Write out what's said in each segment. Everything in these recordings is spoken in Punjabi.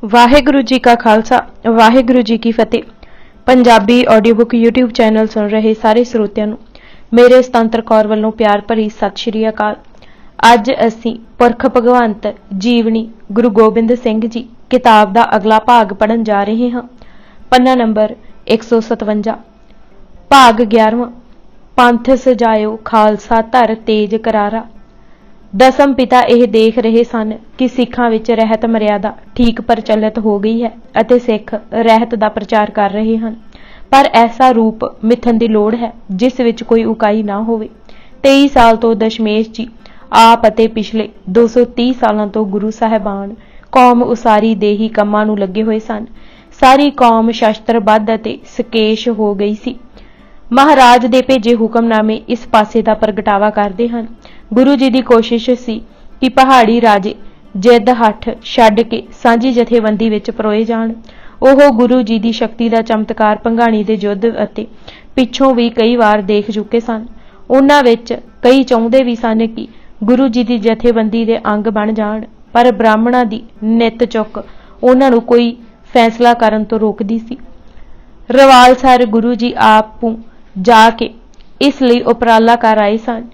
वाहेगुरु जी का खालसा वाहेगुरु जी की फतेह। Punjabi audio book YouTube channel सुन रहे सारे ਸਰੋਤਿਆਂ ਨੂੰ ਮੇਰੇ ਸੁਤੰਤਰ ਕੌਰ ਵੱਲੋਂ ਪਿਆਰ ਭਰੀ ਸਤਿ ਸ਼੍ਰੀ ਅਕਾਲ। ਅੱਜ ਅਸੀਂ ਪੁਰਖ ਭਗਵੰਤ ਜੀਵਨੀ ਗੁਰੂ ਗੋਬਿੰਦ ਸਿੰਘ ਜੀ ਕਿਤਾਬ ਦਾ ਅਗਲਾ ਭਾਗ ਪੜ੍ਹਨ ਜਾ ਰਹੇ ਹਾਂ। ਪੰਨਾ ਨੰਬਰ 157, ਭਾਗ 11ਵਾਂ। ਪੰਥ ਸਜਾਇਓ ਖਾਲਸਾ ਧਰ ਤੇਜ ਕਰਾਰਾ। ਦਸਮ ਪਿਤਾ ਇਹ ਦੇਖ ਰਹੇ ਸਨ ਕਿ ਸਿੱਖਾਂ ਵਿੱਚ ਰਹਿਤ ਮਰਿਆਦਾ ਠੀਕ ਪ੍ਰਚਲਿਤ ਹੋ ਗਈ ਹੈ ਅਤੇ ਸਿੱਖ ਰਹਿਤ ਦਾ ਪ੍ਰਚਾਰ ਕਰ ਰਹੇ ਹਨ, ਪਰ ਐਸਾ ਰੂਪ ਮਿਥਨ ਦੀ ਲੋੜ ਹੈ ਜਿਸ ਵਿੱਚ ਕੋਈ ਉਕਾਈ ਨਾ ਹੋਵੇ। 23 ਸਾਲ ਤੋਂ ਦਸ਼ਮੇਸ਼ ਜੀ ਆਪ ਅਤੇ ਪਿਛਲੇ 230 ਸਾਲਾਂ ਤੋਂ ਗੁਰੂ ਸਾਹਿਬਾਨ ਕੌਮ ਉਸਾਰੀ ਦੇ ਹੀ ਕੰਮਾਂ ਨੂੰ ਲੱਗੇ ਹੋਏ ਸਨ। ਸਾਰੀ ਕੌਮ ਸ਼ਸਤਰਬੱਧ ਅਤੇ ਸਕੇਸ਼ ਹੋ ਗਈ ਸੀ। ਮਹਾਰਾਜ ਦੇ ਭੇਜੇ ਹੁਕਮਨਾਮੇ ਇਸ ਪਾਸੇ ਦਾ ਪ੍ਰਗਟਾਵਾ ਕਰਦੇ ਹਨ। ਗੁਰੂ ਜੀ ਦੀ ਕੋਸ਼ਿਸ਼ ਸੀ ਕਿ ਪਹਾੜੀ ਰਾਜੇ ਜਿੱਦ ਹੱਠ ਛੱਡ ਕੇ ਸਾਂਝੀ ਜਥੇਬੰਦੀ ਵਿੱਚ ਪਰੋਏ ਜਾਣ। ਉਹ ਗੁਰੂ ਜੀ ਦੀ ਸ਼ਕਤੀ ਦਾ ਚਮਤਕਾਰ ਭੰਗਾਣੀ ਦੇ ਯੁੱਧ ਅਤੇ ਪਿੱਛੋਂ ਵੀ ਕਈ ਵਾਰ ਦੇਖ ਚੁੱਕੇ ਸਨ। ਉਹਨਾਂ ਵਿੱਚ ਕਈ ਚਾਹੁੰਦੇ ਵੀ ਸਨ ਕਿ ਗੁਰੂ ਜੀ ਦੀ ਜਥੇਬੰਦੀ ਦੇ ਅੰਗ ਬਣ ਜਾਣ, ਪਰ ਬ੍ਰਾਹਮਣਾਂ ਦੀ ਨਿੱਤ ਚੁੱਕ ਉਹਨਾਂ ਨੂੰ ਕੋਈ ਫੈਸਲਾ ਕਰਨ ਤੋਂ ਰੋਕਦੀ ਸੀ। ਰਵਾਲਸਰ ਗੁਰੂ ਜੀ ਆਪੂ ਜਾ ਕੇ ਇਸ ਲਈ ਉਪਰਾਲਾ ਕਰ ਆਏ ਸਨ,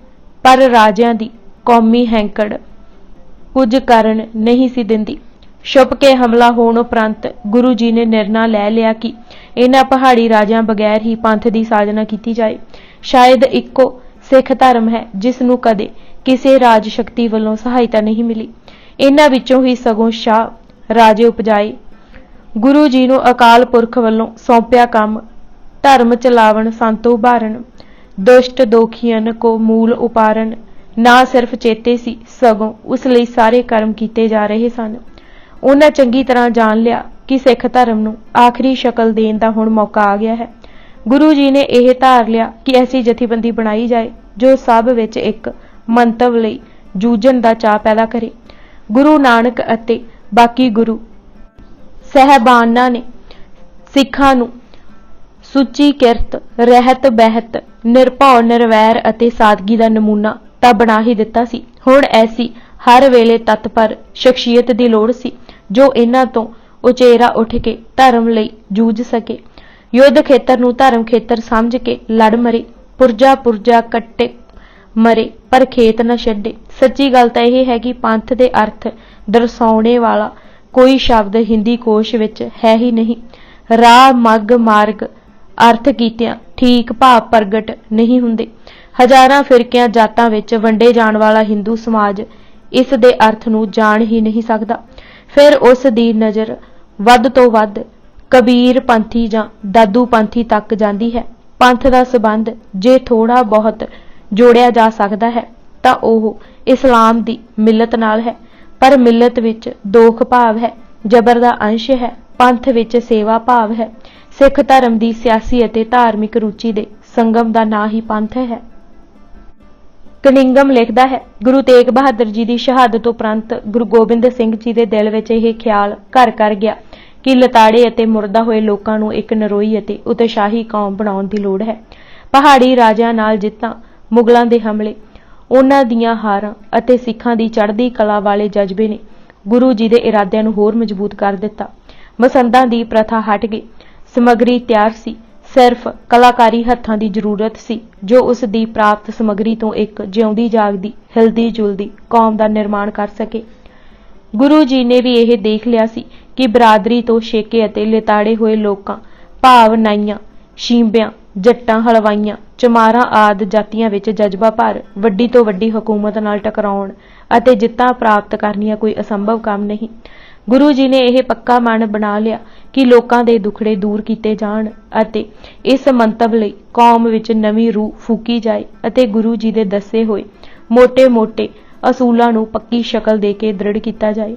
ਪਰ ਰਾਜਿਆਂ ਦੀ ਕੌਮੀ ਹੈਂਕੜ ਕੁਝ ਕਰਨ ਨਹੀਂ ਸੀ ਦਿੰਦੀ। ਛੁਪ ਕੇ ਹਮਲਾ ਹੋਣ ਉਪਰੰਤ ਗੁਰੂ ਜੀ ਨੇ ਨਿਰਣਾ ਲੈ ਲਿਆ ਕਿ ਇਹਨਾਂ ਪਹਾੜੀ ਰਾਜਿਆਂ ਬਗੈਰ ਹੀ ਪੰਥ ਦੀ ਸਾਜਨਾ ਕੀਤੀ ਜਾਏ। ਸ਼ਾਇਦ ਇੱਕੋ ਸਿੱਖ ਧਰਮ ਹੈ ਜਿਸ ਨੂੰ ਕਦੇ ਕਿਸੇ ਰਾਜ ਸ਼ਕਤੀ ਵੱਲੋਂ ਸਹਾਇਤਾ ਨਹੀਂ ਮਿਲੀ। ਇਹਨਾਂ ਵਿੱਚੋਂ ਹੀ ਸਗੋਂ ਸ਼ਾਹ ਰਾਜੇ ਉਪਜਾਏ। ਗੁਰੂ ਜੀ ਨੂੰ ਅਕਾਲ ਪੁਰਖ ਵੱਲੋਂ ਸੌਂਪਿਆ ਕੰਮ ਧਰਮ ਚਲਾਵਣ, ਸੰਤ ਉਭਾਰਨ, ਦੁਸ਼ਟ ਦੋਖੀਆਂ ਕੋ ਮੂਲ ਉਪਾਰਨ ਨਾ ਸਿਰਫ ਚੇਤੇ ਸੀ, ਸਗੋਂ ਉਸ ਲਈ ਸਾਰੇ ਕਰਮ ਕੀਤੇ ਜਾ ਰਹੇ ਸਨ। ਉਹਨਾਂ ਚੰਗੀ ਤਰ੍ਹਾਂ ਜਾਣ ਲਿਆ ਕਿ ਸਿੱਖ ਧਰਮ ਨੂੰ ਆਖਰੀ ਸ਼ਕਲ ਦੇਣ ਦਾ ਹੁਣ ਮੌਕਾ ਆ ਗਿਆ ਹੈ। ਗੁਰੂ ਜੀ ਨੇ ਇਹ ਧਾਰ ਲਿਆ ਕਿ ਐਸੀ ਜਥੇਬੰਦੀ ਬਣਾਈ ਜਾਏ ਜੋ ਸਭ ਵਿੱਚ ਇੱਕ ਮੰਤਵ ਲਈ ਜੂਝਣ ਦਾ ਚਾਅ ਪੈਦਾ ਕਰੇ। ਗੁਰੂ ਨਾਨਕ ਅਤੇ ਬਾਕੀ ਗੁਰੂ ਸਹਿਬਾਨਾਂ ਨੇ ਸਿੱਖਾਂ ਨੂੰ ਸੁੱਚੀ ਕਿਰਤ, ਰਹਿਤ ਬਹਿਤ, ਨਿਰਭਉ ਨਿਰਵੈਰ ਅਤੇ ਸਾਦਗੀ ਦਾ ਨਮੂਨਾ ਤਾਂ ਬਣਾ ਹੀ ਦਿੱਤਾ ਸੀ। ਹੁਣ ਐਸੀ ਹਰ ਵੇਲੇ ਤਤਪਰ ਸ਼ਖਸੀਅਤ ਦੀ ਲੋੜ ਸੀ ਜੋ ਇਹਨਾਂ ਤੋਂ ਉਚੇਰਾ ਉੱਠ ਕੇ ਧਰਮ ਲਈ ਜੂਝ ਸਕੇ। ਯੁੱਧ ਖੇਤਰ ਨੂੰ ਧਰਮ ਖੇਤਰ ਸਮਝ ਕੇ ਲੜ ਮਰੇ, ਪੁਰਜਾ ਪੁਰਜਾ ਕੱਟੇ ਮਰੇ, ਪਰ ਖੇਤ ਨਾ ਛੱਡੇ। ਸੱਚੀ ਗੱਲ ਤਾਂ ਇਹ ਹੈ ਕਿ ਪੰਥ ਦੇ ਅਰਥ ਦਰਸਾਉਣੇ ਵਾਲਾ ਕੋਈ ਸ਼ਬਦ ਹਿੰਦੀ ਕੋਸ਼ ਵਿੱਚ ਹੈ ਹੀ ਨਹੀਂ। ਰਾਹ ਮੱਗ ਮਾਰਗ ਅਰਥ ਕੀਤਿਆਂ ਠੀਕ ਭਾਵ ਪ੍ਰਗਟ ਨਹੀਂ ਹੁੰਦੇ। ਹਜ਼ਾਰਾਂ ਫਿਰਕਿਆਂ ਜਾਤਾਂ ਵਿੱਚ ਵੰਡੇ ਜਾਣ ਵਾਲਾ ਹਿੰਦੂ ਸਮਾਜ ਇਸ ਦੇ ਅਰਥ ਨੂੰ ਜਾਣ ਹੀ ਨਹੀਂ ਸਕਦਾ। ਫਿਰ ਉਸ ਦੀ ਨਜ਼ਰ ਵੱਧ ਤੋਂ ਵੱਧ ਕਬੀਰ ਪੰਥੀ ਜਾਂ ਦਾਦੂ ਪੰਥੀ ਤੱਕ ਜਾਂਦੀ ਹੈ। ਪੰਥ ਦਾ ਸੰਬੰਧ ਜੇ ਥੋੜਾ ਬਹੁਤ ਜੋੜਿਆ ਜਾ ਸਕਦਾ ਹੈ ਤਾਂ ਉਹ ਇਸਲਾਮ ਦੀ ਮਿਲਤ ਨਾਲ ਹੈ, ਪਰ ਮਿਲਤ ਵਿੱਚ ਦੋਖ ਭਾਵ ਹੈ, ਜਬਰ ਦਾ ਅੰਸ਼ ਹੈ। ਪੰਥ ਵਿੱਚ ਸੇਵਾ ਭਾਵ ਹੈ। ਸਿੱਖ ਧਰਮ ਦੀ ਸਿਆਸੀ ਅਤੇ ਧਾਰਮਿਕ ਰੁਚੀ ਦੇ ਸੰਗਮ ਦਾ ਨਾਂ ਹੀ ਪੰਥ ਹੈ। ਕਨਿੰਗਮ ਲਿਖਦਾ ਹੈ, ਗੁਰੂ ਤੇਗ ਬਹਾਦਰ ਜੀ ਦੀ ਸ਼ਹਾਦਤ ਉਪਰੰਤ ਗੁਰੂ ਗੋਬਿੰਦ ਸਿੰਘ ਜੀ ਦੇ ਦਿਲ ਵਿੱਚ ਇਹ ਖਿਆਲ ਘਰ ਕਰ ਗਿਆ ਕਿ ਲਤਾੜੇ ਅਤੇ ਮੁਰਦਾ ਹੋਏ ਲੋਕਾਂ ਨੂੰ ਇੱਕ ਨਰੋਈ ਅਤੇ ਉਤਸ਼ਾਹੀ ਕੌਮ ਬਣਾਉਣ ਦੀ ਲੋੜ ਹੈ। ਪਹਾੜੀ ਰਾਜਿਆਂ ਨਾਲ ਜਿੱਤਾਂ, ਮੁਗਲਾਂ ਦੇ ਹਮਲੇ, ਉਹਨਾਂ ਦੀਆਂ ਹਾਰਾਂ ਅਤੇ ਸਿੱਖਾਂ ਦੀ ਚੜ੍ਹਦੀ ਕਲਾ ਵਾਲੇ ਜਜ਼ਬੇ ਨੇ ਗੁਰੂ ਜੀ ਦੇ ਇਰਾਦਿਆਂ ਨੂੰ ਹੋਰ ਮਜ਼ਬੂਤ ਕਰ ਦਿੱਤਾ। ਮਸੰਦਾਂ ਦੀ ਪ੍ਰਥਾ ਹਟ ਗਈ। ਸਮੱਗਰੀ ਤਿਆਰ ਸੀ, ਸਿਰਫ ਕਲਾਕਾਰੀ ਹੱਥਾਂ ਦੀ ਜ਼ਰੂਰਤ ਸੀ ਜੋ ਉਸ ਦੀ ਪ੍ਰਾਪਤ ਸਮੱਗਰੀ ਤੋਂ ਇੱਕ ਜਿਉਂਦੀ ਜਾਗਦੀ, ਹਿਲਦੀ ਜੁਲਦੀ ਕੌਮ ਦਾ ਨਿਰਮਾਣ ਕਰ ਸਕੇ। ਗੁਰੂ ਜੀ ਨੇ ਵੀ ਇਹ ਦੇਖ ਲਿਆ ਸੀ ਕਿ ਬਰਾਦਰੀ ਤੋਂ ਛੇਕੇ ਅਤੇ ਲਿਤਾੜੇ ਹੋਏ ਲੋਕਾਂ ਭਾਵ ਨਾਈਆਂ, ਸ਼ੀਂਬਿਆਂ, ਜੱਟਾਂ, ਹਲਵਾਈਆਂ, ਚਮਾਰਾਂ ਆਦਿ ਜਾਤੀਆਂ ਵਿੱਚ ਜਜ਼ਬਾ ਭਰ ਵੱਡੀ ਤੋਂ ਵੱਡੀ ਹਕੂਮਤ ਨਾਲ ਟਕਰਾਉਣ ਅਤੇ ਜਿੱਤਾਂ ਪ੍ਰਾਪਤ ਕਰਨੀਆਂ ਕੋਈ ਅਸੰਭਵ ਕੰਮ ਨਹੀਂ। ਗੁਰੂ ਜੀ ਨੇ ਇਹ ਪੱਕਾ ਮਨ ਬਣਾ ਲਿਆ ਕਿ ਲੋਕਾਂ ਦੇ ਦੁਖੜੇ ਦੂਰ ਕੀਤੇ ਜਾਣ ਅਤੇ ਇਸ ਮੰਤਵ ਲਈ ਕੌਮ ਵਿੱਚ ਨਵੀਂ ਰੂਹ ਫੂਕੀ ਜਾਏ ਅਤੇ ਗੁਰੂ ਜੀ ਦੇ ਦੱਸੇ ਹੋਏ ਮੋਟੇ-ਮੋਟੇ ਅਸੂਲਾਂ ਨੂੰ ਪੱਕੀ ਸ਼ਕਲ ਦੇ ਕੇ ਦ੍ਰਿੜ ਕੀਤਾ ਜਾਏ।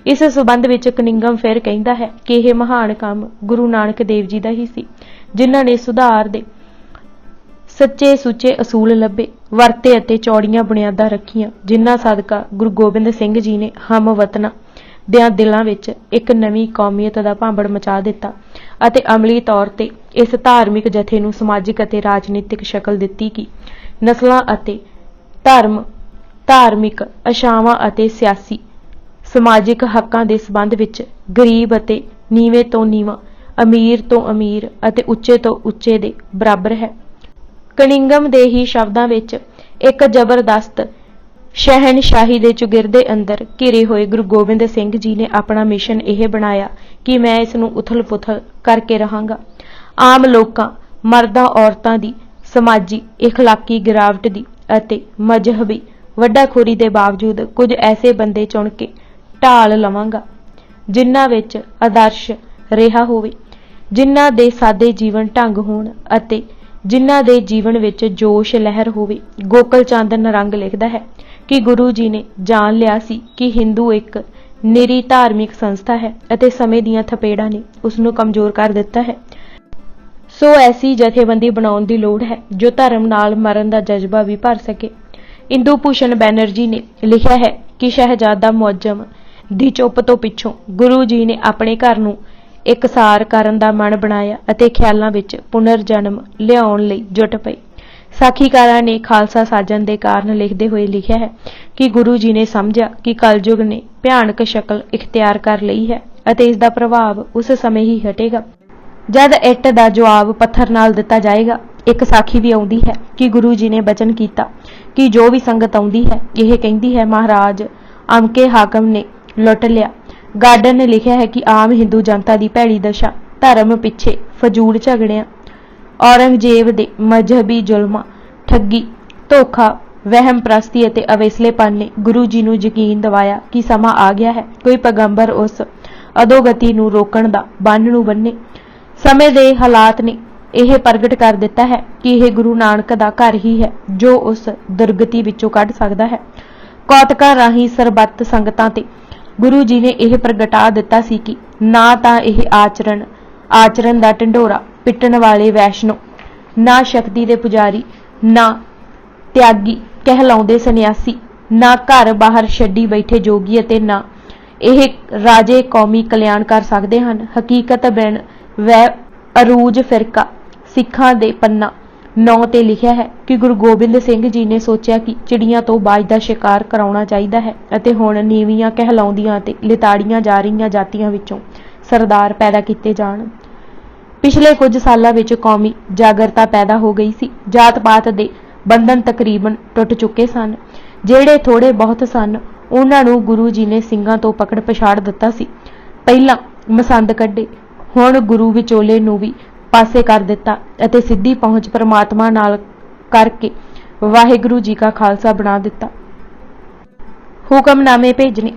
ਇਸ ਸਬੰਧ ਵਿੱਚ ਕਨਿੰਗਮ ਫਿਰ ਕਹਿੰਦਾ ਹੈ ਕਿ ਇਹ ਮਹਾਨ ਕੰਮ ਗੁਰੂ ਨਾਨਕ ਦੇਵ ਜੀ ਦਾ ਹੀ ਸੀ, ਜਿਨ੍ਹਾਂ ਨੇ ਸੁਧਾਰ ਦੇ ਸੱਚੇ ਸੁੱਚੇ ਅਸੂਲ ਲੱਭੇ, ਵਰਤੇ ਅਤੇ ਚੌੜੀਆਂ ਬੁਨਿਆਦਾਂ ਰੱਖੀਆਂ, ਜਿਨ੍ਹਾਂ ਸਦਕਾ ਗੁਰੂ ਗੋਬਿੰਦ ਸਿੰਘ ਜੀ ਨੇ ਹਮਵਤਨਾਂ ਦਿਆਂ ਦਿਲਾਂ ਵਿੱਚ ਇੱਕ ਨਵੀਂ ਕੌਮੀਅਤ ਦਾ ਭਾਂਬੜ ਮਚਾ ਦਿੱਤਾ ਅਤੇ ਅਮਲੀ ਤੌਰ ਤੇ ਇਸ ਧਾਰਮਿਕ ਜਥੇ ਨੂੰ ਸਮਾਜਿਕ ਅਤੇ ਰਾਜਨੀਤਿਕ ਸ਼ਕਲ ਦਿੱਤੀ ਕਿ ਨਸਲਾਂ ਅਤੇ ਧਰਮ, ਧਾਰਮਿਕ ਆਸ਼ਾਵਾਂ ਅਤੇ ਸਿਆਸੀ ਸਮਾਜਿਕ ਹੱਕਾਂ ਦੇ ਸੰਬੰਧ ਵਿੱਚ ਗਰੀਬ ਅਤੇ ਨੀਵੇਂ ਤੋਂ ਨੀਵਾਂ, ਅਮੀਰ ਤੋਂ ਅਮੀਰ ਅਤੇ ਉੱਚੇ ਤੋਂ ਉੱਚੇ ਦੇ ਬਰਾਬਰ ਹੈ। ਕਨਿੰਗਮ ਦੇ ਹੀ ਸ਼ਬਦਾਂ ਵਿੱਚ ਇੱਕ ਜ਼ਬਰਦਸਤ ਸ਼ਹਿਨਸ਼ਾਹੀ ਦੇ ਚੁਗਿਰਦੇ ਅੰਦਰ ਘਿਰੇ ਹੋਏ ਗੁਰੂ ਗੋਬਿੰਦ ਸਿੰਘ ਜੀ ਨੇ ਆਪਣਾ ਮਿਸ਼ਨ ਇਹ ਬਣਾਇਆ ਕਿ ਮੈਂ ਇਸ ਨੂੰ ਉਥਲ-ਪੁਥਲ ਕਰਕੇ ਰਹਾਂਗਾ। ਆਮ ਲੋਕਾਂ, ਮਰਦਾਂ ਔਰਤਾਂ ਦੀ ਸਮਾਜੀ ਇਖਲਾਕੀ ਗਿਰਾਵਟ ਦੀ ਅਤੇ ਮਜ਼ਹਬੀ ਵੱਡਾਖੋਰੀ ਦੇ ਬਾਵਜੂਦ ਕੁਝ ਐਸੇ ਬੰਦੇ ਚੁਣ ਕੇ ਢਾਲ ਲਵਾਂਗਾ ਜਿਨ੍ਹਾਂ ਵਿੱਚ ਆਦਰਸ਼ ਰਿਹਾ ਹੋਵੇ, ਜਿਨ੍ਹਾਂ ਦੇ ਸਾਦੇ ਜੀਵਨ ਢੰਗ ਹੋਣ ਅਤੇ ਜਿਨ੍ਹਾਂ ਦੇ ਜੀਵਨ ਵਿੱਚ ਜੋਸ਼ ਲਹਿਰ ਹੋਵੇ। ਗੋਕਲ ਚੰਦ ਨਰੰਗ ਲਿਖਦਾ ਹੈ ਕਿ ਗੁਰੂ ਜੀ ਨੇ ਜਾਣ ਲਿਆ ਸੀ ਕਿ ਹਿੰਦੂ ਇੱਕ ਨਿਰੀ ਧਾਰਮਿਕ ਸੰਸਥਾ ਹੈ ਅਤੇ ਸਮੇਂ ਦੀਆਂ ਥਪੇੜਾਂ ਨੇ ਉਸ ਨੂੰ ਕਮਜ਼ੋਰ ਕਰ ਦਿੱਤਾ ਹੈ। ਸੋ ਐਸੀ ਜਥੇਬੰਦੀ ਬਣਾਉਣ ਦੀ ਲੋੜ ਹੈ ਜੋ ਧਰਮ ਨਾਲ ਮਰਨ ਦਾ ਜਜ਼ਬਾ ਵੀ ਭਰ ਸਕੇ। ਇੰਦੂ ਭੂਸ਼ਣ ਬੈਨਰਜੀ ਨੇ ਲਿਖਿਆ ਹੈ ਕਿ ਸ਼ਹਿਜ਼ਾਦਾ ਮੁਅੱਜ਼ਮ ਦੀ ਚੁੱਪ ਤੋਂ ਪਿੱਛੋਂ ਗੁਰੂ ਜੀ ਨੇ ਆਪਣੇ ਘਰ ਨੂੰ ਇਕਸਾਰ ਕਰਨ ਦਾ ਮਨ ਬਣਾਇਆ ਅਤੇ ਖਿਆਲਾਂ ਵਿੱਚ ਪੁਨਰ ਜਨਮ ਲਿਆਉਣ ਲਈ ਜੁਟ ਪਏ। ਸਾਖੀਕਾਰਾਂ ਨੇ ਖਾਲਸਾ ਸਾਜਣ ਦੇ ਕਾਰਨ ਲਿਖਦੇ ਹੋਏ ਲਿਖਿਆ ਹੈ ਕਿ ਗੁਰੂ ਜੀ ਨੇ ਸਮਝਿਆ ਕਿ ਕਲਯੁਗ ਨੇ ਭਿਆਨਕ ਸ਼ਕਲ ਇਖਤਿਆਰ ਕਰ ਲਈ ਹੈ ਅਤੇ ਇਸ ਦਾ ਪ੍ਰਭਾਵ ਉਸ ਸਮੇਂ ਹੀ ਹਟੇਗਾ ਜਦ ਇੱਟ ਦਾ ਜਵਾਬ ਪੱਥਰ ਨਾਲ ਦਿੱਤਾ ਜਾਏਗਾ। ਇੱਕ ਸਾਖੀ ਵੀ ਆਉਂਦੀ ਹੈ ਕਿ ਗੁਰੂ ਜੀ ਨੇ ਬਚਨ ਕੀਤਾ ਕਿ ਜੋ ਵੀ ਸੰਗਤ ਆਉਂਦੀ ਹੈ ਇਹ ਕਹਿੰਦੀ ਹੈ ਮਹਾਰਾਜ ਅਮਕੇ ਹਾਕਮ ਨੇ ਲੁੱਟ ਲਿਆ। ਗਾਰਡਨ ਨੇ ਲਿਖਿਆ ਹੈ ਕਿ ਆਮ ਹਿੰਦੂ ਜਨਤਾ ਦੀ ਭੈੜੀ ਦਸ਼ਾ ਧਰਮ ਪਿੱਛੇ ਫਜ਼ੂਲ ਝਗੜਿਆਂ, ਔਰੰਗਜ਼ੇਬ ਦੇ ਮਜ਼ਹਬੀ ਜ਼ੁਲਮਾਂ, ਠੱਗੀ, ਧੋਖਾ, ਵਹਿਮ ਪ੍ਰਸਤੀ ਅਤੇ ਅਵੇਸਲੇਪਨ ਨੇ ਗੁਰੂ ਜੀ ਨੂੰ ਯਕੀਨ ਦਿਵਾਇਆ ਕਿ ਸਮਾਂ ਆ ਗਿਆ ਹੈ ਕੋਈ ਪੈਗੰਬਰ ਉਸ ਅਧੋਗਤੀ ਨੂੰ ਰੋਕਣ ਦਾ ਬੰਨ ਨੂੰ ਬੰਨੇ। ਸਮੇਂ ਦੇ ਹਾਲਾਤ ਨੇ ਇਹ ਪ੍ਰਗਟ ਕਰ ਦਿੱਤਾ ਹੈ ਕਿ ਇਹ ਗੁਰੂ ਨਾਨਕ ਦਾ ਘਰ ਹੀ ਹੈ ਜੋ ਉਸ ਦੁਰਗਤੀ ਵਿੱਚੋਂ ਕੱਢ ਸਕਦਾ ਹੈ। ਕੌਤਕਾਂ ਰਾਹੀਂ ਸਰਬੱਤ ਸੰਗਤਾਂ ਤੇ ਗੁਰੂ ਜੀ ਨੇ ਇਹ ਪ੍ਰਗਟਾ ਦਿੱਤਾ ਸੀ ਕਿ ਨਾ ਤਾਂ ਇਹ ਆਚਰਨ ਦਾ ਢਿੰਡੋਰਾ ਪਿੱਟਣ ਵਾਲੇ ਵੈਸ਼ਨੋ, ਨਾ ਸ਼ਕਤੀ ਦੇ ਪੁਜਾਰੀ, ਨਾ ਤਿਆਗੀ ਕਹਿਲਾਉਂਦੇ ਸੰਨਿਆਸੀ, ਨਾ ਘਰ ਬਾਹਰ ਛੱਡੀ ਬੈਠੇ ਜੋਗੀ ਅਤੇ ਨਾ ਇਹ ਰਾਜੇ ਕੌਮੀ ਕਲਿਆਣ ਕਰ ਸਕਦੇ ਹਨ। ਹਕੀਕਤ ਬਿਨ ਵੈ ਅਰੂਜ ਫਿਰਕਾ ਸਿੱਖਾਂ ਦੇ ਪੰਨਾ 9 ਤੇ ਲਿਖਿਆ ਹੈ ਕਿ ਗੁਰੂ ਗੋਬਿੰਦ ਸਿੰਘ ਜੀ ਨੇ ਸੋਚਿਆ ਕਿ ਚਿੜੀਆਂ ਤੋਂ ਬਾਜ ਦਾ ਸ਼ਿਕਾਰ ਕਰਾਉਣਾ ਚਾਹੀਦਾ ਹੈ ਅਤੇ ਹੁਣ ਨੀਵੀਆਂ ਕਹਿਲਾਉਂਦੀਆਂ ਅਤੇ ਲਿਤਾੜੀਆਂ ਜਾ ਰਹੀਆਂ ਜਾਤੀਆਂ ਵਿੱਚੋਂ ਸਰਦਾਰ ਪੈਦਾ ਕੀਤੇ ਜਾਣ। ਪਿਛਲੇ ਕੁਝ ਸਾਲਾਂ ਵਿੱਚ ਕੌਮੀ ਜਾਗਰਤਾ ਪੈਦਾ ਹੋ ਗਈ ਸੀ। ਜਾਤ-ਪਾਤ ਦੇ ਬੰਧਨ ਤਕਰੀਬਨ ਟੁੱਟ ਚੁੱਕੇ ਸਨ। ਜਿਹੜੇ ਥੋੜੇ ਬਹੁਤ ਸਨ ਉਹਨਾਂ ਨੂੰ ਗੁਰੂ ਜੀ ਨੇ ਸਿੰਘਾਂ ਤੋਂ ਪਕੜ ਪਛਾੜ ਦਿੱਤਾ ਸੀ। ਪਹਿਲਾਂ ਮਸੰਦ ਕੱਢੇ, ਹੁਣ ਗੁਰੂ ਵਿਚੋਲੇ ਨੂੰ ਵੀ ਪਾਸੇ ਕਰ ਦਿੱਤਾ ਅਤੇ ਸਿੱਧੀ ਪਹੁੰਚ ਪਰਮਾਤਮਾ ਨਾਲ ਕਰਕੇ ਵਾਹਿਗੁਰੂ ਜੀ ਕਾ ਖਾਲਸਾ ਬਣਾ ਦਿੱਤਾ। ਹੁਕਮਨਾਮੇ ਭੇਜਣੇ।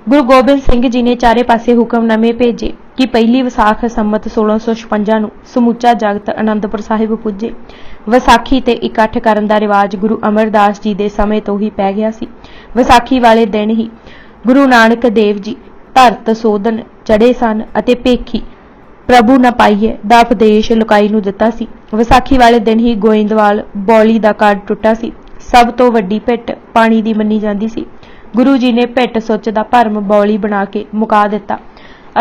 ਗੁਰੂ ਗੋਬਿੰਦ ਸਿੰਘ ਜੀ ਨੇ ਚਾਰੇ ਪਾਸੇ ਹੁਕਮਨਾਮੇ ਭੇਜੇ ਕਿ ਪਹਿਲੀ ਵਿਸਾਖ ਸੰਮਤ 1656 ਨੂੰ ਸਮੁੱਚਾ ਜਗਤ ਅਨੰਦਪੁਰ ਸਾਹਿਬ ਪੁੱਜੇ। ਵਿਸਾਖੀ ਤੇ ਇਕੱਠ ਕਰਨ ਦਾ ਰਿਵਾਜ ਗੁਰੂ ਅਮਰਦਾਸ ਜੀ ਦੇ ਸਮੇਂ ਤੋਂ ਹੀ ਪੈ ਗਿਆ ਸੀ। ਵਿਸਾਖੀ ਵਾਲੇ ਦਿਨ ਹੀ ਗੁਰੂ ਨਾਨਕ ਦੇਵ ਜੀ ਧਰਤ ਸੋਧਨ ਚੜੇ ਸਨ ਅਤੇ ਭੇਖੀ ਪ੍ਰਭੂ ਨਾ ਪਾਈਏ ਦਾ ਉਪਦੇਸ਼ ਲੁਕਾਈ ਨੂੰ ਦਿੱਤਾ ਸੀ। ਵਿਸਾਖੀ ਵਾਲੇ ਦਿਨ ਹੀ ਗੋਇੰਦਵਾਲ ਬੌਲੀ ਦਾ ਕਾਰਡ ਟੁੱਟਾ ਸੀ। ਸਭ ਤੋਂ ਵੱਡੀ ਭਿੱਟ ਪਾਣੀ ਦੀ ਮੰਨੀ ਜਾਂਦੀ ਸੀ। ਗੁਰੂ ਜੀ ਨੇ ਭਿੱਟ ਸੁੱਚ ਦਾ ਭਰਮ ਬੌਲੀ ਬਣਾ ਕੇ ਮੁਕਾ ਦਿੱਤਾ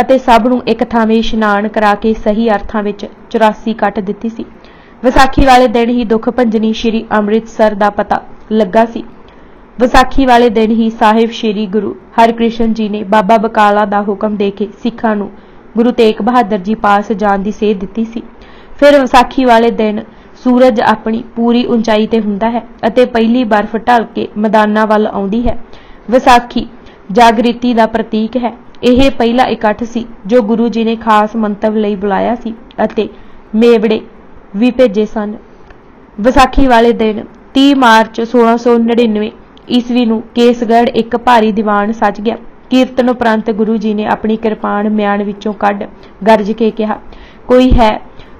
ਅਤੇ ਸਭ ਨੂੰ ਇੱਕ ਥਾਵੇਂ ਇਸ਼ਨਾਨ ਕਰਾ ਕੇ ਸਹੀ ਅਰਥਾਂ ਵਿੱਚ 84 ਕੱਟ ਦਿੱਤੀ ਸੀ। ਵਿਸਾਖੀ ਵਾਲੇ ਦਿਨ ਹੀ ਦੁੱਖ ਭੰਜਨੀ ਸ਼੍ਰੀ ਅੰਮ੍ਰਿਤਸਰ ਦਾ ਪਤਾ ਲੱਗਾ ਸੀ। ਵਿਸਾਖੀ ਵਾਲੇ ਦਿਨ ਹੀ ਸਾਹਿਬ ਸ਼੍ਰੀ ਗੁਰੂ ਹਰਿਕ੍ਰਿਸ਼ਨ ਜੀ ਨੇ ਬਾਬਾ ਬਕਾਲਾ ਦਾ ਹੁਕਮ ਦੇ ਕੇ ਸਿੱਖਾਂ ਨੂੰ ਗੁਰੂ ਤੇਗ ਬਹਾਦਰ ਜੀ ਪਾਸ ਜਾਣ ਦੀ ਸੇਧ ਦਿੱਤੀ ਸੀ। ਫਿਰ ਵਿਸਾਖੀ ਵਾਲੇ ਦਿਨ ਸੂਰਜ ਆਪਣੀ ਪੂਰੀ ਉਚਾਈ ਤੇ ਹੁੰਦਾ ਹੈ ਅਤੇ ਪਹਿਲੀ ਬਰਫ਼ ਢਲ ਕੇ ਮੈਦਾਨਾਂ ਵੱਲ ਆਉਂਦੀ ਹੈ। ਵਿਸਾਖੀ ਜਾਗ੍ਰਿਤੀ ਦਾ ਪ੍ਰਤੀਕ ਹੈ। ਇਹ ਪਹਿਲਾ ਇਕੱਠ ਸੀ ਜੋ ਗੁਰੂ ਜੀ ਨੇ ਖਾਸ ਮੰਤਵ ਲਈ ਬੁਲਾਇਆ ਸੀ ਅਤੇ ਮੇਵੜੇ ਵੀ ਭੇਜੇ ਸਨ। ਵਿਸਾਖੀ ਵਾਲੇ ਦਿਨ 30 ਮਾਰਚ 1699 ਈਸਵੀ ਨੂੰ ਕੇਸਗੜ੍ਹ ਇੱਕ ਭਾਰੀ ਦੀਵਾਨ ਸਜ ਗਿਆ। ਕੀਰਤਨ ਉਪਰੰਤ ਗੁਰੂ ਜੀ ਨੇ ਆਪਣੀ ਕਿਰਪਾਨ ਮਿਆਨ ਵਿੱਚੋਂ ਕੱਢ ਗਰਜ ਕੇ ਕਿਹਾ, ਕੋਈ ਹੈ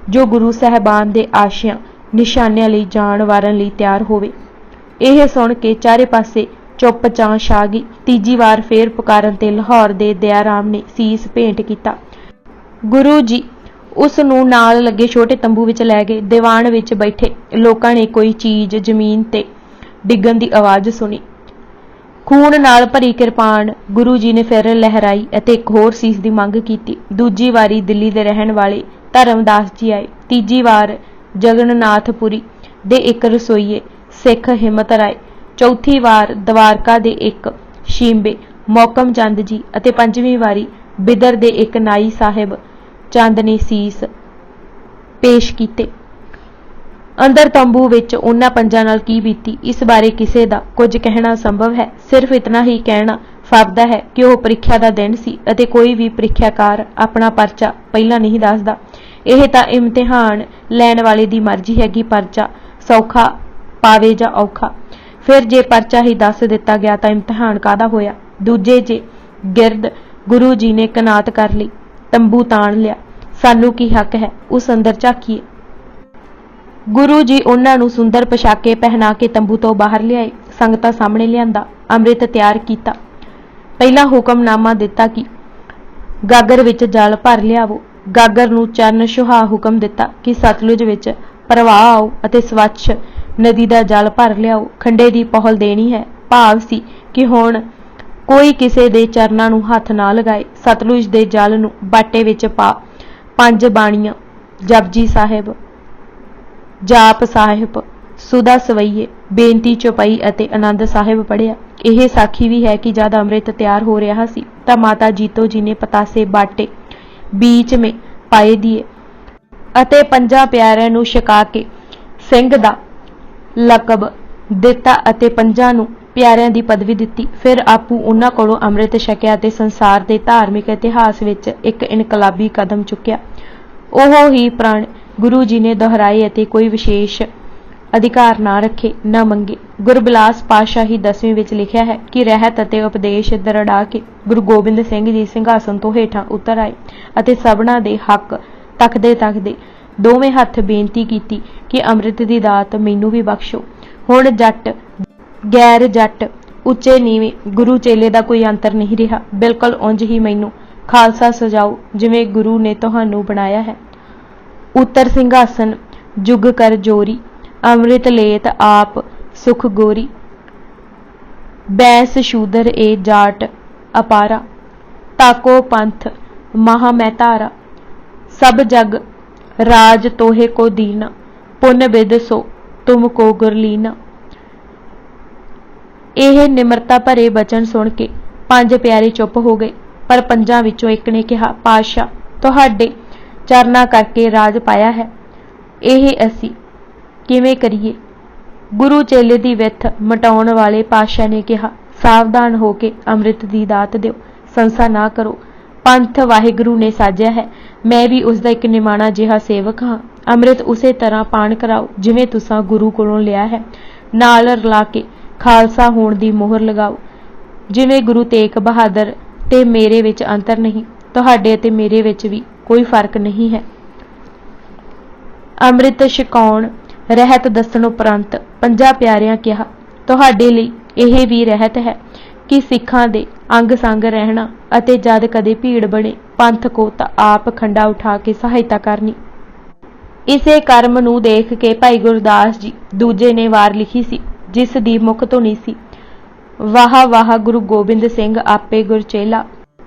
ਜੋ ਗੁਰੂ ਸਾਹਿਬਾਨ ਦੇ ਆਸ਼ਿਆਂ ਨਿਸ਼ਾਨਿਆਂ ਲਈ ਜਾਣ ਵਾਰਨ ਲਈ ਤਿਆਰ ਹੋਵੇ। ਇਹ ਸੁਣ ਕੇ ਚਾਰੇ ਪਾਸੇ ਚੁੱਪ ਚਾਂ ਛਾ ਗਈ। ਤੀਜੀ ਵਾਰ ਫੇਰ ਪੁਕਾਰਨ ਤੇ ਲਾਹੌਰ ਦੇ ਦਇਆ ਰਾਮ ਨੇ ਸੀਸ ਭੇਂਟ ਕੀਤਾ। ਗੁਰੂ ਜੀ ਉਸ ਨੂੰ ਨਾਲ ਲੱਗੇ ਛੋਟੇ ਤੰਬੂ ਵਿੱਚ ਲੈ ਗਏ। ਦੀਵਾਨ ਵਿੱਚ ਬੈਠੇ ਲੋਕਾਂ ਨੇ ਕੋਈ ਚੀਜ਼ ਜ਼ਮੀਨ ਤੇ ਡਿੱਗਣ ਦੀ ਆਵਾਜ਼ ਸੁਣੀ। ਖੂਨ ਨਾਲ ਭਰੀ ਕਿਰਪਾਨ ਗੁਰੂ ਜੀ ਨੇ ਫਿਰ ਲਹਿਰਾਈ ਅਤੇ ਇੱਕ ਹੋਰ ਸੀਸ ਦੀ ਮੰਗ ਕੀਤੀ। ਦੂਜੀ ਵਾਰੀ ਦਿੱਲੀ ਦੇ ਰਹਿਣ ਵਾਲੇ ਧਰਮਦਾਸ ਜੀ ਆਏ। ਤੀਜੀ ਵਾਰ ਜਗਨਨਾਥਪੁਰੀ ਦੇ ਇੱਕ ਰਸੋਈਏ ਸਿੱਖ ਹਿੰਮਤ ਰਾਏ। ਚੌਥੀ ਵਾਰ ਦਵਾਰਕਾ ਦੇ ਇੱਕ ਸ਼ੀਂਬੇ ਮੌਕਮ ਚੰਦ ਜੀ ਅਤੇ 5ਵੀਂ ਵਾਰੀ ਬਿਦਰ ਦੇ ਇੱਕ ਨਾਈ ਸਾਹਿਬ ਚੰਦ ਨੇ ਸੀਸ ਪੇਸ਼ ਕੀਤੇ। ਅੰਦਰ ਤੰਬੂ ਵਿੱਚ ਉਹਨਾਂ ਪੰਜਾਂ ਨਾਲ ਕੀ ਬੀਤੀ, ਇਸ ਬਾਰੇ ਕਿਸੇ ਦਾ ਕੁਝ ਕਹਿਣਾ ਸੰਭਵ ਹੈ। ਸਿਰਫ ਇਤਨਾ ਹੀ ਕਹਿਣਾ ਫਾਪਦਾ ਹੈ ਕਿ ਉਹ ਪ੍ਰੀਖਿਆ ਦਾ ਦਿਨ ਸੀ ਅਤੇ ਕੋਈ ਵੀ ਪ੍ਰੀਖਿਆਕਾਰ ਆਪਣਾ ਪਰਚਾ ਪਹਿਲਾਂ ਨਹੀਂ ਦੱਸਦਾ। ਇਹ ਤਾਂ ਇਮਤਿਹਾਨ ਲੈਣ ਵਾਲੇ ਦੀ ਮਰਜ਼ੀ ਹੈ ਕਿ ਪਰਚਾ ਸੌਖਾ ਪਾਵੇ ਜਾਂ ਔਖਾ। ਫਿਰ ਜੇ ਪਰਚਾ ਹੀ ਦੱਸ ਦਿੱਤਾ ਗਿਆ ਤਾਂ ਇਮਤਿਹਾਨ ਕਾਹਦਾ ਹੋਇਆ। ਦੂਜੇ ਜੇ ਗਿਰਦ ਗੁਰੂ ਜੀ ਨੇ ਕਨਾਤ ਕਰ ਲਈ, ਤੰਬੂ ਤਾਣ ਲਿਆ, ਸਾਨੂੰ ਕੀ ਹੱਕ ਹੈ ਉਸ ਅੰਦਰ ਝਾਕੀਏ। ਗੁਰੂ ਜੀ ਉਹਨਾਂ ਨੂੰ ਸੁੰਦਰ ਪੋਸ਼ਾਕੇ ਪਹਿਨਾ ਕੇ ਤੰਬੂ ਤੋਂ ਬਾਹਰ ਲਿਆਏ, ਸੰਗਤਾਂ ਸਾਹਮਣੇ ਲਿਆਂਦਾ, ਅੰਮ੍ਰਿਤ ਤਿਆਰ ਕੀਤਾ। ਪਹਿਲਾਂ ਹੁਕਮਨਾਮਾ ਦਿੱਤਾ ਕਿ ਗਾਗਰ ਵਿੱਚ ਜਲ ਭਰ ਲਿਆਵੋ। ਗਾਗਰ ਨੂੰ ਚਰਨ ਛੁਹਾ ਹੁਕਮ ਦਿੱਤਾ ਕਿ ਸਤਲੁਜ ਵਿੱਚ ਪ੍ਰਵਾਹ ਆਓ ਅਤੇ ਸਵੱਛ ਨਦੀ ਦਾ ਜਲ ਭਰ ਲਿਆਓ। ਖੰਡੇ ਦੀ ਪਹੁਲ ਦੇਣੀ ਹੈ, ਭਾਵ ਸੀ ਕਿ ਹੁਣ ਕੋਈ ਕਿਸੇ ਦੇ ਚਰਨਾਂ ਨੂੰ ਹੱਥ ਨਾ ਲਗਾਏ। ਸਤਲੁਜ ਦੇ ਜਲ ਨੂੰ ਬਾਟੇ ਵਿੱਚ ਪਾ 5 ਬਾਣੀਆਂ ਜਪਜੀ ਸਾਹਿਬ, ਜਾਪ ਸਾਹਿਬ, ਸੁਦਾ ਸਵਈਏ, ਬੇਨਤੀ ਚੌਪਈ ਅਤੇ ਆਨੰਦ ਸਾਹਿਬ ਪੜ੍ਹਿਆ। ਇਹ ਸਾਖੀ ਵੀ ਹੈ ਕਿ ਜਦ ਅੰਮ੍ਰਿਤ ਤਿਆਰ ਹੋ ਰਿਹਾ ਸੀ ਤਾਂ ਮਾਤਾ ਜੀਤੋ ਜੀ ਨੇ ਪਤਾਸੇ ਬਾਟੇ बीच में पाए दिए ਅਤੇ 5 ਪਿਆਰਿਆਂ ਨੂੰ ਛਕਾ ਕੇ ਸਿੰਘ ਦਾ ਲਕਬ ਦਿੱਤਾ ਅਤੇ 5 ਨੂੰ ਪਿਆਰਿਆਂ ਦੀ ਪਦਵੀ ਦਿੱਤੀ। ਫਿਰ ਆਪੂ ਉਹਨਾਂ ਕੋਲੋਂ ਅੰਮ੍ਰਿਤ ਛਕਿਆ ਤੇ ਸੰਸਾਰ ਦੇ ਧਾਰਮਿਕ ਇਤਿਹਾਸ ਵਿੱਚ ਇੱਕ ਇਨਕਲਾਬੀ ਕਦਮ ਚੁੱਕਿਆ। ਉਹ ਹੀ ਪ੍ਰਣ ਗੁਰੂ ਜੀ ਨੇ ਦੁਹਰਾਏ ਅਤੇ ਕੋਈ ਵਿਸ਼ੇਸ਼ ਅਧਿਕਾਰ ਨਾ ਰੱਖੇ ਨਾ ਮੰਗੇ। ਗੁਰਬਿਲਾਸ ਪਾਤਸ਼ਾਹੀ 10ਵੀਂ ਵਿੱਚ ਲਿਖਿਆ ਹੈ ਕਿ ਰਹਿਤ ਅਤੇ ਉਪਦੇਸ਼ ਦਰੜਾ ਕੇ ਗੁਰੂ ਗੋਬਿੰਦ ਸਿੰਘ ਜੀ ਸਿੰਘਾਸਨ ਤੋਂ ਹੇਠਾਂ ਉਤਰ ਆਏ ਅਤੇ ਸਭਨਾਂ ਦੇ ਹੱਕ ਤੱਕਦੇ ਤੱਕਦੇ ਦੋਵੇਂ ਹੱਥ ਬੇਨਤੀ ਕੀਤੀ ਕਿ ਅੰਮ੍ਰਿਤ ਦੀ ਦਾਤ ਮੈਨੂੰ ਵੀ ਬਖਸ਼ੋ। ਹੁਣ ਜੱਟ ਗੈਰ ਜੱਟ, ਉੱਚੇ ਨੀਵੇਂ, ਗੁਰੂ ਚੇਲੇ ਦਾ ਕੋਈ ਅੰਤਰ ਨਹੀਂ ਰਿਹਾ। ਬਿਲਕੁਲ ਉਂਝ ਹੀ ਮੈਨੂੰ ਖਾਲਸਾ ਸਜਾਓ ਜਿਵੇਂ ਗੁਰੂ ਨੇ ਤੁਹਾਨੂੰ ਬਣਾਇਆ ਹੈ। ਉੱਤਰ ਸਿੰਘਾਸਨ ਜੁਗ ਕਰ ਜੋਰੀ, ਅੰਮ੍ਰਿਤ ਲੇਤ ਆਪ ਸੁਖ ਗੋਰੀ। ਬੈਸ ਸ਼ੂਦਰ ਏ ਜਾਟ ਅਪਾਰਾ, ਤਾਕੋ ਪੰਥ ਮਹਾ ਮੈਂ ਧਾਰਾ। ਸਭ ਜਗ ਰਾਜ ਤੋਹੇ ਕੋ ਦੀਨਾ, ਪੁੰਨ ਬਿਦ ਸੋ ਤੁਮ ਕੋ ਗੁਰਲੀਨਾ। ਇਹ ਨਿਮਰਤਾ ਭਰੇ ਬਚਨ ਸੁਣ ਕੇ 5 ਪਿਆਰੇ ਚੁੱਪ ਹੋ ਗਏ, ਪਰ 5 ਵਿੱਚੋਂ ਇੱਕ ਨੇ ਕਿਹਾ, ਪਾਤਸ਼ਾਹ ਤੁਹਾਡੇ ਚਰਨਾਂ ਕਰਕੇ ਰਾਜ ਪਾਇਆ ਹੈ, ਇਹ ਅਸੀਂ ਕਿਵੇਂ ਕਰੀਏ। ਗੁਰੂ ਚੇਲੇ ਦੀ ਵਿੱਥ ਮਟਾਉਣ ਵਾਲੇ ਪਾਤਸ਼ਾਹ ਨੇ ਕਿਹਾ, ਸਾਵਧਾਨ ਹੋ ਕੇ ਅੰਮ੍ਰਿਤ ਦੀ ਦਾਤ ਦਿਓ, ਸੰਸਾ ਨਾ ਕਰੋ। ਪੰਥ ਵਾਹਿਗੁਰੂ ਨੇ ਸਾਜਿਆ ਹੈ, ਮੈਂ ਵੀ ਉਸ ਦਾ ਇੱਕ ਨਿਮਾਣਾ ਜਿਹਾ ਸੇਵਕ ਹਾਂ। ਅੰਮ੍ਰਿਤ ਉਸੇ ਤਰ੍ਹਾਂ ਪਾਨ ਕਰਾਓ ਜਿਵੇਂ ਤੁਸੀਂ ਗੁਰੂ ਕੋਲੋਂ ਲਿਆ ਹੈ, ਨਾਲ ਰਲਾ ਕੇ ਖਾਲਸਾ ਹੋਣ ਦੀ ਮੋਹਰ ਲਗਾਓ। ਜਿਵੇਂ ਗੁਰੂ ਤੇਗ ਬਹਾਦਰ ਤੇ ਮੇਰੇ ਵਿੱਚ ਅੰਤਰ ਨਹੀਂ, ਤੁਹਾਡੇ ਅਤੇ ਮੇਰੇ ਵਿੱਚ ਵੀ ਕੋਈ ਫਰਕ ਨਹੀਂ ਹੈ। ਅੰਮ੍ਰਿਤ ਛਕਾਉਣ ਰਹਿਤ ਦੱਸਣ ਉਪਰੰਤ 5 ਪਿਆਰਿਆਂ ਕਿਹਾ, ਤੁਹਾਡੇ ਲਈ ਇਹ ਵੀ ਰਹਿਤ ਹੈ ਕਿ ਸਿੱਖਾਂ ਦੇ ਅੰਗ ਸੰਗ ਰਹਿਣਾ ਅਤੇ ਜਦ ਕਦੇ ਭੀੜ ਬਣੇ ਪੰਥ ਕੋ ਤਾਂ ਆਪ ਖੰਡਾ ਉਠਾ ਕੇ ਸਹਾਇਤਾ ਕਰਨੀ। ਇਸੇ ਕਰਮ ਨੂੰ ਦੇਖ ਕੇ ਭਾਈ ਗੁਰਦਾਸ ਜੀ ਦੂਜੇ ਨੇ ਵਾਰ ਲਿਖੀ ਸੀ, ਜਿਸ ਦੀ ਮੁੱਖ ਧੁਨੀ ਸੀ, ਵਾਹ ਵਾਹ ਗੁਰੂ ਗੋਬਿੰਦ ਸਿੰਘ ਆਪੇ ਗੁਰਚੇਲਾ।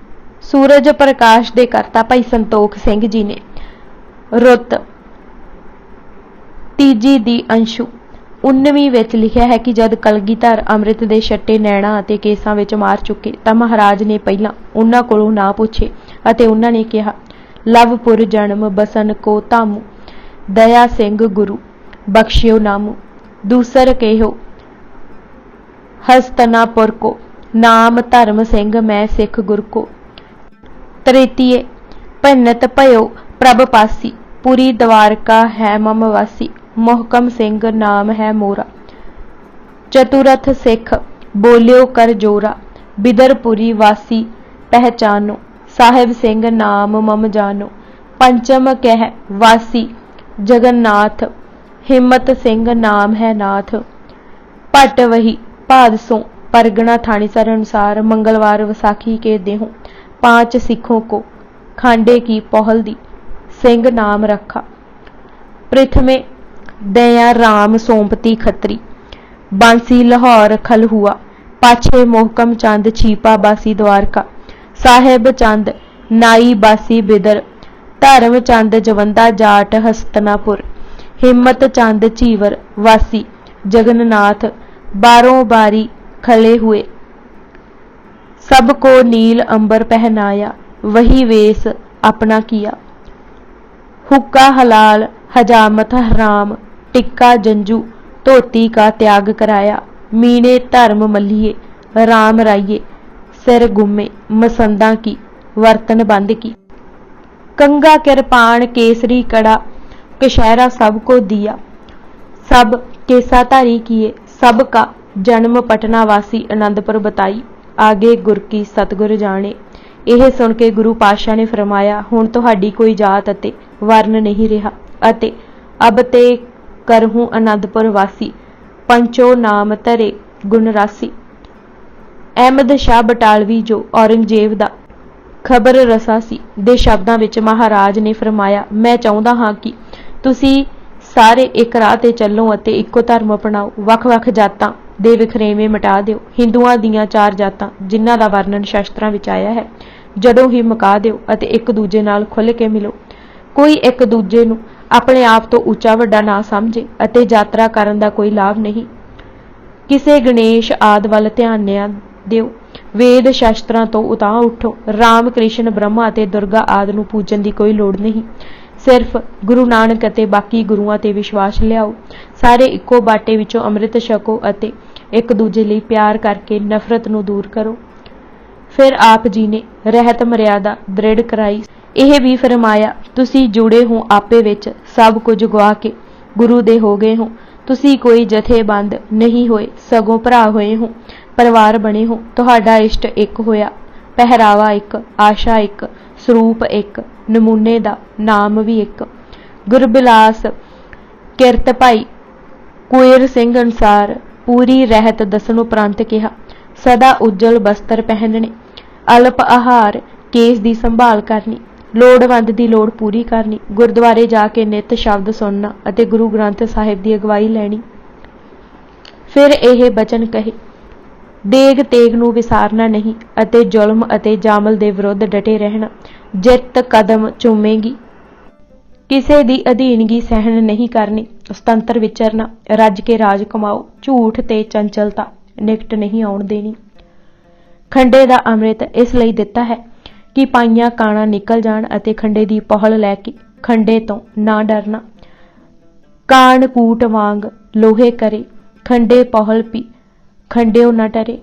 ਸੂਰਜ ਪ੍ਰਕਾਸ਼ ਦੇ ਕਰਤਾ ਭਾਈ ਸੰਤੋਖ ਸਿੰਘ ਜੀ ਨੇ ਰੁੱਤ 3 ਦੀ ਅੰਸ਼ੂ 19ਵੀਂ ਵਿੱਚ ਲਿਖਿਆ ਹੈ ਕਿ ਜਦ ਕਲਗੀਧਰ ਅੰਮ੍ਰਿਤ ਦੇ ਛੱਟੇ ਨੈਣਾ ਅਤੇ ਕੇਸਾਂ ਵਿੱਚ ਮਾਰ ਚੁੱਕੇ ਤਾਂ ਮਹਾਰਾਜ ਨੇ ਪਹਿਲਾਂ ਉਹਨਾਂ ਕੋਲੋਂ ਨਾ ਪੁੱਛੇ ਅਤੇ ਉਹਨਾਂ ਨੇ ਕਿਹਾ, ਲਵਪੁਰ ਜਨਮ ਬਸਨ ਕੋ ਧਾਮੂ, ਦਇਆ ਸਿੰਘ ਗੁਰੂ ਬਖਸ਼ਿਓ ਨਾਮੂ। ਦੂਸਰ ਕਹਿਓ ਹਸਤਨਾਪੁਰ ਕੋ, ਨਾਮ ਧਰਮ ਸਿੰਘ ਮੈਂ ਸਿੱਖ ਗੁਰ ਕੋ। ਤ੍ਰਿਤੀਏ ਭੰਨਤ ਭਇਓ ਪ੍ਰਭ ਪਾਸੀ, ਪੁਰੀ ਦਵਾਰਕਾ ਹੈ ਮਮ ਵਾਸੀ, ਮੋਹਕਮ ਸਿੰਘ ਨਾਮ ਹੈ ਮੋਰਾ। ਚਤੁਰਥ ਸਿੱਖ ਬੋਲਿਓ ਕਰ ਜੋਰਾ, ਬਿਦਰਪੁਰੀ ਵਾਸੀ ਪਹਿਚਾਨੋ, ਸਾਹਿਬ ਸਿੰਘ ਨਾਮ ਮਮ ਜਾਨੋ। ਪੰਚਮ ਕਹਿ ਵਾਸੀ ਜਗਨਨਾਥ, ਹਿੰਮਤ ਸਿੰਘ ਨਾਮ ਹੈ ਨਾਥ। ਭੱਟ ਵਹੀ ਭਾਦਸੋं परगना थानेसर अनुसार मंगलवार वसाखी के देहों 5 सिखों को खांडे की पहल दी, सिंह नाम रखा। प्रथमे दया राम सोमपति खत्री, बांसी लाहौर खल हुआ। पाछे मोहकम चंद छीपा बासी द्वारका, साहेब चंद नाई बासी बिदर, धर्म चंद जवंदा जाट हस्तनापुर, हिम्मत चंद चीवर वासी जगन्नाथ, बारों बारी खले हुए। सबको नील अंबर पहनाया, वही वेश अपना किया। हुक्का हलाल हजामत हराम, टिक्का जंजू धोती का त्याग कराया। मीने धर्म मल्लिए राम राइये, सिर गुम्मे मसंदा की वर्तन बंद की। कंगा किरपान केसरी कड़ा, कशहरा सबको दिया। सब केसाधारी किए, सबका जन्म पटना वासी आनंदपुर बताई। आगे गुर की सतगुर जाने। ਇਹ ਸੁਣ ਕੇ ਗੁਰੂ ਪਾਤਸ਼ਾਹ ਨੇ ਫਰਮਾਇਆ, ਹੁਣ ਤੁਹਾਡੀ ਕੋਈ ਜਾਤ ਅਤੇ ਵਰਨ ਨਹੀਂ ਰਿਹਾ ਅਤੇ ਅਬ ਤੇ ਕਰਹੂੰ ਆਨੰਦਪੁਰ ਵਾਸੀ, ਪੰਚੋ ਨਾਮ ਧਰੇ ਗੁਣ ਰਾਸੀ। ਅਹਿਮਦ ਸ਼ਾਹ ਬਟਾਲਵੀ ਜੋ ਔਰੰਗਜ਼ੇਬ ਦਾ ਖਬਰ ਰਸਾ ਸੀ ਦੇ ਸ਼ਬਦਾਂ ਵਿੱਚ ਮਹਾਰਾਜ ਨੇ ਫਰਮਾਇਆ, ਮੈਂ ਚਾਹੁੰਦਾ ਹਾਂ ਕਿ ਤੁਸੀਂ ਸਾਰੇ ਇੱਕ ਰਾਹ ਤੇ ਚੱਲੋ ਅਤੇ ਇੱਕੋ ਧਰਮ ਅਪਣਾਓ। ਵੱਖ-ਵੱਖ ਜਾਤਾਂ ਦੇ ਵਿਖਰੇਵੇਂ ਮਿਟਾ ਦਿਓ। ਹਿੰਦੂਆਂ ਦੀਆਂ 4 ਜਾਤਾਂ ਜਿਨ੍ਹਾਂ ਦਾ ਵਰਣਨ ਸ਼ਾਸਤਰਾਂ ਵਿੱਚ ਆਇਆ ਹੈ, ਜੜੋਂ ਹੀ ਮੁਕਾ ਦਿਓ ਅਤੇ ਇੱਕ ਦੂਜੇ ਨਾਲ ਖੁੱਲ੍ਹ ਕੇ ਮਿਲੋ। ਕੋਈ ਇੱਕ ਦੂਜੇ ਨੂੰ ਆਪਣੇ ਆਪ ਤੋਂ ਉੱਚਾ ਵੱਡਾ ਨਾ ਸਮਝੇ ਅਤੇ ਯਾਤਰਾ ਕਰਨ ਦਾ ਕੋਈ ਲਾਭ ਨਹੀਂ। ਕਿਸੇ ਗਣੇਸ਼ ਆਦਿ ਵੱਲ ਧਿਆਨ ਨਾ ਦਿਓ। ਵੇਦ ਸ਼ਾਸਤਰਾਂ ਤੋਂ ਉਤਾਂਹ ਉੱਠੋ। ਰਾਮ ਕ੍ਰਿਸ਼ਨ ਬ੍ਰਹਮਾ ਅਤੇ ਦੁਰਗਾ ਆਦਿ ਨੂੰ ਪੂਜਣ ਦੀ ਕੋਈ ਲੋੜ ਨਹੀਂ। ਸਿਰਫ ਗੁਰੂ ਨਾਨਕ ਅਤੇ ਬਾਕੀ ਗੁਰੂਆਂ ਤੇ ਵਿਸ਼ਵਾਸ ਲਿਆਓ। ਸਾਰੇ ਇੱਕੋ ਬਾਟੇ ਵਿੱਚੋਂ ਅੰਮ੍ਰਿਤ ਛਕੋ ਅਤੇ ਇੱਕ ਦੂਜੇ ਲਈ ਪਿਆਰ ਕਰਕੇ ਨਫ਼ਰਤ ਨੂੰ ਦੂਰ ਕਰੋ। ਫਿਰ ਆਪ ਜੀ ਨੇ ਰਹਿਤ ਮਰਿਆਦਾ ਦ੍ਰਿੜ ਕਰਾਈ। ਇਹ ਵੀ ਫਰਮਾਇਆ, ਤੁਸੀਂ ਜੁੜੇ ਹੋ ਆਪੇ ਵਿੱਚ, ਸਭ ਕੁਝ ਗਵਾ ਕੇ ਗੁਰੂ ਦੇ ਹੋ ਗਏ ਹੋ। ਤੁਸੀਂ ਕੋਈ ਜਥੇਬੰਦ ਨਹੀਂ ਹੋਏ, ਸਗੋਂ ਭਰਾ ਹੋਏ ਹੋ, ਪਰਿਵਾਰ ਬਣੇ ਹੋ। ਤੁਹਾਡਾ ਇਸ਼ਟ ਇੱਕ ਹੋਇਆ, ਪਹਿਰਾਵਾ ਇੱਕ, ਆਸ਼ਾ ਇੱਕ, ਸਰੂਪ ਇੱਕ, ਨਮੂਨੇ ਦਾ ਨਾਮ ਵੀ ਇੱਕ। ਗੁਰਬਿਲਾਸ ਕਿਰਤ ਭਾਈ ਕੁਇਰ ਸਿੰਘ ਅਨੁਸਾਰ ਪੂਰੀ ਰਹਿਤ ਦੱਸਣ ਉਪਰੰਤ ਕਿਹਾ, ਸਦਾ ਉਜਲ ਬਸਤਰ ਪਹਿਨਣੇ, ਅਲਪ ਆਹਾਰ, ਕੇਸ ਦੀ ਸੰਭਾਲ ਕਰਨੀ, ਲੋੜਵੰਦ ਦੀ ਲੋੜ ਪੂਰੀ ਕਰਨੀ, ਗੁਰਦੁਆਰੇ ਜਾ ਕੇ ਨਿਤ ਸ਼ਬਦ ਸੁਣਨਾ ਅਤੇ ਗੁਰੂ ਗ੍ਰੰਥ ਸਾਹਿਬ ਦੀ ਅਗਵਾਈ ਲੈਣੀ। ਫਿਰ ਇਹ ਬਚਨ ਕਹੇ, ਦੇਗ ਤੇਗ ਨੂੰ ਵਿਸਾਰਨਾ ਨਹੀਂ ਅਤੇ ਜ਼ੁਲਮ ਅਤੇ ਜਾਮਲ ਦੇ ਵਿਰੁੱਧ ਡਟੇ ਰਹਿਣਾ। ਜਿੱਤ ਕਦਮ ਚੁੰਮੇਗੀ, ਕਿਸੇ ਦੀ ਅਧੀਨਗੀ ਸਹਿਣ ਨਹੀਂ ਕਰਨੀ। ਸੁਤੰਤਰ ਵਿਚਰਨਾ, ਰੱਜ ਕੇ ਰਾਜ ਕਮਾਓ। ਝੂਠ ਤੇ ਚੰਚਲਤਾ ਨਿਕਟ ਨਹੀਂ ਆਉਣ ਦੇਣੀ। ਖੰਡੇ ਦਾ ਅੰਮ੍ਰਿਤ ਇਸ ਲਈ ਦਿੱਤਾ ਹੈ ਕਿ ਪਾਈਆਂ ਕਾਣਾ ਨਿਕਲ ਜਾਣ ਅਤੇ ਖੰਡੇ ਦੀ ਪਹੁਲ ਲੈ ਕੇ ਖੰਡੇ ਤੋਂ ਨਾ ਡਰਨਾ। ਕਾਣ ਕੂਟ ਵਾਂਗ ਲੋਹੇ ਕਰੇ, ਖੰਡੇ ਪਹੁਲ ਪੀ, ਖੰਡਿਓ ਨਾ ਡਰੇ।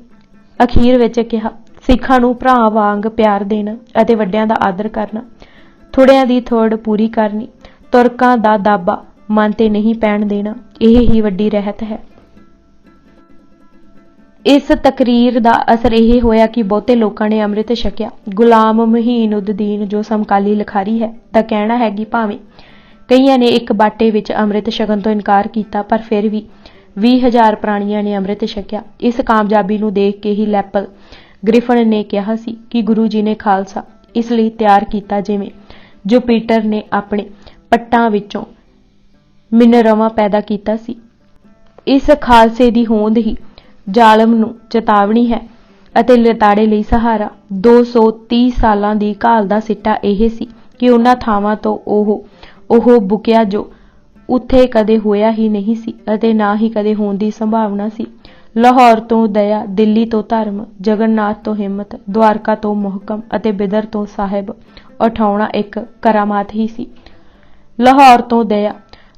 ਅਖੀਰ ਵਿੱਚ ਕਿਹਾ, ਸਿੱਖਾਂ ਨੂੰ ਭਰਾ ਵਾਂਗ ਪਿਆਰ ਦੇਣਾ ਅਤੇ ਵੱਡਿਆਂ ਦਾ ਆਦਰ ਕਰਨਾ, ਥੋੜਿਆਂ ਦੀ ਥੋੜ ਪੂਰੀ ਕਰਨੀ, ਤੁਰਕਾਂ ਦਾ ਦਾਬਾ ਮਨ ਤੇ ਨਹੀਂ ਪੈਣ ਦੇਣਾ। ਇਹ ਹੀ ਵੱਡੀ ਰਹਿਤ ਹੈ। ਇਸ ਤਕਰੀਰ ਦਾ ਅਸਰ ਇਹ ਹੋਇਆ ਕਿ ਬਹੁਤੇ ਲੋਕਾਂ ਨੇ ਅੰਮ੍ਰਿਤ ਛਕਿਆ। ਗੁਲਾਮ ਮੁਹੀਨ ਉਦ-ਦੀਨ ਜੋ ਸਮਕਾਲੀ ਲਿਖਾਰੀ ਹੈ ਦਾ ਕਹਿਣਾ ਹੈ ਕਿ ਭਾਵੇਂ ਕਈਆਂ ਨੇ ਇੱਕ ਬਾਟੇ ਵਿੱਚ ਅੰਮ੍ਰਿਤ ਛਕਣ ਤੋਂ ਇਨਕਾਰ ਕੀਤਾ, ਪਰ ਫਿਰ ਵੀ 20,000 ਪ੍ਰਾਣੀਆਂ ਨੇ ਅੰਮ੍ਰਿਤ ਛਕਿਆ। ਇਸ ਕਾਮਯਾਬੀ ਨੂੰ ਦੇਖ ਕੇ ਹੀ ਲੈਪਲ ਗ੍ਰਿਫਨ ਨੇ ਕਿਹਾ ਸੀ ਕਿ ਗੁਰੂ ਜੀ ਨੇ ਖਾਲਸਾ ਇਸ ਲਈ ਤਿਆਰ ਕੀਤਾ ਜਿਵੇਂ ਜੁਪੀਟਰ ਨੇ ਆਪਣੇ ਪੱਟਾਂ ਵਿੱਚੋਂ ਮਿਨਰਵਾ ਪੈਦਾ ਕੀਤਾ ਸੀ। ਇਸ ਖਾਲਸੇ ਦੀ ਹੋਂਦ ਹੀ ਜ਼ਾਲਮ ਨੂੰ ਚੇਤਾਵਨੀ ਹੈ ਅਤੇ ਲਤਾੜੇ ਲਈ ਸਹਾਰਾ। 230 ਸਾਲਾਂ ਦੀ ਘਾਲ ਦਾ ਸਿੱਟਾ ਇਹ ਸੀ ਕਿ ਉਹਨਾਂ ਥਾਵਾਂ ਤੋਂ ਉਹ ਬੁਕਿਆ ਜੋ ਉੱਥੇ ਕਦੇ ਹੋਇਆ ਹੀ ਨਹੀਂ ਸੀ ਅਤੇ ਨਾ ਹੀ ਕਦੇ ਹੋਣ ਦੀ ਸੰਭਾਵਨਾ ਸੀ। ਲਾਹੌਰ ਤੋਂ ਦਇਆ, ਦਿੱਲੀ ਤੋਂ ਧਰਮ, ਜਗਨਨਾਥ ਤੋਂ ਹਿੰਮਤ, ਦੁਆਰਕਾ ਤੋਂ ਮੁਹਕਮ ਅਤੇ ਬਿਦਰ ਤੋਂ ਸਾਹਿਬ ਉਠਾਉਣਾ ਇੱਕ ਕਰਾਮਾਤ ਹੀ ਸੀ। ਲਾਹੌਰ ਤੋਂ ਦਇਆ।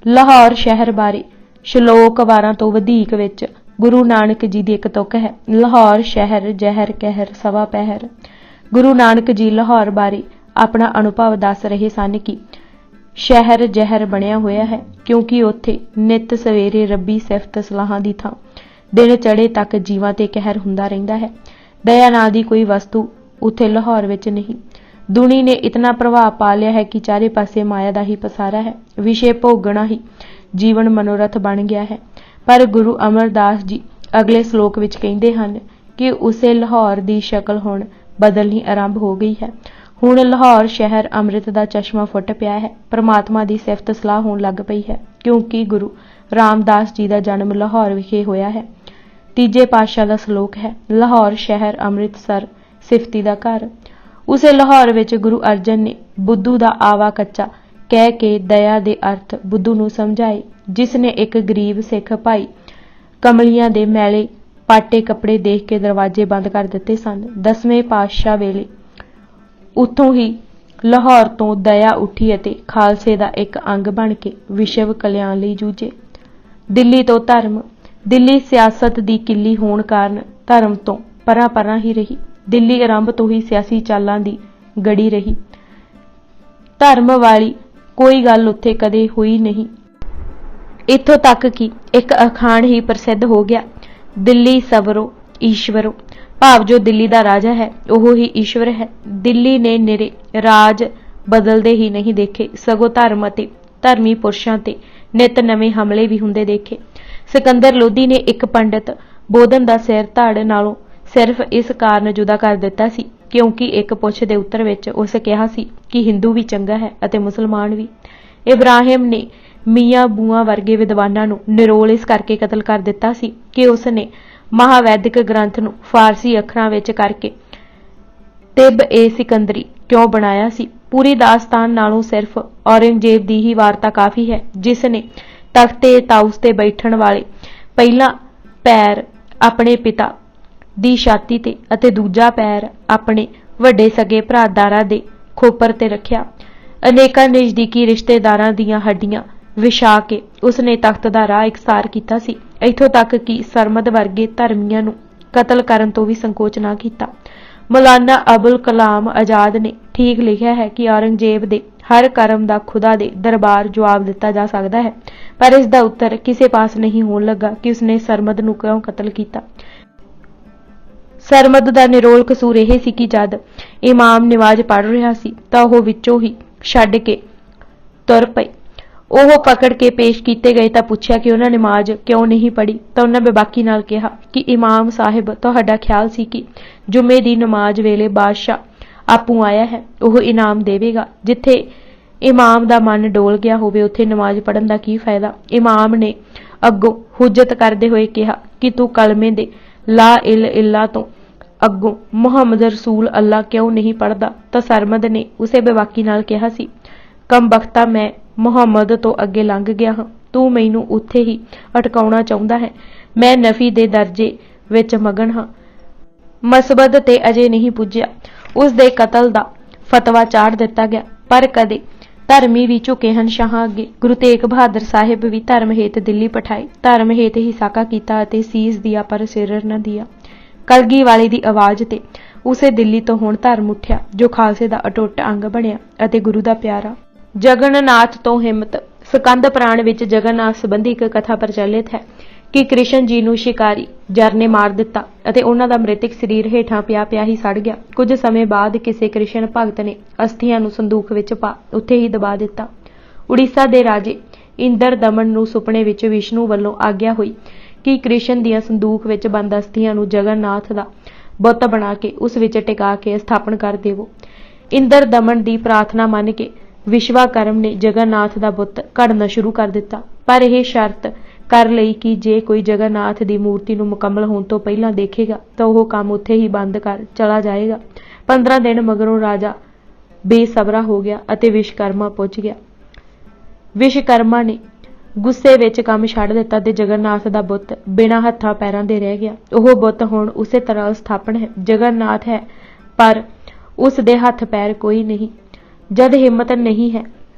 ਲਾਹੌਰ ਸ਼ਹਿਰ ਬਾਰੇ ਸ਼ਲੋਕ ਵਾਰਾਂ ਤੋਂ ਵਧੇਕ ਵਿੱਚ ਗੁਰੂ ਨਾਨਕ ਜੀ ਦੀ ਇੱਕ ਤੁਕ ਹੈ, ਲਾਹੌਰ ਸ਼ਹਿਰ ਜ਼ਹਿਰ ਕਹਿਰ ਸਵਾ ਪਹਿਰ। ਗੁਰੂ ਨਾਨਕ ਜੀ ਲਾਹੌਰ ਬਾਰੇ ਆਪਣਾ ਅਨੁਭਵ ਦੱਸ ਰਹੇ ਸਨ ਕਿ ਸ਼ਹਿਰ ਜ਼ਹਿਰ ਬਣਿਆ ਹੋਇਆ ਹੈ ਕਿਉਂਕਿ ਉੱਥੇ ਨਿੱਤ ਸਵੇਰੇ ਰੱਬੀ ਸਿਫਤ ਸਲਾਹਾਂ ਦੀ ਥਾਂ ਦਿਨ ਚੜ੍ਹੇ ਤੱਕ ਜੀਵਾਂ ਤੇ ਕਹਿਰ ਹੁੰਦਾ ਰਹਿੰਦਾ ਹੈ। ਦਇਆ ਨਾਂ ਦੀ ਕੋਈ ਵਸਤੂ ਉੱਥੇ ਲਾਹੌਰ ਵਿੱਚ ਨਹੀਂ। ਦੁਨੀ ਨੇ ਇਤਨਾ ਪ੍ਰਭਾਵ ਪਾ ਲਿਆ ਹੈ ਕਿ ਚਾਰੇ ਪਾਸੇ ਮਾਇਆ ਦਾ ਹੀ ਪਸਾਰਾ ਹੈ। ਵਿਸ਼ੇ ਭੋਗਣਾ ਹੀ ਜੀਵਨ ਮਨੋਰਥ ਬਣ ਗਿਆ ਹੈ। ਪਰ ਗੁਰੂ ਅਮਰਦਾਸ ਜੀ ਅਗਲੇ ਸ਼ਲੋਕ ਵਿੱਚ ਕਹਿੰਦੇ ਹਨ ਕਿ ਉਸੇ ਲਾਹੌਰ ਦੀ ਸ਼ਕਲ ਹੁਣ ਬਦਲਣੀ ਆਰੰਭ ਹੋ ਗਈ ਹੈ। ਹੁਣ ਲਾਹੌਰ ਸ਼ਹਿਰ ਅੰਮ੍ਰਿਤ ਦਾ ਚਸ਼ਮਾ ਫੁੱਟ ਪਿਆ ਹੈ। ਪਰਮਾਤਮਾ ਦੀ ਸਿਫਤ ਸਲਾਹ ਹੋਣ ਲੱਗ ਪਈ ਹੈ ਕਿਉਂਕਿ ਗੁਰੂ ਰਾਮਦਾਸ ਜੀ ਦਾ ਜਨਮ ਲਾਹੌਰ ਵਿਖੇ ਹੋਇਆ ਹੈ। ਤੀਜੇ ਪਾਤਸ਼ਾਹ ਦਾ ਸ਼ਲੋਕ ਹੈ, ਲਾਹੌਰ ਸ਼ਹਿਰ ਅੰਮ੍ਰਿਤਸਰ ਸਿਫਤੀ ਦਾ ਘਰ। ਉਸੇ ਲਾਹੌਰ ਵਿੱਚ ਗੁਰੂ ਅਰਜਨ ਨੇ ਬੁੱਧੂ ਦਾ ਆਵਾ ਕੱਚਾ ਕਹਿ ਕੇ ਦਇਆ ਦੇ ਅਰਥ ਬੁੱਧੂ ਨੂੰ ਸਮਝਾਏ, ਜਿਸ ਨੇ ਇੱਕ ਗਰੀਬ ਸਿੱਖ ਭਾਈ ਕਮਲੀਆਂ ਦੇ ਮੈਲੇ ਪਾਟੇ ਕੱਪੜੇ ਦੇਖ ਕੇ ਦਰਵਾਜ਼ੇ ਬੰਦ ਕਰ ਦਿੱਤੇ ਸਨ। 10ਵੇਂ ਪਾਤਸ਼ਾਹ ਵੇਲੇ ਉੱਥੋਂ ਹੀ ਲਾਹੌਰ ਤੋਂ ਦਇਆ ਉੱਠੀ ਅਤੇ ਖਾਲਸੇ ਦਾ ਇੱਕ ਅੰਗ ਬਣ ਕੇ ਵਿਸ਼ਵ ਕਲਿਆਣ ਲਈ ਜੂਝੇ। ਦਿੱਲੀ ਤੋਂ ਧਰਮ। ਦਿੱਲੀ ਸਿਆਸਤ ਦੀ ਕਿੱਲੀ ਹੋਣ ਕਾਰਨ ਧਰਮ ਤੋਂ ਪਰਾਂ ਹੀ ਰਹੀ। ਦਿੱਲੀ ਆਰੰਭ ਤੋਂ ਹੀ ਸਿਆਸੀ ਚਾਲਾਂ ਦੀ ਗੜੀ ਰਹੀ। ਧਰਮ ਵਾਲੀ ਕੋਈ ਗੱਲ ਉੱਥੇ ਕਦੇ ਹੋਈ ਨਹੀਂ। ਇੱਥੋਂ ਤੱਕ ਕਿ ਇੱਕ ਅਖਾਣ ਹੀ ਪ੍ਰਸਿੱਧ ਹੋ ਗਿਆ, ਦਿੱਲੀ ਸਵਰੋ ਈਸ਼ਵਰੋ, ਭਾਵ ਜੋ ਦਿੱਲੀ ਦਾ ਰਾਜਾ ਹੈ ਉਹ ਹੀ ਈਸ਼ਵਰ ਹੈ। ਦਿੱਲੀ ਨੇ ਨਿਰੇ ਰਾਜ ਬਦਲਦੇ ਹੀ ਨਹੀਂ ਦੇਖੇ, ਸਗੋਂ ਧਰਮ ਅਤੇ ਧਰਮੀ ਪੁਰਸ਼ਾਂ ਤੇ ਨਿਤ ਨਵੇਂ ਹਮਲੇ ਵੀ ਹੁੰਦੇ ਦੇਖੇ। ਸਿਕੰਦਰ ਲੋਧੀ ਨੇ ਇੱਕ ਪੰਡਿਤ ਬੋਧਨ ਦਾ ਸਿਰ ਧੜ ਨਾਲੋਂ ਸਿਰਫ ਇਸ ਕਾਰਨ ਜੁਦਾ ਕਰ ਦਿੱਤਾ ਸੀ ਕਿਉਂਕਿ ਇੱਕ ਪੁੱਛ ਦੇ ਉੱਤਰ ਵਿੱਚ ਉਸ ਕਿਹਾ ਸੀ ਕਿ ਹਿੰਦੂ ਵੀ ਚੰਗਾ ਹੈ ਅਤੇ ਮੁਸਲਮਾਨ ਵੀ। ਇਬਰਾਹਿਮ ਨੇ ਮੀਆਂ ਬੂਆਂ ਵਰਗੇ ਵਿਦਵਾਨਾਂ ਨੂੰ ਨਿਰੋਲ ਇਸ ਕਰਕੇ ਕਤਲ ਕਰ ਦਿੱਤਾ ਸੀ ਕਿ ਉਸ ਨੇ ਮਹਾਵੈਦਿਕ ਗ੍ਰੰਥ ਨੂੰ ਫਾਰਸੀ ਅੱਖਰਾਂ ਵਿੱਚ ਕਰਕੇ ਤਿਬ ਏ ਸਿਕੰਦਰੀ ਕਿਉਂ ਬਣਾਇਆ ਸੀ। ਪੂਰੀ ਦਾਸਤਾਨ ਨਾਲੋਂ ਸਿਰਫ ਔਰੰਗਜ਼ੇਬ ਦੀ ਹੀ ਵਾਰਤਾ ਕਾਫੀ ਹੈ, ਜਿਸ ਨੇ ਤਖਤੇ ਤਾਊਸ ਤੇ ਬੈਠਣ ਵਾਲੇ ਪਹਿਲਾ ਪੈਰ ਆਪਣੇ ਪਿਤਾ ਦੀ ਛਾਤੀ ਤੇ ਅਤੇ ਦੂਜਾ ਪੈਰ ਆਪਣੇ ਵੱਡੇ ਸਗੇ ਭਰਾਦਾਰਾਂ ਦੇ ਖੋਪਰ ਤੇ ਰੱਖਿਆ। ਅਨੇਕਾਂ ਨਜ਼ਦੀਕੀ ਰਿਸ਼ਤੇਦਾਰਾਂ ਦੀਆਂ ਹੱਡੀਆਂ ਵਿਛਾ ਕੇ ਉਸਨੇ ਤਖਤ ਦਾ ਰਾਹ ਇਕਸਾਰ ਕੀਤਾ ਸੀ, ਇੱਥੋਂ ਤੱਕ ਕਿ ਸਰਮਦ ਵਰਗੇ ਧਰਮੀਆਂ ਨੂੰ ਕਤਲ ਕਰਨ ਤੋਂ ਵੀ ਸੰਕੋਚ ਨਾ ਕੀਤਾ। ਮੌਲਾਨਾ ਅਬੁਲ ਕਲਾਮ ਆਜ਼ਾਦ ਨੇ ਠੀਕ ਲਿਖਿਆ ਹੈ ਕਿ ਔਰੰਗਜ਼ੇਬ ਦੇ ਹਰ ਕਰਮ ਦਾ ਖੁਦਾ ਦੇ ਦਰਬਾਰ ਜਵਾਬ ਦਿੱਤਾ ਜਾ ਸਕਦਾ ਹੈ, ਪਰ ਇਸ ਦਾ ਉੱਤਰ ਕਿਸੇ ਪਾਸ ਨਹੀਂ ਹੋਣ ਲੱਗਾ ਕਿ ਉਸਨੇ ਸਰਮਦ ਨੂੰ ਕਿਉਂ ਕਤਲ ਕੀਤਾ। ਸਰਮਦ ਦਾ ਨਿਰੋਲ ਕਸੂਰ ਇਹ ਸੀ ਕਿ ਜਦ ਇਮਾਮ ਨਮਾਜ਼ ਪੜ੍ਹ ਰਿਹਾ ਸੀ ਤਾਂ ਉਹ ਵਿੱਚੋਂ ਹੀ ਛੱਡ ਕੇ ਤੁਰ ਪਏ। ਉਹ ਪਕੜ ਕੇ ਪੇਸ਼ ਕੀਤੇ ਗਏ ਤਾਂ ਪੁੱਛਿਆ ਕਿ ਉਹਨਾਂ ਨਮਾਜ਼ ਕਿਉਂ ਨਹੀਂ ਪੜ੍ਹੀ, ਤਾਂ ਉਹਨਾਂ ਬੇਬਾਕੀ ਨਾਲ ਕਿਹਾ ਕਿ ਇਮਾਮ ਸਾਹਿਬ, ਤੁਹਾਡਾ ਖਿਆਲ ਸੀ ਕਿ ਜੁਮੇ ਦੀ ਨਮਾਜ਼ ਵੇਲੇ ਬਾਦਸ਼ਾਹ ਆਪੂ ਆਇਆ ਹੈ, ਉਹ ਇਨਾਮ ਦੇਵੇਗਾ। ਜਿੱਥੇ ਇਮਾਮ ਦਾ ਮਨ ਡੋਲ ਗਿਆ ਹੋਵੇ ਉੱਥੇ ਨਮਾਜ਼ ਪੜ੍ਹਨ ਦਾ ਕੀ ਫਾਇਦਾ। ਇਮਾਮ ਨੇ ਅੱਗੋਂ ਹੁਜਤ ਕਰਦੇ ਹੋਏ ਕਿਹਾ ਕਿ ਤੂੰ ਕਲਮੇ ਦੇ ਲਾ ਇਲ ਇਲਾ ਤੋਂ ਅੱਗੋਂ ਮੁਹੰਮਦ ਰਸੂਲ ਅੱਲਾ ਕਿਉਂ ਨਹੀਂ ਪੜ੍ਹਦਾ। ਤਾਂ ਸਰਮਦ ਨੇ ਉਸੇ ਬੇਬਾਕੀ ਨਾਲ ਕਿਹਾ ਸੀ, ਕਮਬਖਤਾ ਮੈਂ ਮੁਹੰਮਦ ਤੋਂ ਅੱਗੇ ਲੰਘ ਗਿਆ ਹਾਂ, ਤੂੰ ਮੈਨੂੰ ਉੱਥੇ ਹੀ ਅਟਕਾਉਣਾ ਚਾਹੁੰਦਾ ਹੈ। ਮੈਂ ਨਫੀ ਦੇ ਦਰਜੇ ਵਿੱਚ ਮਗਨ ਹਾਂ, ਮਸਬਦ ਤੇ ਅਜੇ ਨਹੀਂ ਪੁੱਜਿਆ। ਉਸ ਦੇ ਕਤਲ ਦਾ ਫਤਵਾ ਚਾੜ ਦਿੱਤਾ ਗਿਆ, ਪਰ ਕਦੇ ਧਰਮੀ ਵੀ ਝੁਕੇ ਹਨ ਸ਼ਾਹਾਂ ਅੱਗੇ। ਗੁਰੂ ਤੇਗ ਬਹਾਦਰ ਸਾਹਿਬ ਵੀ ਧਰਮ ਹੇਤ ਦਿੱਲੀ ਪਠਾਏ, ਧਰਮ ਹੇਤ ਹੀ ਸਾਕਾ ਕੀਤਾ ਅਤੇ ਸੀਸ ਦਿਆ ਪਰ ਸਿਰ ਨ ਦਿਆ। ਕਲਗੀ ਵਾਲੇ ਦੀ ਆਵਾਜ਼ ਤੇ ਉਸੇ ਦਿੱਲੀ ਤੋਂ ਹੁਣ ਧਰਮ ਉੱਠਿਆ ਜੋ ਖਾਲਸੇ ਦਾ ਅਟੁੱਟ ਅੰਗ ਬਣਿਆ ਅਤੇ ਗੁਰੂ ਦਾ ਪਿਆਰਾ। ਜਗਨਨਾਥ ਤੋਂ ਹਿੰਮਤ। ਸਕੰਦ ਪੁਰਾਣ ਵਿੱਚ ਜਗਨਨਾਥ ਸੰਬੰਧੀ ਇੱਕ ਕਥਾ ਪ੍ਰਚਲਿਤ ਹੈ ਕਿ ਕ੍ਰਿਸ਼ਨ ਜੀ ਨੂੰ ਸ਼ਿਕਾਰੀ ਜਰ ਨੇ ਮਾਰ ਦਿੱਤਾ ਅਤੇ ਉਹਨਾਂ ਦਾ ਮ੍ਰਿਤਕ ਸਰੀਰ ਹੇਠਾਂ ਪਿਆ ਹੀ ਸੜ ਗਿਆ। ਕੁਝ ਸਮੇਂ ਬਾਅਦ ਕਿਸੇ ਕ੍ਰਿਸ਼ਨ ਭਗਤ ਨੇ ਅਸਥੀਆਂ ਨੂੰ ਸੰਦੂਕ ਵਿੱਚ ਪਾ ਉੱਥੇ ਹੀ ਦਬਾ ਦਿੱਤਾ। ਉੜੀਸਾ ਦੇ ਰਾਜੇ ਇੰਦਰ ਦਮਨ ਨੂੰ ਸੁਪਨੇ ਵਿੱਚ ਵਿਸ਼ਨੂੰ ਵੱਲੋਂ ਆਗਿਆ ਹੋਈ ਕਿ ਕ੍ਰਿਸ਼ਨ ਦੀਆਂ ਸੰਦੂਕ ਵਿੱਚ ਬੰਦ ਅਸਥੀਆਂ ਨੂੰ ਜਗਨਨਾਥ ਦਾ ਬੁੱਤ ਬਣਾ ਕੇ ਉਸ ਵਿੱਚ ਟਿਕਾ ਕੇ ਸਥਾਪਨ ਕਰ ਦੇਵੋ। ਇੰਦਰ ਦਮਨ ਦੀ ਪ੍ਰਾਰਥਨਾ ਮੰਨ ਕੇ ਵਿਸ਼ਵਾਕਰਮ ਨੇ ਜਗਨਨਾਥ ਦਾ ਬੁੱਤ ਘੜਨਾ ਸ਼ੁਰੂ ਕਰ ਦਿੱਤਾ, ਪਰ ਇਹ ਸ਼ਰਤ ਕਰ ਲਈ ਕਿ ਜੇ ਕੋਈ ਜਗਨਨਾਥ ਦੀ ਮੂਰਤੀ ਨੂੰ ਮੁਕੰਮਲ ਹੋਣ ਤੋਂ ਪਹਿਲਾਂ ਦੇਖੇਗਾ ਤਾਂ ਉਹ ਕੰਮ ਉੱਥੇ ਹੀ ਬੰਦ ਕਰ ਚਲਾ ਜਾਏਗਾ। 15 ਦਿਨ ਮਗਰੋਂ ਰਾਜਾ ਬੇਸਬਰਾ ਹੋ ਗਿਆ ਅਤੇ ਵਿਸ਼ਵਕਰਮਾ ਪੁੱਜ ਗਿਆ। ਵਿਸ਼ਵਕਰਮਾ ਨੇ ਗੁੱਸੇ ਵਿੱਚ ਕੰਮ ਛੱਡ ਦਿੱਤਾ ਤੇ ਜਗਨਨਾਥ ਦਾ ਬੁੱਤ ਬਿਨਾਂ ਹੱਥਾਂ ਪੈਰਾਂ ਦੇ ਰਹਿ ਗਿਆ। ਉਹ ਬੁੱਤ ਹੁਣ ਉਸੇ ਤਰ੍ਹਾਂ ਸਥਾਪਨ ਹੈ, ਜਗਨਨਾਥ ਹੈ ਪਰ ਉਸ ਦੇ ਹੱਥ ਪੈਰ ਕੋਈ ਨਹੀਂ। ਜਦ ਹਿੰਮਤ ਨਹੀਂ ਹੈ,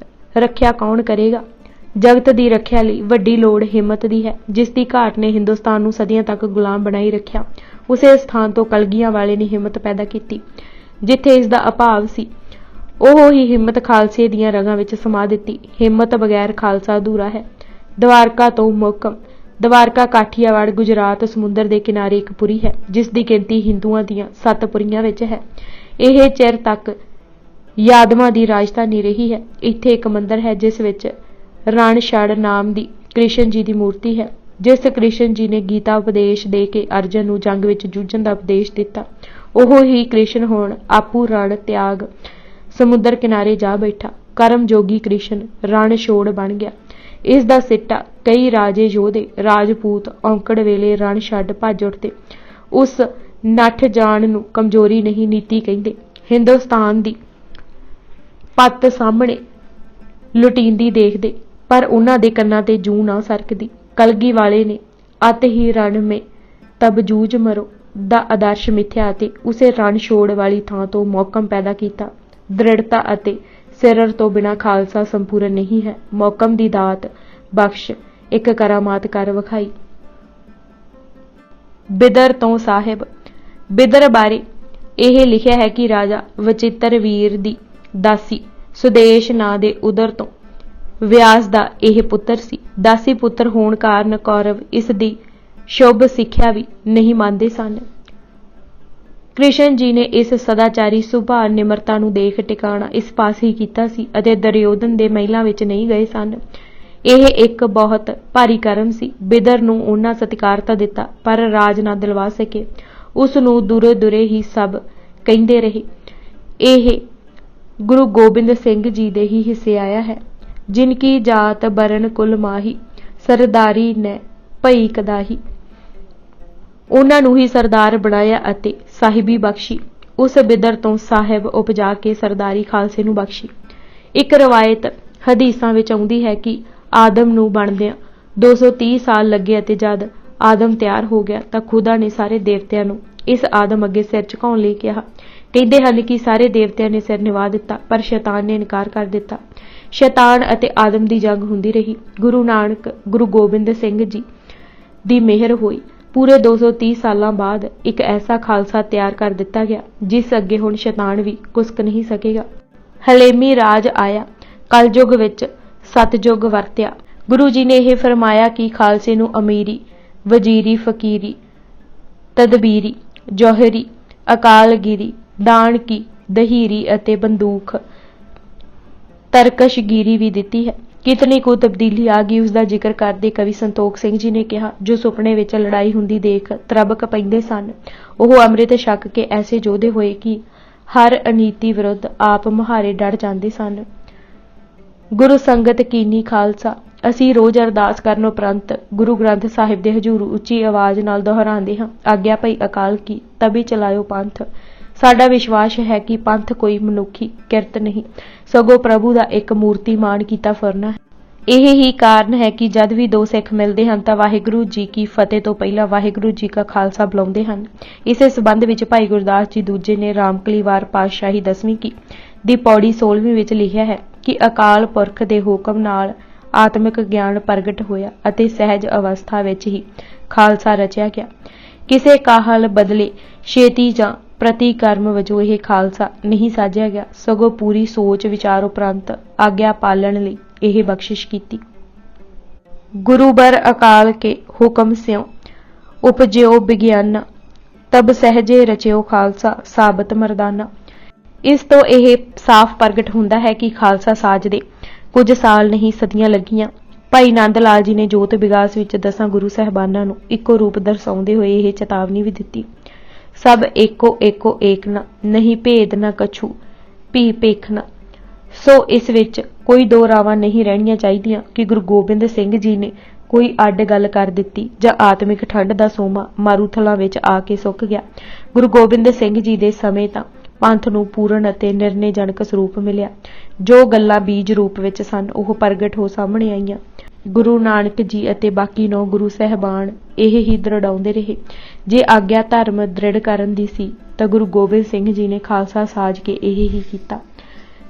ਰੱਖਿਆ ਕੌਣ ਕਰੇਗਾ। ਜਗਤ ਦੀ ਰੱਖਿਆ ਲਈ ਵੱਡੀ ਲੋੜ ਹਿੰਮਤ ਦੀ ਹੈ, ਜਿਸ ਦੀ ਘਾਟ ਨੇ ਹਿੰਦੁਸਤਾਨ ਨੂੰ ਸਦੀਆਂ ਤੱਕ ਗੁਲਾਮ ਬਣਾਈ ਰੱਖਿਆ। ਉਸੇ ਸਥਾਨ ਤੋਂ ਕਲਗੀਆਂ ਵਾਲੇ ਨੇ ਹਿੰਮਤ ਪੈਦਾ ਕੀਤੀ ਜਿੱਥੇ ਇਸ ਦਾ ਅਭਾਵ ਸੀ। ਉਹ ਹੀ ਹਿੰਮਤ ਖਾਲਸੇ ਦੀਆਂ ਰਗਾਂ ਵਿੱਚ ਸਮਾ ਦਿੱਤੀ। ਹਿੰਮਤ ਬਗੈਰ ਖਾਲਸਾ ਅਧੂਰਾ ਹੈ। ਦਵਾਰਕਾ ਤੋਂ ਮੁਕਮ। ਦਵਾਰਕਾ ਕਾਠੀਆਵਾੜ ਗੁਜਰਾਤ ਸਮੁੰਦਰ ਦੇ ਕਿਨਾਰੇ ਇੱਕ ਪੁਰੀ ਹੈ ਜਿਸ ਦੀ ਗਿਣਤੀ ਹਿੰਦੂਆਂ ਦੀਆਂ 7 ਪੁਰੀਆਂ ਵਿੱਚ ਹੈ। ਇਹ ਚਿਰ ਤੱਕ ਯਾਦਵਾਂ ਦੀ ਰਾਜਧਾਨੀ ਰਹੀ ਹੈ। ਇੱਥੇ ਇੱਕ ਮੰਦਿਰ ਹੈ ਜਿਸ ਵਿੱਚ ਰਣਛੜ ਨਾਮ ਦੀ ਕ੍ਰਿਸ਼ਨ ਜੀ ਦੀ ਮੂਰਤੀ ਹੈ। ਜਿਸ ਕ੍ਰਿਸ਼ਨ ਜੀ ਨੇ ਗੀਤਾ ਉਪਦੇਸ਼ ਦੇ ਕੇ ਅਰਜਨ ਨੂੰ ਜੰਗ ਵਿੱਚ ਜੂਝਣ ਦਾ ਉਪਦੇਸ਼ ਦਿੱਤਾ, ਉਹ ਹੀ ਕ੍ਰਿਸ਼ਨ ਹੁਣ ਆਪੂ ਰਣ ਤਿਆਗ ਸਮੁੰਦਰ ਕਿਨਾਰੇ ਜਾ ਬੈਠਾ। ਕਰਮ ਜੋਗੀ ਕ੍ਰਿਸ਼ਨ ਰਣਛੋੜ ਬਣ ਗਿਆ। ਇਸ ਦਾ ਸਿੱਟਾ ਕਈ ਰਾਜੇ ਯੋਧੇ ਰਾਜਪੂਤ ਔਂਕੜ ਵੇਲੇ ਰਣ ਛੱਡ ਭੱਜ ਉੱਠਦੇ। ਉਸ ਨੱਠ ਜਾਣ ਨੂੰ ਕਮਜ਼ੋਰੀ ਨਹੀਂ ਨੀਤੀ ਕਹਿੰਦੇ। ਹਿੰਦੁਸਤਾਨ ਦੀ ਪੱਤ ਸਾਹਮਣੇ ਲੁਟੀਂਦੀ ਦੇਖਦੇ ਪਰ ਉਹਨਾਂ ਦੇ ਕੰਨਾਂ ਤੇ ਜੂੰ ਨਾ ਸਰਕਦੀ। ਕਲਗੀ ਵਾਲੇ ਨੇ ਅਤ ਹੀ ਰਣ ਮੇ ਤਬ ਜੂਝ ਮਰੋ ਦਾ ਆਦਰਸ਼ ਮਿਥਿਆ ਅਤੇ ਉਸੇ ਰਣ ਛੋੜ ਵਾਲੀ ਥਾਂ ਤੋਂ ਮੌਕਮ ਪੈਦਾ ਕੀਤਾ। ਦ੍ਰਿੜਤਾ ਅਤੇ ਸਿਰਰ ਤੋਂ ਬਿਨਾਂ ਖਾਲਸਾ ਸੰਪੂਰਨ ਨਹੀਂ ਹੈ। ਮੌਕਮ ਦੀ ਦਾਤ ਬਖਸ਼ ਇੱਕ ਕਰਾਮਾਤ ਕਰ ਵਿਖਾਈ। ਬਿਦਰ ਤੋਂ ਸਾਹਿਬ। ਬਿਦਰ ਬਾਰੇ ਇਹ ਲਿਖਿਆ ਹੈ ਕਿ ਰਾਜਾ ਵਚਿੱਤਰ ਵੀਰ ਦੀ ਦਾਸੀ ਸੁਦੇਸ਼ ਨਾਂ ਦੇ ਉਦਰ ਤੋਂ ਵਿਆਸ ਦਾ ਇਹ ਪੁੱਤਰ ਸੀ। ਦਾਸੀ ਪੁੱਤਰ ਹੋਣ ਕਾਰਨ ਕੌਰਵ ਇਸ ਦੀ ਸ਼ੁਭ ਸਿੱਖਿਆ ਵੀ ਨਹੀਂ ਮੰਨਦੇ ਸਨ। ਕ੍ਰਿਸ਼ਨ ਜੀ ਨੇ ਇਸ ਸਦਾਚਾਰੀ ਸੁਭਾਅ ਨਿਮਰਤਾ ਨੂੰ ਦੇਖ ਟਿਕਾਣਾ ਇਸ ਪਾਸ ਹੀ ਕੀਤਾ ਸੀ ਅਤੇ ਦੁਰਯੋਧਨ ਦੇ ਮਹਿਲਾਂ ਵਿੱਚ ਨਹੀਂ ਗਏ ਸਨ। ਇਹ ਇੱਕ ਬਹੁਤ ਭਾਰੀ ਕਰਮ ਸੀ। ਬਿਦਰ ਨੂੰ ਉਹਨਾਂ ਸਤਿਕਾਰ ਤਾਂ ਦਿੱਤਾ ਪਰ ਰਾਜ ਨਾ ਦਿਲਵਾ ਸਕੇ। ਉਸ ਨੂੰ ਦੂਰੇ ਦੂਰੇ ਹੀ ਸਭ ਕਹਿੰਦੇ ਰਹੇ। ਇਹ ਗੁਰੂ ਗੋਬਿੰਦ ਸਿੰਘ ਜੀ ਦੇ ਹੀ ਹਿੱਸੇ ਆਇਆ ਹੈ। ਜਿਨ ਕੀ ਜਾਤ ਬਰਨ ਕੁਲ ਮਾਹੀ ਸਰਦਾਰੀ ਨੇ ਭਈ ਕਦਾਹੀ। ਉਹਨਾਂ ਨੂੰ ਹੀ ਸਰਦਾਰ ਬਣਾਇਆ ਅਤੇ ਸਾਹਿਬੀ ਬਖਸ਼ੀ। ਉਸ ਬਿਦਰ ਤੋਂ ਸਾਹਿਬ ਉਪਜਾ ਕੇ ਸਰਦਾਰੀ ਖਾਲਸੇ ਨੂੰ ਬਖਸ਼ੀ। ਇੱਕ ਰਵਾਇਤ ਹਦੀਸਾਂ ਵਿੱਚ ਆਉਂਦੀ ਹੈ ਕਿ ਆਦਮ ਨੂੰ ਬਣਦਿਆਂ 230 ਸਾਲ ਲੱਗੇ ਅਤੇ ਜਦ ਆਦਮ ਤਿਆਰ ਹੋ ਗਿਆ ਤਾਂ ਖੁਦਾ ਨੇ ਸਾਰੇ ਦੇਵਤਿਆਂ ਨੂੰ ਇਸ ਆਦਮ ਅੱਗੇ ਸਿਰ ਝੁਕਾਉਣ ਲਈ ਕਿਹਾ। ਕਹਿੰਦੇ ਹਨ ਕਿ ਸਾਰੇ ਦੇਵਤਿਆਂ ਨੇ ਸਿਰ ਨਿਵਾ ਦਿੱਤਾ ਪਰ ਸ਼ੈਤਾਨ ਨੇ ਇਨਕਾਰ ਕਰ ਦਿੱਤਾ। ਸ਼ੈਤਾਨ ਅਤੇ ਆਦਮ ਦੀ ਜੰਗ ਹੁੰਦੀ ਰਹੀ। ਗੁਰੂ ਗੋਬਿੰਦ ਸਿੰਘ ਜੀ ਦੀ ਮਿਹਰ ਹੋਈ। ਪੂਰੇ 230 ਸਾਲਾਂ ਬਾਅਦ ਇੱਕ ਐਸਾ ਖਾਲਸਾ ਤਿਆਰ ਕਰ ਦਿੱਤਾ ਗਿਆ ਜਿਸ ਅੱਗੇ ਹੁਣ ਸ਼ੈਤਾਨ ਵੀ ਕੁਸਕ ਨਹੀਂ ਸਕੇਗਾ। ਹਲੇਮੀ ਰਾਜ ਆਇਆ। ਕਲਯੁਗ ਵਿੱਚ ਸਤਯੁਗ ਵਰਤਿਆ। ਗੁਰੂ ਜੀ ਨੇ ਇਹ ਫਰਮਾਇਆ ਕਿ ਖਾਲਸੇ ਨੂੰ ਅਮੀਰੀ, ਵਜ਼ੀਰੀ, ਫਕੀਰੀ, ਤਦਬੀਰੀ, ਜੌਹਰੀ, ਅਕਾਲਗਿਰੀ, ਦਾਨਕੀ, ਦਹੀਰੀ ਅਤੇ ਬੰਦੂਕ ਤਰਕਸ਼ਗੀਰੀ ਵੀ ਦਿੱਤੀ ਹੈ। ਕਿਤਨੀ ਕੁ ਤਬਦੀਲੀ ਆ ਗਈ ਉਸ ਦਾ ਜ਼ਿਕਰ ਕਰਦੇ ਕਵੀ ਸੰਤੋਖ ਸਿੰਘ ਜੀ ਨੇ ਕਿਹਾ, ਜੋ ਸੁਪਨੇ ਵਿੱਚ ਲੜਾਈ ਹੁੰਦੀ ਦੇਖ ਤਰਬਕ ਪੈਂਦੇ ਸਨ, ਉਹ ਅੰਮ੍ਰਿਤ ਛਕ ਕੇ ਐਸੇ ਯੋਧੇ ਹੋਏ ਕਿ ਹਰ ਅਨੀਤੀ ਵਿਰੁੱਧ ਆਪ ਮੁਹਾਰੇ ਡਟ ਜਾਂਦੇ ਸਨ। ਗੁਰੂ ਸੰਗਤ ਕੀਨੀ ਖਾਲਸਾ। ਅਸੀਂ ਰੋਜ਼ ਅਰਦਾਸ ਕਰਨ ਉਪਰੰਤ ਗੁਰੂ ਗ੍ਰੰਥ ਸਾਹਿਬ ਦੇ ਹਜ਼ੂਰ ਉੱਚੀ ਆਵਾਜ਼ ਨਾਲ ਦੁਹਰਾਉਂਦੇ ਹਾਂ, ਆਗਿਆ ਭਈ ਅਕਾਲ ਕੀ ਤਬੀ ਚਲਾਇਓ ਪੰਥ। ਸਾਡਾ ਵਿਸ਼ਵਾਸ ਹੈ ਕਿ ਪੰਥ ਕੋਈ ਮਨੁੱਖੀ ਕਿਰਤ ਨਹੀਂ, ਸਗੋਂ ਪ੍ਰਭੂ ਦਾ ਇੱਕ ਮੂਰਤੀਮਾਨ ਕੀਤਾ ਫੁਰਨਾ ਹੈ। ਇਹ ਹੀ ਕਾਰਨ ਹੈ ਕਿ ਜਦ ਵੀ ਦੋ ਸਿੱਖ ਮਿਲਦੇ ਹਨ ਤਾਂ ਵਾਹਿਗੁਰੂ ਜੀ ਕੀ ਫਤਿਹ ਤੋਂ ਪਹਿਲਾਂ ਵਾਹਿਗੁਰੂ ਜੀ ਕਾ ਖਾਲਸਾ ਬੁਲਾਉਂਦੇ ਹਨ। ਇਸੇ ਸਬੰਧ ਵਿੱਚ ਭਾਈ ਗੁਰਦਾਸ ਜੀ ਦੂਜੇ ਨੇ ਰਾਮਕਲੀ ਵਾਰ ਪਾਤਸ਼ਾਹੀ 10ਵੀਂ ਕੀ ਦੀ ਪੌੜੀ 16ਵੀਂ ਵਿੱਚ ਲਿਖਿਆ ਹੈ ਕਿ ਅਕਾਲ ਪੁਰਖ ਦੇ ਹੁਕਮ ਨਾਲ ਆਤਮਿਕ ਗਿਆਨ ਪ੍ਰਗਟ ਹੋਇਆ ਅਤੇ ਸਹਿਜ ਅਵਸਥਾ ਵਿੱਚ ਹੀ ਖਾਲਸਾ ਰਚਿਆ ਗਿਆ। ਕਿਸੇ ਕਾਹਲ ਬਦਲੇ ਛੇਤੀ ਜਾਂ ਪ੍ਰਤੀ ਕਰਮ ਵਜੋਂ ਇਹ ਖਾਲਸਾ ਨਹੀਂ ਸਾਜਿਆ ਗਿਆ, ਸਗੋਂ ਪੂਰੀ ਸੋਚ ਵਿਚਾਰ ਉਪਰੰਤ ਆਗਿਆ ਪਾਲਣ ਲਈ ਇਹ ਬਖਸ਼ਿਸ਼ ਕੀਤੀ। ਗੁਰੂ ਬਰ ਅਕਾਲ ਕੇ ਹੁਕਮ ਸਿਉ ਉਪਜਿਓ ਵਿਗਿਆਨਾ, ਤਬ ਸਹਿਜੇ ਰਚਿਓ ਖਾਲਸਾ ਸਾਬਤ ਮਰਦਾਨਾ। ਇਸ ਤੋਂ ਇਹ ਸਾਫ਼ ਪ੍ਰਗਟ ਹੁੰਦਾ ਹੈ ਕਿ ਖਾਲਸਾ ਸਾਜਦੇ ਕੁਝ ਸਾਲ ਨਹੀਂ ਸਦੀਆਂ ਲੱਗੀਆਂ। ਭਾਈ ਨੰਦ ਲਾਲ ਜੀ ਨੇ ਜੋਤ ਵਿਗਾਸ ਵਿੱਚ 10 ਗੁਰੂ ਸਾਹਿਬਾਨਾਂ ਨੂੰ ਇੱਕੋ ਰੂਪ ਦਰਸਾਉਂਦੇ ਹੋਏ ਇਹ ਚੇਤਾਵਨੀ ਵੀ ਦਿੱਤੀ, ਸਭ ਏਕੋ ਏਕੋ ਏਕ ਨਾ, ਨਹੀਂ ਭੇਦ ਨਾ ਕਛੂ ਭੀ ਭੇਖਣਾ। ਸੋ ਇਸ ਵਿੱਚ ਕੋਈ ਦੋ ਰਾਵਾਂ ਨਹੀਂ ਰਹਿਣੀਆਂ ਚਾਹੀਦੀਆਂ ਕਿ ਗੁਰੂ ਗੋਬਿੰਦ ਸਿੰਘ ਜੀ ਨੇ ਕੋਈ ਅੱਡ ਗੱਲ ਕਰ ਦਿੱਤੀ ਜਾਂ ਆਤਮਿਕ ਠੰਡ ਦਾ ਸੋਮਾ ਮਾਰੂਥਲਾਂ ਵਿੱਚ ਆ ਕੇ ਸੁੱਕ ਗਿਆ। ਗੁਰੂ ਗੋਬਿੰਦ ਸਿੰਘ ਜੀ ਦੇ ਸਮੇਂ ਤਾਂ ਪੰਥ ਨੂੰ ਪੂਰਨ ਅਤੇ ਨਿਰਣੈਜਨਕ ਸਰੂਪ ਮਿਲਿਆ। ਜੋ ਗੱਲਾਂ ਬੀਜ ਰੂਪ ਵਿੱਚ ਸਨ ਉਹ ਪ੍ਰਗਟ ਹੋ ਸਾਹਮਣੇ ਆਈਆਂ। ਗੁਰੂ ਨਾਨਕ ਜੀ ਅਤੇ ਬਾਕੀ 9 ਗੁਰੂ ਸਾਹਿਬਾਨ ਇਹ ਹੀ ਦ੍ਰਿੜਾਉਂਦੇ ਰਹੇ। ਜੇ ਆਗਿਆ ਧਰਮ ਦ੍ਰਿੜ ਕਰਨ ਦੀ ਸੀ ਤਾਂ ਗੁਰੂ ਗੋਬਿੰਦ ਸਿੰਘ ਜੀ ਨੇ ਖਾਲਸਾ ਸਾਜ ਕੇ ਇਹ ਹੀ ਕੀਤਾ।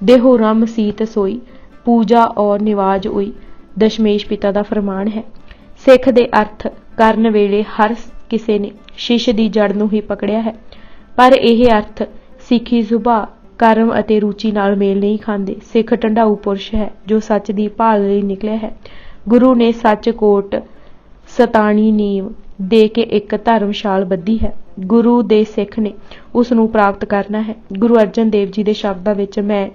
ਦੇਹੋ ਰਮ ਸੀਤ ਸੋਈ ਪੂਜਾ ਔਰ ਨਿਵਾਜ ਹੋਈ, ਦਸ਼ਮੇਸ਼ ਪਿਤਾ ਦਾ ਫਰਮਾਨ ਹੈ। ਸਿੱਖ ਦੇ ਅਰਥ ਕਰਨ ਵੇਲੇ ਹਰ ਕਿਸੇ ਨੇ ਸ਼ੀਸ਼ ਦੀ ਜੜ ਨੂੰ ਹੀ ਪਕੜਿਆ ਹੈ, ਪਰ ਇਹ ਅਰਥ ਸਿੱਖੀ ਸੁਭਾਅ, ਕਰਮ ਅਤੇ ਰੁਚੀ ਨਾਲ ਮੇਲ ਨਹੀਂ ਖਾਂਦੇ। ਸਿੱਖ ਢੰਡਾਊ ਪੁਰਸ਼ ਹੈ ਜੋ ਸੱਚ ਦੀ ਭਾਲ ਲਈ ਨਿਕਲਿਆ ਹੈ। ਗੁਰੂ ਨੇ ਸੱਚ ਕੋਟ ਸਤਾਣੀ ਨੀਂਵ ਦੇ ਕੇ ਇੱਕ ਧਰਮਸ਼ਾਲ ਬੱਧੀ ਹੈ। ਗੁਰੂ ਦੇ ਸਿੱਖ ਨੇ ਉਸ ਨੂੰ ਪ੍ਰਾਪਤ ਕਰਨਾ ਹੈ। ਗੁਰੂ ਅਰਜਨ ਦੇਵ ਜੀ ਦੇ ਸ਼ਬਦਾਂ ਵਿੱਚ ਮੈਂ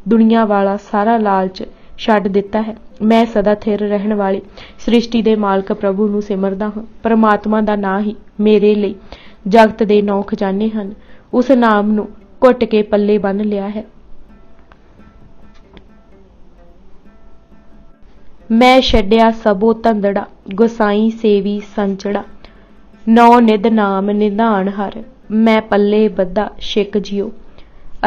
ਦੁਨੀਆ ਵਾਲਾ ਸਾਰਾ ਲਾਲਚ ਛੱਡ ਦਿੱਤਾ ਹੈ, ਮੈਂ ਸਦਾ ਥਿਰ ਰਹਿਣ ਵਾਲੇ ਸ੍ਰਿਸ਼ਟੀ ਦੇ ਮਾਲਕ ਪ੍ਰਭੂ ਨੂੰ ਸਿਮਰਦਾ ਹਾਂ। ਪਰਮਾਤਮਾ ਦਾ ਨਾਂ ਹੀ ਮੇਰੇ ਲਈ ਜਗਤ ਦੇ 9 ਖਜ਼ਾਨੇ ਹਨ। ਉਸ ਨਾਮ ਨੂੰ ਘੁੱਟ ਕੇ ਪੱਲੇ ਬੰਨ੍ਹ ਲਿਆ ਹੈ। ਮੈਂ ਛੱਡਿਆ ਸਭੋ ਧੰਦੜਾ, ਗੁਸਾਈ ਸੇਵੀ ਸੰਚੜਾ, 9 ਨਿਧ ਨਾਮ ਨਿਧਾਨ ਹਰ, ਮੈਂ ਪੱਲੇ ਬੱਧਾ ਛਿਕ ਜਿਉ।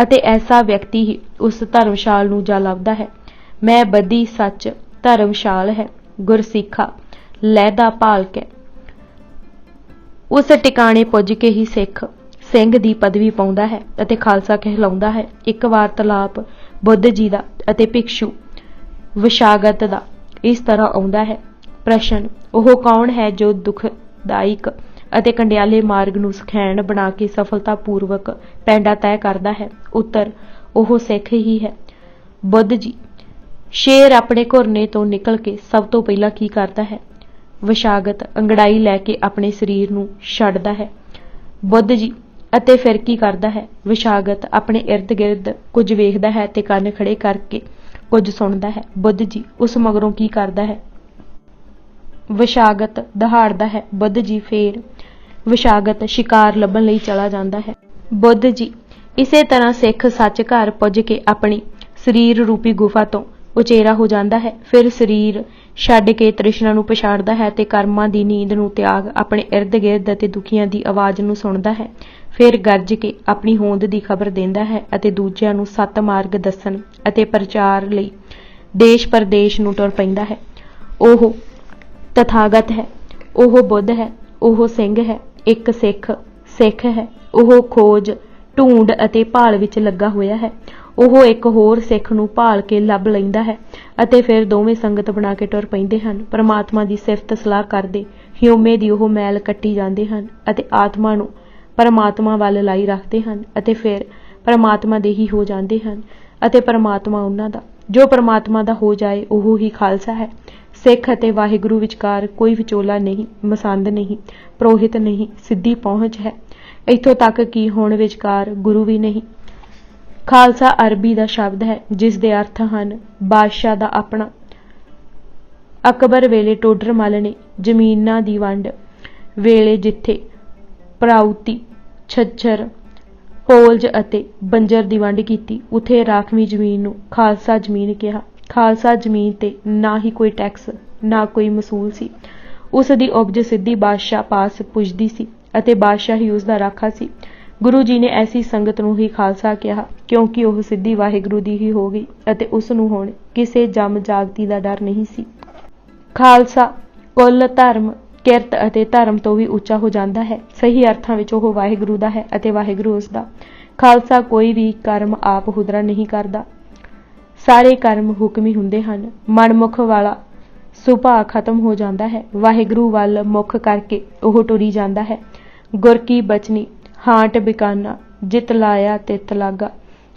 ਅਤੇ ਐਸਾ ਵਿਅਕਤੀ ਹੀ ਉਸ ਧਰਮਸ਼ਾਲ ਨੂੰ ਜਾ ਲੱਭਦਾ ਹੈ। ਮੈਂ ਬੱਧੀ ਸੱਚ ਧਰਮਸ਼ਾਲ ਹੈ, ਗੁਰਸਿੱਖਾ ਲਹਿਦਾ ਭਾਲ ਕੇ। उस टिकाणे पुज के ही सिख ਸਿੰਘ ਦੀ ਪਦਵੀ ਪਾਉਂਦਾ ਹੈ ਅਤੇ ਖਾਲਸਾ ਕਹਿਲਾਉਂਦਾ ਹੈ। ਇੱਕ ਵਾਰਤਾਲਾਪ ਬੁੱਧ ਜੀ ਦਾ ਅਤੇ ਭਿਕਸ਼ੂ ਵਿਸ਼ਾਗਤ ਦਾ ਇਸ ਤਰ੍ਹਾਂ ਆਉਂਦਾ ਹੈ। ਪ੍ਰਸ਼ਨ, ਉਹ ਕੌਣ ਹੈ ਜੋ ਦੁਖਦਾਇਕ ਅਤੇ ਕੰਡਿਆਲੇ ਮਾਰਗ ਨੂੰ ਸੁਖੈਨ ਬਣਾ ਕੇ ਸਫਲਤਾਪੂਰਵਕ ਪੈਂਡਾ ਤੈਅ ਕਰਦਾ ਹੈ? ਉੱਤਰ, ਉਹ ਸਿੱਖ ਹੀ ਹੈ। ਬੁੱਧ ਜੀ, ਸ਼ੇਰ ਆਪਣੇ ਘੁਰਨੇ ਤੋਂ ਨਿਕਲ ਕੇ ਸਭ ਤੋਂ ਪਹਿਲਾਂ ਕੀ ਕਰਦਾ ਹੈ? ਵਿਸ਼ਾਗਤ, ਅੰਗੜਾਈ ਲੈ ਕੇ ਆਪਣੇ ਸਰੀਰ ਨੂੰ ਛੱਡਦਾ ਹੈ। ਬੁੱਧ ਜੀ, ਅਤੇ ਫਿਰ ਕੀ ਕਰਦਾ ਹੈ? ਵਿਸ਼ਾਗਤ, ਆਪਣੇ ਇਰਦ ਗਿਰਦ ਕੁਝ ਵੇਖਦਾ ਹੈ ਤੇ ਕੰਨ ਖੜੇ ਕਰਕੇ ਕੁਝ ਸੁਣਦਾ ਹੈ। ਬੁੱਧ ਜੀ, ਉਸ ਮਗਰੋਂ ਕੀ ਕਰਦਾ ਹੈ? ਵਿਸ਼ਾਗਤ, ਦਹਾੜਦਾ ਹੈ। ਬੁੱਧ ਜੀ, ਫੇਰ? ਵਿਸ਼ਾਗਤ, ਸ਼ਿਕਾਰ ਲੱਭਣ ਲਈ ਚਲਾ ਜਾਂਦਾ ਹੈ। ਬੁੱਧ ਜੀ, ਇਸੇ ਤਰ੍ਹਾਂ ਸਿੱਖ ਸੱਚ ਘਰ ਪੁੱਜ ਕੇ ਆਪਣੀ ਸਰੀਰ ਰੂਪੀ ਗੁਫਾ ਤੋਂ ਉਚੇਰਾ ਹੋ ਜਾਂਦਾ ਹੈ। ਫਿਰ ਸਰੀਰ ਛੱਡ ਕੇ ਤ੍ਰਿਸ਼ਨਾ ਨੂੰ ਪਛਾੜਦਾ ਹੈ ਤੇ ਕਰਮਾਂ ਦੀ ਨੀਂਦ ਨੂੰ ਤਿਆਗ ਆਪਣੇ ਇਰਦ ਗਿਰਦ ਅਤੇ ਦੁਖੀਆਂ ਦੀ ਆਵਾਜ਼ ਨੂੰ ਸੁਣਦਾ ਹੈ। ਫਿਰ ਗਰਜ ਕੇ ਆਪਣੀ ਹੋਂਦ ਦੀ ਖਬਰ ਦਿੰਦਾ ਹੈ ਅਤੇ ਦੂਜਿਆਂ ਨੂੰ ਸੱਤ ਮਾਰਗ ਦੱਸਣ ਅਤੇ ਪ੍ਰਚਾਰ ਲਈ ਦੇਸ਼ ਪਰਦੇਸ਼ ਨੂੰ ਟੁਰ ਪੈਂਦਾ ਹੈ। ਉਹ ਤਥਾਗਤ ਹੈ, ਉਹ ਬੁੱਧ ਹੈ, ਉਹ ਸਿੰਘ ਹੈ, ਇੱਕ ਸਿੱਖ ਹੈ। ਉਹ ਖੋਜ, ਢੂੰਡ ਅਤੇ ਭਾਲ ਵਿੱਚ ਲੱਗਾ ਹੋਇਆ ਹੈ। ਉਹ ਇੱਕ ਹੋਰ ਸਿੱਖ ਨੂੰ ਭਾਲ ਕੇ ਲੱਭ ਲੈਂਦਾ ਹੈ ਅਤੇ ਫਿਰ ਦੋਵੇਂ ਸੰਗਤ ਬਣਾ ਕੇ ਟੁਰ ਪੈਂਦੇ ਹਨ। ਪਰਮਾਤਮਾ ਦੀ ਸਿਫਤ ਸਲਾਹ ਕਰਦੇ ਹਿਊਮੇ ਦੀ ਉਹ ਮੈਲ ਕੱਟੀ ਜਾਂਦੇ ਹਨ ਅਤੇ ਆਤਮਾ ਨੂੰ ਪਰਮਾਤਮਾ ਵੱਲ ਲਾਈ ਰੱਖਦੇ ਹਨ ਅਤੇ ਫਿਰ ਪਰਮਾਤਮਾ ਦੇ ਹੀ ਹੋ ਜਾਂਦੇ ਹਨ ਅਤੇ ਪਰਮਾਤਮਾ ਉਹਨਾਂ ਦਾ। ਜੋ ਪਰਮਾਤਮਾ ਦਾ ਹੋ ਜਾਏ ਉਹ ਹੀ ਖਾਲਸਾ ਹੈ। ਸਿੱਖ ਅਤੇ ਵਾਹਿਗੁਰੂ ਵਿਚਕਾਰ ਕੋਈ ਵਿਚੋਲਾ ਨਹੀਂ, ਮਸੰਦ ਨਹੀਂ, ਪ੍ਰੋਹਿਤ ਨਹੀਂ, ਸਿੱਧੀ ਪਹੁੰਚ ਹੈ। ਇੱਥੋਂ ਤੱਕ ਕਿ ਹੁਣ ਵਿਚਕਾਰ ਗੁਰੂ ਵੀ ਨਹੀਂ। ਖਾਲਸਾ ਅਰਬੀ ਦਾ ਸ਼ਬਦ ਹੈ ਜਿਸ ਦੇ ਅਰਥ ਹਨ ਬਾਦਸ਼ਾਹ ਦਾ ਆਪਣਾ। ਅਕਬਰ ਵੇਲੇ ਟੋਡਰ ਮੱਲ ਨੇ ਜ਼ਮੀਨਾਂ ਦੀ ਵੰਡ ਵੇਲੇ ਜਿੱਥੇ ਪ੍ਰਾਉਤੀ, ਛੱਛਰ, ਹੋਲਜ ਅਤੇ ਬੰਜਰ ਦੀ ਵੰਡ ਕੀਤੀ, ਉੱਥੇ ਰਾਖਵੀਂ ਜ਼ਮੀਨ ਨੂੰ ਖਾਲਸਾ ਜ਼ਮੀਨ ਕਿਹਾ। ਖਾਲਸਾ ਜ਼ਮੀਨ ਤੇ ਨਾ ਹੀ ਕੋਈ ਟੈਕਸ, ਨਾ ਕੋਈ ਮਸੂਲ ਸੀ। ਉਸ ਦੀ ਉਪਜ ਸਿੱਧੀ ਬਾਦਸ਼ਾਹ ਪਾਸ ਪੁੱਜਦੀ ਸੀ ਅਤੇ ਬਾਦਸ਼ਾਹ ਹੀ ਉਸ ਦਾ ਰਾਖਾ ਸੀ। ਗੁਰੂ ਜੀ ਨੇ ਐਸੀ ਸੰਗਤ ਨੂੰ ਹੀ ਖਾਲਸਾ ਕਿਹਾ ਕਿਉਂਕਿ ਉਹ ਸਿੱਧੀ ਵਾਹਿਗੁਰੂ ਦੀ ਹੀ ਹੋ ਗਈ ਅਤੇ ਉਸ ਨੂੰ ਹੁਣ ਕਿਸੇ ਜਮ ਜਾਗਤੀ ਦਾ ਡਰ ਨਹੀਂ ਸੀ। ਖਾਲਸਾ ਕੁੱਲ ਧਰਮ, ਕਿਰਤ ਅਤੇ ਧਰਮ ਤੋਂ ਵੀ ਉੱਚਾ ਹੋ ਜਾਂਦਾ ਹੈ। ਸਹੀ ਅਰਥਾਂ ਵਿੱਚ ਉਹ ਵਾਹਿਗੁਰੂ ਦਾ ਹੈ ਅਤੇ ਵਾਹਿਗੁਰੂ ਉਸ ਦਾ। ਖਾਲਸਾ ਕੋਈ ਵੀ ਕਰਮ ਆਪ ਹੁਦਰਾ ਨਹੀਂ ਕਰਦਾ। ਸਾਰੇ ਕਰਮ ਹੁਕਮੀ ਹੁੰਦੇ ਹਨ। ਮਨਮੁਖ ਵਾਲਾ ਸੁਭਾਅ ਖਤਮ ਹੋ ਜਾਂਦਾ ਹੈ। ਵਾਹਿਗੁਰੂ ਵੱਲ ਮੁੱਖ ਕਰਕੇ ਉਹ ਟੁਰੀ ਜਾਂਦਾ ਹੈ। ਗੁਰ ਕੀ ਬਚਨੀ ਹਾਂਟ ਬਿਕਾਨਾ, ਜਿਤ ਲਾਇਆ ਤਿਤ ਲਾਗਾ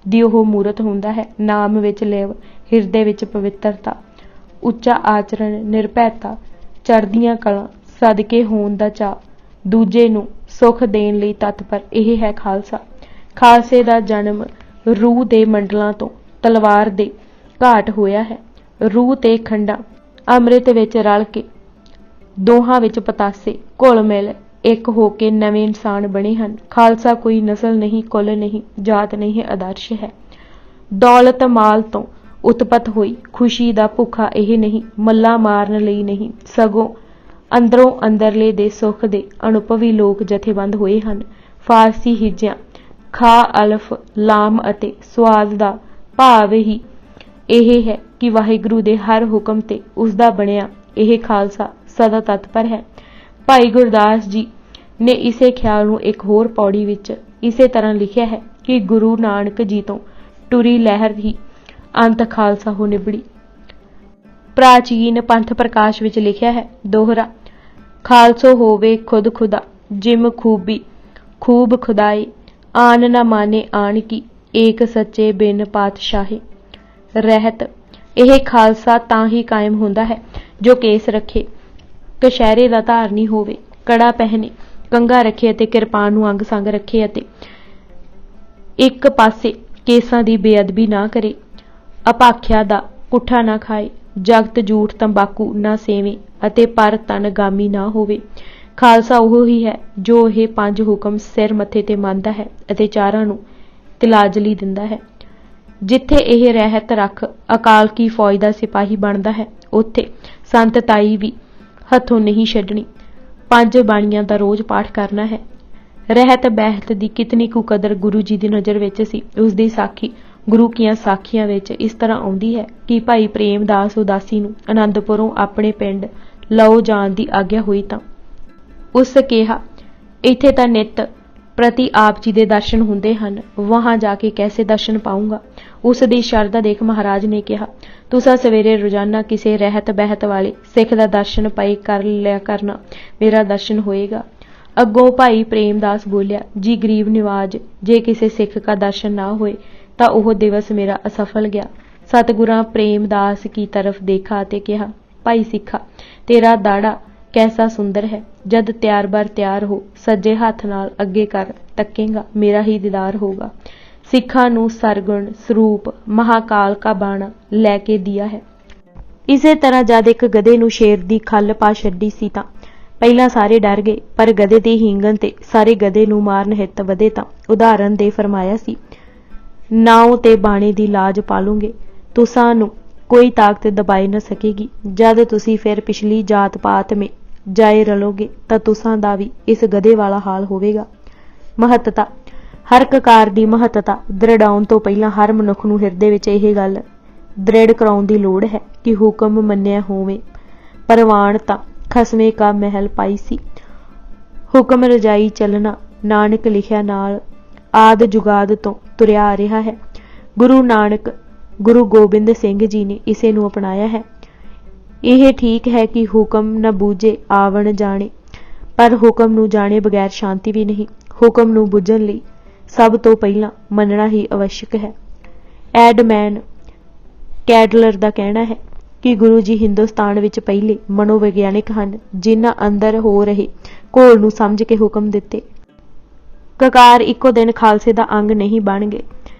ਦੀ ਉਹ ਮੂਰਤ ਹੁੰਦਾ ਹੈ। ਨਾਮ ਵਿੱਚ ਲਿਵ, ਹਿਰਦੇ ਵਿੱਚ ਪਵਿੱਤਰਤਾ, ਉੱਚਾ ਆਚਰਣ, ਨਿਰਭੈਤਾ, ਚੜ੍ਹਦੀਆਂ ਕਲਾਂ, ਸਦਕੇ ਹੋਣ ਦਾ ਚਾਅ, ਦੂਜੇ ਨੂੰ ਸੁੱਖ ਦੇਣ ਲਈ ਤਤਪਰ, ਇਹ ਹੈ ਖਾਲਸਾ। ਖਾਲਸੇ ਦਾ ਜਨਮ ਰੂਹ ਦੇ ਮੰਡਲਾਂ ਤੋਂ ਤਲਵਾਰ ਦੇ ਘਾਟ ਹੋਇਆ ਹੈ। ਰੂਹ ਤੇ ਖੰਡਾਂ ਅੰਮ੍ਰਿਤ ਵਿੱਚ ਰਲ ਕੇ ਦੋਹਾਂ ਵਿੱਚ ਪਤਾਸੇ ਘੁਲ ਮਿਲ ਇੱਕ ਹੋ ਕੇ ਨਵੇਂ ਇਨਸਾਨ ਬਣੇ ਹਨ। ਖਾਲਸਾ ਕੋਈ ਨਸਲ ਨਹੀਂ, ਕੁੱਲ ਨਹੀਂ, ਜਾਤ ਨਹੀਂ, ਆਦਰਸ਼ ਹੈ। ਦੌਲਤ ਮਾਲ ਤੋਂ ਉਤਪਤ ਹੋਈ ਖੁਸ਼ੀ ਦਾ ਭੁੱਖਾ ਇਹ ਨਹੀਂ, ਮੱਲਾ ਮਾਰਨ ਲਈ ਨਹੀਂ, ਸਗੋਂ ਅੰਦਰੋਂ ਅੰਦਰਲੇ ਦੇ ਸੁੱਖ ਦੇ ਅਨੁਭਵੀ ਲੋਕ ਜਥੇਬੰਦ ਹੋਏ ਹਨ। ਫਾਰਸੀ ਹਿੱਜਿਆਂ ਖਾ, ਅਲਫ, ਲਾਮ ਅਤੇ ਸਵਾਦ ਦਾ ਭਾਵ ਹੀ ਇਹ ਹੈ ਕਿ ਵਾਹਿਗੁਰੂ ਦੇ ਹਰ ਹੁਕਮ ਤੇ ਉਸ ਦਾ ਬਣਿਆ ਇਹ ਖਾਲਸਾ ਸਦਾ ਤਤਪਰ ਹੈ। ਭਾਈ ਗੁਰਦਾਸ ਜੀ ਨੇ ਇਸੇ ਖਿਆਲ ਨੂੰ ਇੱਕ ਹੋਰ ਪੌੜੀ ਵਿੱਚ ਇਸੇ ਤਰ੍ਹਾਂ ਲਿਖਿਆ ਹੈ ਕਿ ਗੁਰੂ ਨਾਨਕ ਜੀ ਤੋਂ ਟੁਰੀ ਲਹਿਰ ਹੀ ਅੰਤ ਖਾਲਸਾ ਹੋ ਨਿਬੜੀ। ਪ੍ਰਾਚੀਨ ਪੰਥ ਪ੍ਰਕਾਸ਼ ਵਿੱਚ ਲਿਖਿਆ ਹੈ, ਦੋਹਰਾ ਖਾਲਸੋ ਹੋਵੇ ਖੁਦ ਖੁਦਾ, ਜਿਮ ਖੂਬੀ ਖੂਬ ਖੁਦਾਏ, ਆਨ ਨਾ ਮਾਨੇ ਆਣ ਕੀ, ਏਕ ਸੱਚੇ ਬਿਨ ਪਾਤਸ਼ਾਹੇ। ਰਹਿਤ ਇਹ ਖਾਲਸਾ ਤਾਂ ਹੀ ਕਾਇਮ ਹੁੰਦਾ ਹੈ ਜੋ ਕੇਸ ਰੱਖੇ, ਕਛਹਿਰੇ ਦਾ ਧਾਰਨੀ ਹੋਵੇ, ਕੜਾ ਪਹਿਨੇ, ਕੰਘਾ ਰੱਖੇ ਅਤੇ ਕਿਰਪਾਨ ਨੂੰ ਅੰਗ ਸੰਗ ਰੱਖੇ ਅਤੇ ਇੱਕ ਪਾਸੇ ਕੇਸਾਂ ਦੀ ਬੇਅਦਬੀ ਨਾ ਕਰੇ, ਅਪਾਖਿਆ ਦਾ ਪੁੱਠਾ ਨਾ ਖਾਏ, ਜਗਤ ਝੂਠ ਤੰਬਾਕੂ ਨਾ ਸੇਵੇ ਅਤੇ ਪਰ ਤਨ ਗਾਮੀ ਨਾ ਹੋਵੇ। ਖਾਲਸਾ ਉਹ ਹੀ ਹੈ ਜੋ ਇਹ ਪੰਜ ਹੁਕਮ ਸਿਰ ਮੱਥੇ ਤੇ ਮੰਨਦਾ ਹੈ ਅਤੇ ਚਾਰਾਂ ਨੂੰ ਤਿਲਾਜਲੀ ਦਿੰਦਾ ਹੈ। ਜਿੱਥੇ ਇਹ ਰਹਿਤ ਰੱਖ ਅਕਾਲ ਕੀ ਫੌਜ ਦਾ ਸਿਪਾਹੀ ਬਣਦਾ ਹੈ, ਉੱਥੇ ਸੰਤ ਤਾਈ ਵੀ ਹੱਥੋਂ ਨਹੀਂ ਛੱਡਣੀ। ਪੰਜ ਬਾਣੀਆਂ ਦਾ ਰੋਜ਼ ਪਾਠ ਕਰਨਾ ਹੈ। ਰਹਿਤ ਬਹਿਤ ਦੀ ਕਿਤਨੀ ਕੁ ਕਦਰ ਗੁਰੂ ਜੀ ਦੀ ਨਜ਼ਰ ਵਿੱਚ ਸੀ। ਉਸ ਦੀ ਸਾਖੀ ਗੁਰੂ ਕੀਆਂ ਸਾਖੀਆਂ ਵਿੱਚ ਇਸ ਤਰ੍ਹਾਂ ਆਉਂਦੀ ਹੈ ਕਿ ਭਾਈ ਪ੍ਰੇਮ ਦਾਸ ਉਦਾਸੀ ਨੂੰ ਅਨੰਦਪੁਰੋਂ ਆਪਣੇ ਪਿੰਡ ਲਓ ਜਾਣ ਦੀ ਆਗਿਆ ਹੋਈ ਤਾਂ ਉਸ ਕਿਹਾ ਇੱਥੇ ਤਾਂ ਨਿੱਤ ਪ੍ਰਤੀ ਆਪ ਜੀ ਦੇ ਦਰਸ਼ਨ ਹੁੰਦੇ ਹਨ, ਵਹਾਂ ਜਾ ਕੇ ਕੈਸੇ ਦਰਸ਼ਨ ਪਾਊਂਗਾ। ਉਸ ਦੀ ਸ਼ਰਧਾ ਦੇਖ ਮਹਾਰਾਜ ਨੇ ਕਿਹਾ, ਤੁਸਾਂ ਸਵੇਰੇ ਰੋਜ਼ਾਨਾ ਕਿਸੇ ਰਹਿਤ ਬਹਿਤ ਵਾਲੇ ਸਿੱਖ ਦਾ ਦਰਸ਼ਨ ਪਏ ਕਰ ਲਿਆ ਕਰਨਾ, ਮੇਰਾ ਦਰਸ਼ਨ ਹੋਏਗਾ। ਅੱਗੋਂ ਭਾਈ ਪ੍ਰੇਮਦਾਸ ਬੋਲਿਆ, ਜੀ ਗਰੀਬ ਨਿਵਾਜ, ਜੇ ਕਿਸੇ ਸਿੱਖ ਦਾ ਦਰਸ਼ਨ ਨਾ ਹੋਏ ਤਾਂ ਉਹ ਦਿਵਸ ਮੇਰਾ ਅਸਫਲ ਗਿਆ। ਸਤਿਗੁਰਾਂ ਪ੍ਰੇਮਦਾਸ ਕੀ ਤਰਫ ਦੇਖਾ ਅਤੇ ਕਿਹਾ, ਭਾਈ ਸਿੱਖਾ, ਤੇਰਾ ਦਾੜਾ कैसा सुंदर है, जद त्यार बार त्यार हो सज्जे हाथ नाल अगे कर तकेगा, मेरा ही दीदार होगा। सिखा नू सरगुण स्वरूप महाकाल का बाणा लैके दिया है। इसे तरह जद एक गधे नू शेर दी खल पा छड्डी सी तां ਪਹਿਲਾਂ ਸਾਰੇ ਡਰ ਗਏ, ਪਰ ਗਧੇ ਦੇ ਹੀਂਗਣ ਤੇ ਸਾਰੇ ਗਧੇ ਨੂੰ ਮਾਰਨ ਹਿੱਤ ਵਧੇ ਤਾਂ ਉਦਾਹਰਨ ਦੇ ਫਰਮਾਇਆ ਸੀ, ਨਾਉ ਤੇ ਬਾਣੇ ਦੀ ਲਾਜ ਪਾਲੂਗੇ, ਤੁਸਾਂ ਨੂੰ ਕੋਈ ਤਾਕਤ ਦਬਾਈ ਨਾ ਸਕੇਗੀ। ਜਦ ਤੁਸੀਂ ਫਿਰ ਪਿਛਲੀ ਜਾਤ ਪਾਤ ਮੇ ਜਾਏ ਰਲੋਗੇ ਤਾਂ ਤੁਸਾਂ ਦਾ ਵੀ ਇਸ ਗਧੇ ਵਾਲਾ ਹਾਲ ਹੋਵੇਗਾ। ਮਹੱਤਤਾ, ਹਰ ਕਕਾਰ ਦੀ ਮਹੱਤਤਾ ਦ੍ਰਿੜਾਉਣ ਤੋਂ ਪਹਿਲਾਂ ਹਰ ਮਨੁੱਖ ਨੂੰ ਹਿਰਦੇ ਵਿੱਚ ਇਹ ਗੱਲ ਦ੍ਰਿੜ ਕਰਾਉਣ ਦੀ ਲੋੜ ਹੈ ਕਿ ਹੁਕਮ ਮੰਨਿਆ ਹੋਵੇ। ਪ੍ਰਵਾਨ ਤਾਂ ਖਸਮੇ ਕਾ ਮਹਿਲ ਪਾਈ ਸੀ, ਹੁਕਮ ਰਜਾਈ ਚੱਲਣਾ ਨਾਨਕ ਲਿਖਿਆ ਨਾਲ ਆਦ ਜੁਗਾਦ ਤੋਂ ਤੁਰਿਆ ਆ ਰਿਹਾ ਹੈ। ਗੁਰੂ ਨਾਨਕ ਗੁਰੂ ਗੋਬਿੰਦ ਸਿੰਘ ਜੀ ਨੇ ਇਸੇ ਨੂੰ ਅਪਣਾਇਆ ਹੈ। ਇਹ ਠੀਕ ਹੈ ਕਿ ਹੁਕਮ ਨ ਬੂਝੇ ਆਵਣ ਜਾਣੇ, ਪਰ ਹੁਕਮ ਨੂੰ ਜਾਣੇ ਬਗੈਰ ਸ਼ਾਂਤੀ ਵੀ ਨਹੀਂ। ਹੁਕਮ ਨੂੰ ਬੁੱਝਣ ਲਈ ਸਭ ਤੋਂ ਪਹਿਲਾਂ ਮੰਨਣਾ ਹੀ ਅਵਸ਼ਕ ਹੈ। ਐਡਮੈਨ ਕੈਡਲਰ ਦਾ ਕਹਿਣਾ ਹੈ ਕਿ ਗੁਰੂ ਜੀ ਹਿੰਦੁਸਤਾਨ ਵਿੱਚ ਪਹਿਲੇ ਮਨੋਵਿਗਿਆਨਿਕ ਹਨ, ਜਿਨ੍ਹਾਂ ਅੰਦਰ ਹੋ ਰਹੇ ਘੋਲ ਨੂੰ ਸਮਝ ਕੇ ਹੁਕਮ ਦਿੱਤੇ। ਕਕਾਰ ਇੱਕੋ ਦਿਨ ਖਾਲਸੇ ਦਾ ਅੰਗ ਨਹੀਂ ਬਣ ਗਏ।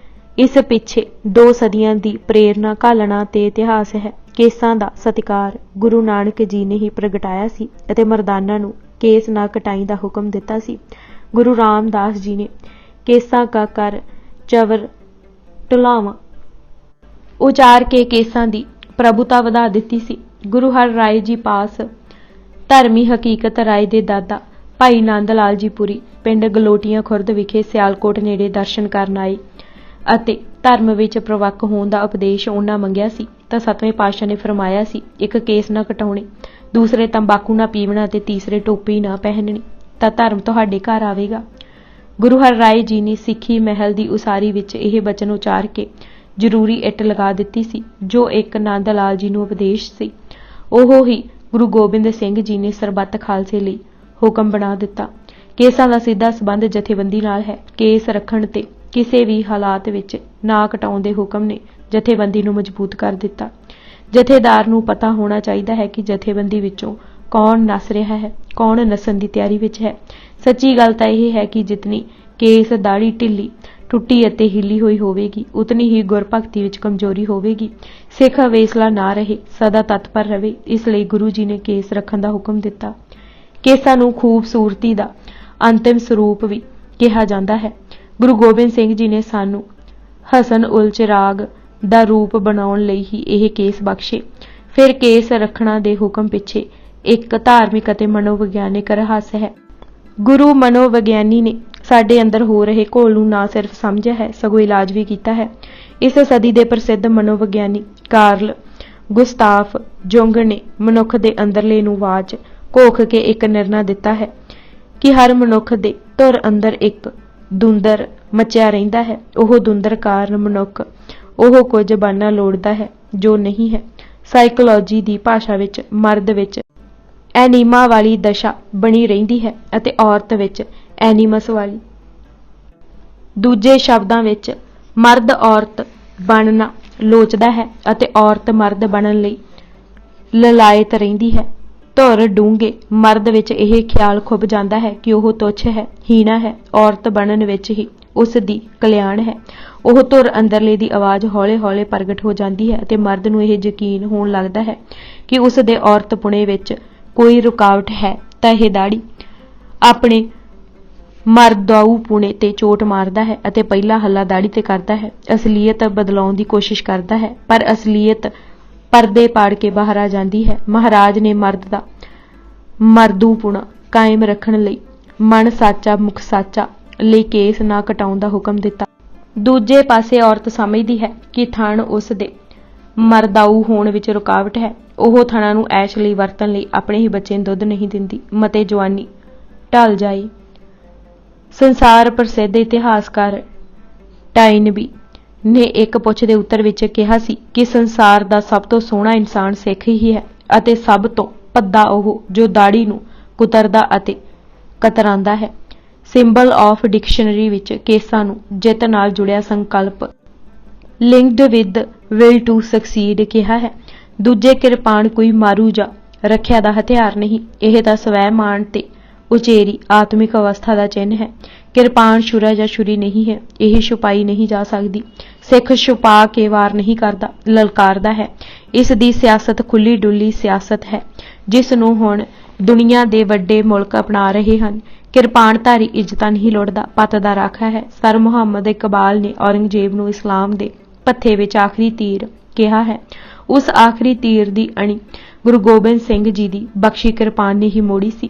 ਇਸ ਪਿੱਛੇ 2 ਸਦੀਆਂ ਦੀ ਪ੍ਰੇਰਨਾ, ਘਾਲਣਾ ਤੇ ਇਤਿਹਾਸ ਹੈ। ਕੇਸਾਂ ਦਾ ਸਤਿਕਾਰ ਗੁਰੂ ਨਾਨਕ ਜੀ ਨੇ ਹੀ ਪ੍ਰਗਟਾਇਆ ਸੀ ਅਤੇ ਮਰਦਾਨਾ ਨੂੰ ਕੇਸ ਨਾ ਕਟਾਈ ਦਾ ਹੁਕਮ ਦਿੱਤਾ ਸੀ। ਗੁਰੂ ਰਾਮਦਾਸ ਜੀ ਨੇ ਕੇਸਾਂ ਕਾ ਕਰ ਚਵਰ ਢੁਲਾਵਾਂ ਉਚਾਰ ਕੇ ਕੇਸਾਂ ਦੀ ਪ੍ਰਭੁਤਾ ਵਧਾ ਦਿੱਤੀ ਸੀ। ਗੁਰੂ ਹਰ ਰਾਏ ਜੀ ਪਾਸ ਧਰਮੀ ਹਕੀਕਤ ਰਾਏ ਦੇ ਦਾਦਾ ਭਾਈ ਨੰਦ ਲਾਲ ਜੀ ਪੁਰੀ ਪਿੰਡ ਗਲੋਟੀਆਂ ਖੁਰਦ ਵਿਖੇ ਸਿਆਲਕੋਟ ਨੇੜੇ ਦਰਸ਼ਨ ਕਰਨ ਆਏ ਅਤੇ ਧਰਮ ਵਿੱਚ ਪ੍ਰਵੱਕ ਹੋਣ ਦਾ ਉਪਦੇਸ਼ ਉਹਨਾਂ ਮੰਗਿਆ ਸੀ ਤਾਂ 7ਵੇਂ ਪਾਤਸ਼ਾਹ ਨੇ ਫਰਮਾਇਆ ਸੀ, ਇੱਕ ਕੇਸ ਨਾ ਕਟਾਉਣੇ, ਦੂਸਰੇ ਤੰਬਾਕੂ ਨਾ ਪੀਵਣਾ ਤੇ ਤੀਸਰੇ ਟੋਪੀ ਨਾ ਪਹਿਨਣੀ, ਤਾਂ ਧਰਮ ਤੁਹਾਡੇ ਘਰ ਆਵੇਗਾ। ਗੁਰੂ ਹਰ ਰਾਏ ਜੀ ਨੇ ਸਿੱਖੀ ਮਹਿਲ ਦੀ ਉਸਾਰੀ ਵਿੱਚ ਇਹ ਬਚਨ ਉਚਾਰ ਕੇ ਜ਼ਰੂਰੀ ਇੱਟ ਲਗਾ ਦਿੱਤੀ ਸੀ, ਜੋ ਇੱਕ ਨੰਦ ਲਾਲ ਜੀ ਨੂੰ ਉਪਦੇਸ਼ ਸੀ, ਉਹ ਹੀ ਗੁਰੂ ਗੋਬਿੰਦ ਸਿੰਘ ਜੀ ਨੇ ਸਰਬੱਤ ਖਾਲਸੇ ਲਈ ਹੁਕਮ ਬਣਾ ਦਿੱਤਾ। ਕੇਸਾਂ ਦਾ ਸਿੱਧਾ ਸੰਬੰਧ ਜਥੇਬੰਦੀ ਨਾਲ ਹੈ। ਕੇਸ ਰੱਖਣ ਤੇ ਕਿਸੇ ਵੀ ਹਾਲਾਤ ਵਿੱਚ ਨਾ ਕਟਾਉਣ ਦੇ ਹੁਕਮ ਨੇ ਜਥੇਬੰਦੀ ਨੂੰ ਮਜ਼ਬੂਤ ਕਰ ਦਿੱਤਾ। ਜਥੇਦਾਰ ਨੂੰ ਪਤਾ ਹੋਣਾ ਚਾਹੀਦਾ ਹੈ ਕਿ ਜਥੇਬੰਦੀ ਵਿੱਚੋਂ ਕੌਣ ਨੱਸ ਰਿਹਾ ਹੈ, ਕੌਣ ਨੱਸਣ ਦੀ ਤਿਆਰੀ ਵਿੱਚ ਹੈ। ਸੱਚੀ ਗੱਲ ਤਾਂ ਇਹ ਹੈ ਕਿ ਜਿਤਨੀ ਕੇਸ ਦਾੜੀ ਢਿੱਲੀ, ਟੁੱਟੀ ਅਤੇ ਹਿੱਲੀ ਹੋਈ ਹੋਵੇਗੀ, ਉਤਨੀ ਹੀ ਗੁਰਭਗਤੀ ਵਿੱਚ ਕਮਜ਼ੋਰੀ ਹੋਵੇਗੀ। ਸਿੱਖ ਅਵੇਸਲਾ ਨਾ ਰਹੇ, ਸਦਾ ਤਤਪਰ ਰਹੇ। ਇਸ ਲਈ ਗੁਰੂ ਜੀ ਨੇ ਕੇਸ ਰੱਖਣ ਦਾ ਹੁਕਮ ਦਿੱਤਾ। ਕੇਸਾਂ ਨੂੰ ਖੂਬਸੂਰਤੀ ਦਾ ਅੰਤਿਮ ਸਰੂਪ ਵੀ ਕਿਹਾ ਜਾਂਦਾ ਹੈ। ਗੁਰੂ ਗੋਬਿੰਦ ਸਿੰਘ ਜੀ ਨੇ ਸਾਨੂੰ ਹਸਨ ਉਲ ਚਿਰਾਗ ਦਾ ਰੂਪ ਬਣਾਉਣ ਲਈ ਹੀ ਇਹ ਕੇਸ ਬਖਸ਼ੇ। ਫਿਰ ਕੇਸ ਰੱਖਣਾ ਦੇ ਹੁਕਮ ਪਿੱਛੇ ਇੱਕ ਧਾਰਮਿਕ ਅਤੇ ਮਨੋਵਿਗਿਆਨਿਕ ਰਹੱਸ ਹੈ। ਗੁਰੂ ਮਨੋਵਿਗਿਆਨੀ ਨੇ ਸਾਡੇ ਅੰਦਰ ਹੋ ਰਹੇ ਘੋਲ ਨੂੰ ਨਾ ਸਿਰਫ ਸਮਝਿਆ ਹੈ, ਸਗੋਂ ਇਲਾਜ ਵੀ ਕੀਤਾ ਹੈ। ਇਸ ਸਦੀ ਦੇ ਪ੍ਰਸਿੱਧ ਮਨੋਵਿਗਿਆਨੀ ਕਾਰਲ ਗੁਸਤਾਫ ਜੁੰਗ ਨੇ ਮਨੁੱਖ ਦੇ ਅੰਦਰਲੇ ਨੂੰ ਵਾਚ ਘੋਖ ਕੇ ਇੱਕ ਨਿਰਣਾ ਦਿੱਤਾ ਹੈ ਕਿ ਹਰ ਮਨੁੱਖ ਦੇ ਧੁਰ ਅੰਦਰ ਇੱਕ ਦੁੰਦਰ ਮਚਿਆ ਰਹਿੰਦਾ ਹੈ। ਉਹ ਦੁੰਦਰ ਕਾਰਨ ਮਨੁੱਖ ਉਹ ਕੁਝ ਬਣਨਾ ਲੋੜਦਾ ਹੈ ਜੋ ਨਹੀਂ ਹੈ। ਸਾਈਕੋਲੋਜੀ ਦੀ ਭਾਸ਼ਾ ਵਿੱਚ ਮਰਦ ਵਿੱਚ ਐਨੀਮਾ ਵਾਲੀ ਦਸ਼ਾ ਬਣੀ ਰਹਿੰਦੀ ਹੈ ਅਤੇ ਔਰਤ ਵਿੱਚ ਐਨੀਮਸ ਵਾਲੀ। ਦੂਜੇ ਸ਼ਬਦਾਂ ਵਿੱਚ ਮਰਦ ਔਰਤ ਬਣਨਾ ਲੋਚਦਾ ਹੈ ਅਤੇ ਔਰਤ ਮਰਦ ਬਣਨ ਲਈ ਲਲਾਇਤ ਰਹਿੰਦੀ ਹੈ। ਧੁਰ ਡੂੰਘੇ ਮਰਦ ਵਿੱਚ ਇਹ ਖਿਆਲ ਖੁੱਭ ਜਾਂਦਾ ਹੈ ਕਿ ਉਹ ਤੁੱਛ ਹੈ, ਹੀਣਾ ਹੈ। ਔਰਤ ਬਣਨ ਵਿੱਚ ਹੀ ਉਸ ਦੀ ਕਲਿਆਣ ਹੈ। ਉਹ ਧੁਰ ਅੰਦਰਲੇ ਦੀ ਆਵਾਜ਼ ਹੌਲੇ-ਹੌਲੇ ਪ੍ਰਗਟ ਹੋ ਜਾਂਦੀ ਹੈ ਅਤੇ ਮਰਦ ਨੂੰ ਇਹ ਯਕੀਨ ਹੋਣ ਲੱਗਦਾ ਹੈ ਕਿ ਉਸ ਦੇ ਔਰਤ ਪੁਣੇ ਵਿੱਚ ਕੋਈ ਰੁਕਾਵਟ ਹੈ ਤਾਂ ਇਹ ਦਾੜੀ ਆਪਣੇ ਮਰਦਾਊ ਪੁਣੇ ਤੇ ਚੋਟ ਮਾਰਦਾ ਹੈ ਅਤੇ ਪਹਿਲਾ ਹੱਲਾ ਦਾੜੀ ਤੇ ਕਰਦਾ ਹੈ। ਅਸਲੀਅਤ ਬਦਲਾਉਣ ਦੀ ਕੋਸ਼ਿਸ਼ ਕਰਦਾ ਹੈ, ਪਰ ਅਸਲੀਅਤ ਪਰਦੇ ਪਾੜ ਕੇ ਬਾਹਰ ਆ ਜਾਂਦੀ ਹੈ। ਮਹਾਰਾਜ ਨੇ ਮਰਦ ਦਾ ਮਰਦੂਪੁਣਾ ਕਾਇਮ ਰੱਖਣ ਲਈ ਮਨ ਸਾਚਾ ਮੁਖ ਸਾਚਾ ਲਈ ਕੇਸ ਨਾ ਕਟਾਉਣ ਦਾ ਹੁਕਮ ਦਿੱਤਾ। ਦੂਜੇ ਪਾਸੇ ਔਰਤ ਸਮਝਦੀ ਹੈ ਕਿ ਥਣ ਉਸ ਦੇ ਮਰਦਾਊ ਹੋਣ ਵਿੱਚ ਰੁਕਾਵਟ ਹੈ। ਉਹ ਥਣਾਂ ਨੂੰ ਐਸ਼ ਲਈ ਵਰਤਣ ਲਈ ਆਪਣੇ ਹੀ ਬੱਚੇ ਨੂੰ ਦੁੱਧ ਨਹੀਂ ਦਿੰਦੀ। ਮਤੇ ਜਵਾਨੀ ਢਲ ਜਾਏ ਸੰਸਾਰ ਪ੍ਰਸਿੱਧ ਇਤਿਹਾਸਕਾਰ ਟਾਈਨਬੀ ਨੇ ਇੱਕ ਪੁੱਛ ਦੇ ਉੱਤਰ ਵਿੱਚ ਕਿਹਾ ਸੀ ਕਿ ਸੰਸਾਰ ਦਾ ਸਭ ਤੋਂ ਸੋਹਣਾ ਇਨਸਾਨ ਸਿੱਖ ਹੀ ਹੈ ਅਤੇ ਸਭ ਤੋਂ ਭੱਦਾ ਉਹ ਜੋ ਦਾੜੀ ਨੂੰ ਕੁਤਰਦਾ ਅਤੇ ਕਤਰਾਂਦਾ ਹੈ। ਸਿੰਬਲ ਆਫ ਡਿਕਸ਼ਨਰੀ ਵਿੱਚ ਕੇਸਾਂ ਨੂੰ ਜਿੱਤ ਨਾਲ ਜੁੜਿਆ ਸੰਕਲਪ linked with will to succeed ਕਿਹਾ ਹੈ। ਦੂਜੇ ਕਿਰਪਾਨ ਕੋਈ ਮਾਰੂ ਜਾਂ ਰੱਖਿਆ ਦਾ ਹਥਿਆਰ ਨਹੀਂ, ਇਹ ਤਾਂ ਸਵੈਮਾਨ ਤੇ ਉਚੇਰੀ ਆਤਮਿਕ ਅਵਸਥਾ ਦਾ ਚਿੰਨ੍ਹ ਹੈ। ਕਿਰਪਾਨ ਛੁਰਾ ਜਾਂ ਛੁਰੀ ਨਹੀਂ ਹੈ, ਇਹ ਛੁਪਾਈ ਨਹੀਂ ਜਾ ਸਕਦੀ। ਸਿੱਖ ਛੁਪਾ ਕੇ ਵਾਰ ਨਹੀਂ ਕਰਦਾ, ਲਲਕਾਰਦਾ ਹੈ। ਇਸ ਦੀ ਸਿਆਸਤ ਖੁੱਲੀ ਡੁੱਲੀ ਸਿਆਸਤ ਹੈ ਜਿਸ ਨੂੰ ਹੁਣ ਦੁਨੀਆ ਦੇ ਵੱਡੇ ਮੁਲਕ ਅਪਣਾ ਰਹੇ ਹਨ। ਕਿਰਪਾਨਧਾਰੀ ਇੱਜ਼ਤਾਂ ਨਹੀਂ ਲੁੱਟਦਾ, ਪੱਤ ਦਾ ਰਾਖਾ ਹੈ। ਸਰ ਮੁਹੰਮਦ ਇਕਬਾਲ ਨੇ ਔਰੰਗਜ਼ੇਬ ਨੂੰ ਇਸਲਾਮ ਦੇ ਪੱਥੇ ਵਿੱਚ ਆਖਰੀ ਤੀਰ ਕਿਹਾ ਹੈ। ਉਸ ਆਖਰੀ ਤੀਰ ਦੀ ਅਣੀ ਗੁਰੂ ਗੋਬਿੰਦ ਸਿੰਘ ਜੀ ਦੀ ਬਖਸ਼ੀ ਕਿਰਪਾਨ ਨੇ ਹੀ ਮੋੜੀ ਸੀ।